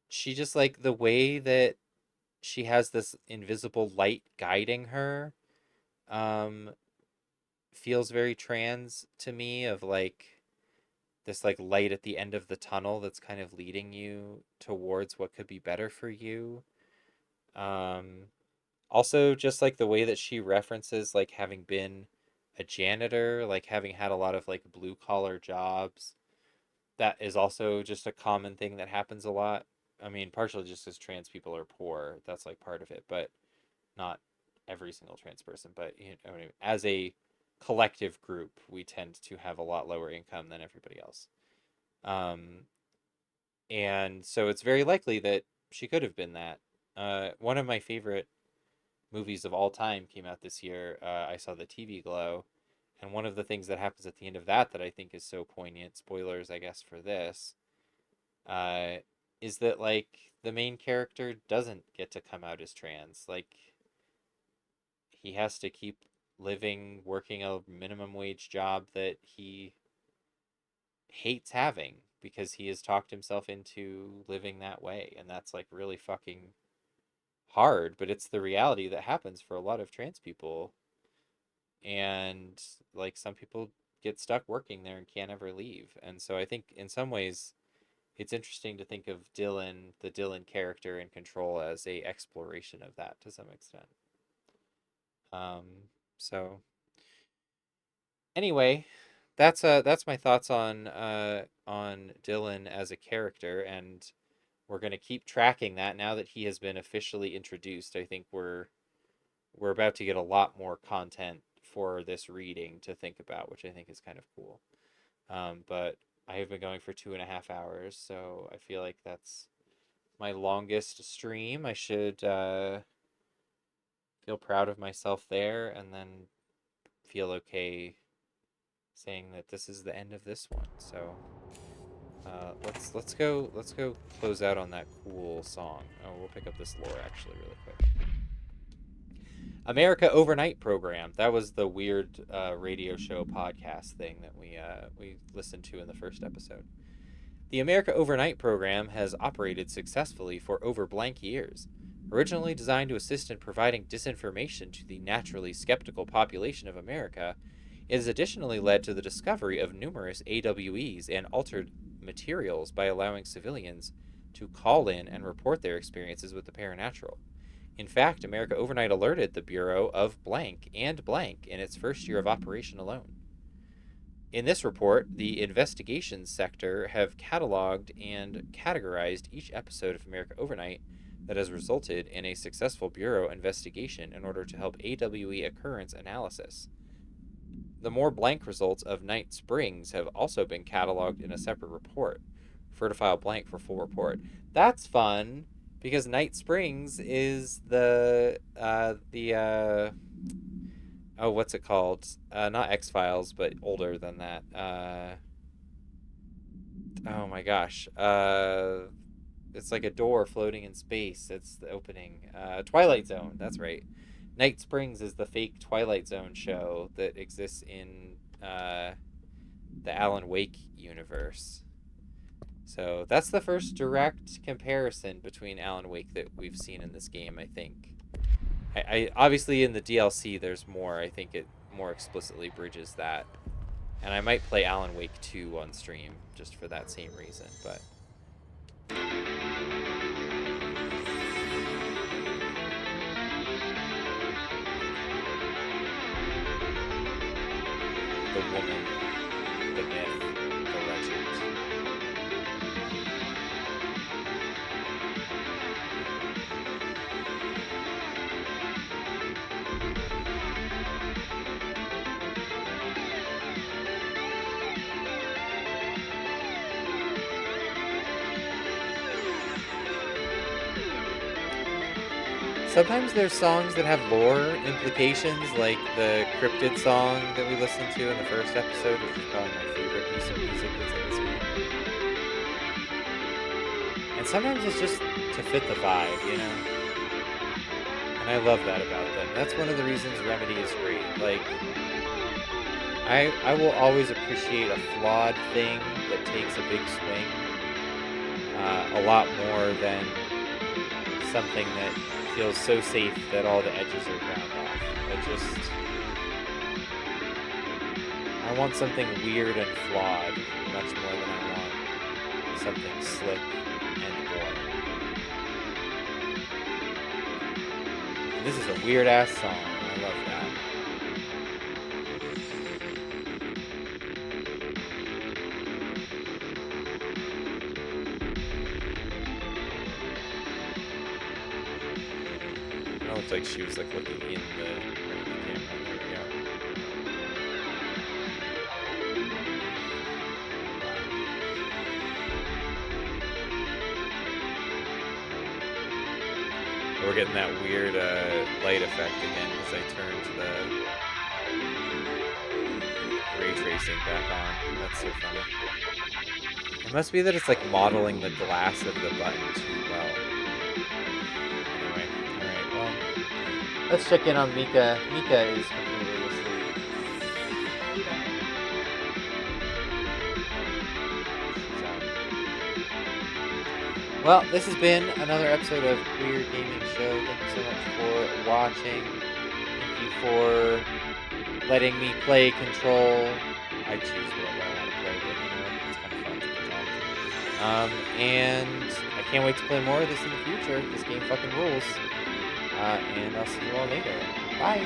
She just like the way that she has this invisible light guiding her um feels very trans to me, of like this like light at the end of the tunnel that's kind of leading you towards what could be better for you. um Also, just like the way that she references like having been a janitor, like having had a lot of like blue collar jobs. That is also just a common thing that happens a lot. I mean, partially just because trans people are poor, that's like part of it, but not every single trans person. But you know, as a collective group, we tend to have a lot lower income than everybody else. Um, and so it's very likely that she could have been that. One of my favorite movies of all time came out this year. I saw the TV Glow, and one of the things that happens at the end of that I think is so poignant, spoilers I guess for this, uh, is that like the main character doesn't get to come out as trans. Like he has to keep living, working a minimum wage job that he hates having because he has talked himself into living that way, and that's like really fucking hard, but it's the reality that happens for a lot of trans people. And like some people get stuck working there and can't ever leave. And so I think in some ways it's interesting to think of Dylan, the Dylan character in Control, as a exploration of that to some extent. Um, so anyway, that's my thoughts on Dylan as a character, and we're gonna keep tracking that now that he has been officially introduced. I think we're about to get a lot more content for this reading to think about, which I think is kind of cool. But I have been going for 2.5 hours, so I feel like that's my longest stream. I should feel proud of myself there, and then feel okay saying that this is the end of this one. So let's go close out on that cool song. Oh, we'll pick up this lore actually really quick. America Overnight Program. That was the weird radio show podcast thing that we listened to in the first episode. The America Overnight Program has operated successfully for over blank years. Originally designed to assist in providing disinformation to the naturally skeptical population of America, it has additionally led to the discovery of numerous AWEs and altered materials by allowing civilians to call in and report their experiences with the paranatural. In fact, America Overnight alerted the Bureau of blank and blank in its first year of operation alone. In this report, the investigations sector have cataloged and categorized each episode of America Overnight that has resulted in a successful Bureau investigation in order to help AWE occurrence analysis. The more blank results of Night Springs have also been cataloged in a separate report. Refer to file blank for full report. That's fun, because Night Springs is oh, what's it called? Not X-Files, but older than that. Oh my gosh. It's like a door floating in space. It's the opening. Twilight Zone, that's right. Night Springs is the fake Twilight Zone show that exists in the Alan Wake universe. So that's the first direct comparison between Alan Wake that we've seen in this game, I think. I obviously in the DLC there's more. I think it more explicitly bridges that. And I might play Alan Wake 2 on stream just for that same reason, but the woman, the myth, the legend. Sometimes there's songs that have lore implications, like the cryptid song that we listened to in the first episode, which is probably my favorite piece of music that's in this game. And sometimes it's just to fit the vibe, you know? And I love that about them. That's one of the reasons Remedy is great. Like, I will always appreciate a flawed thing that takes a big swing a lot more than something that feels so safe that all the edges are ground off. I want something weird and flawed much more than I want something slick and boring. And this is a weird ass song. I love that. It looks like she was like looking in the camera. There we go. We're getting that weird light effect again as I turned the ray tracing back on. That's so funny. It must be that it's like modeling the glass of the button too well. Anyway, alright, well, let's check in on Mika. Mika is completely asleep. Well, this has been another episode of Queer Gaming Show. Thank you so much for watching. Thank you for letting me play Control. I choose whatever I want to play, but you know what? It's kind of fun to pretend. And I can't wait to play more of this in the future. This game fucking rules. And I'll see you all later. Bye!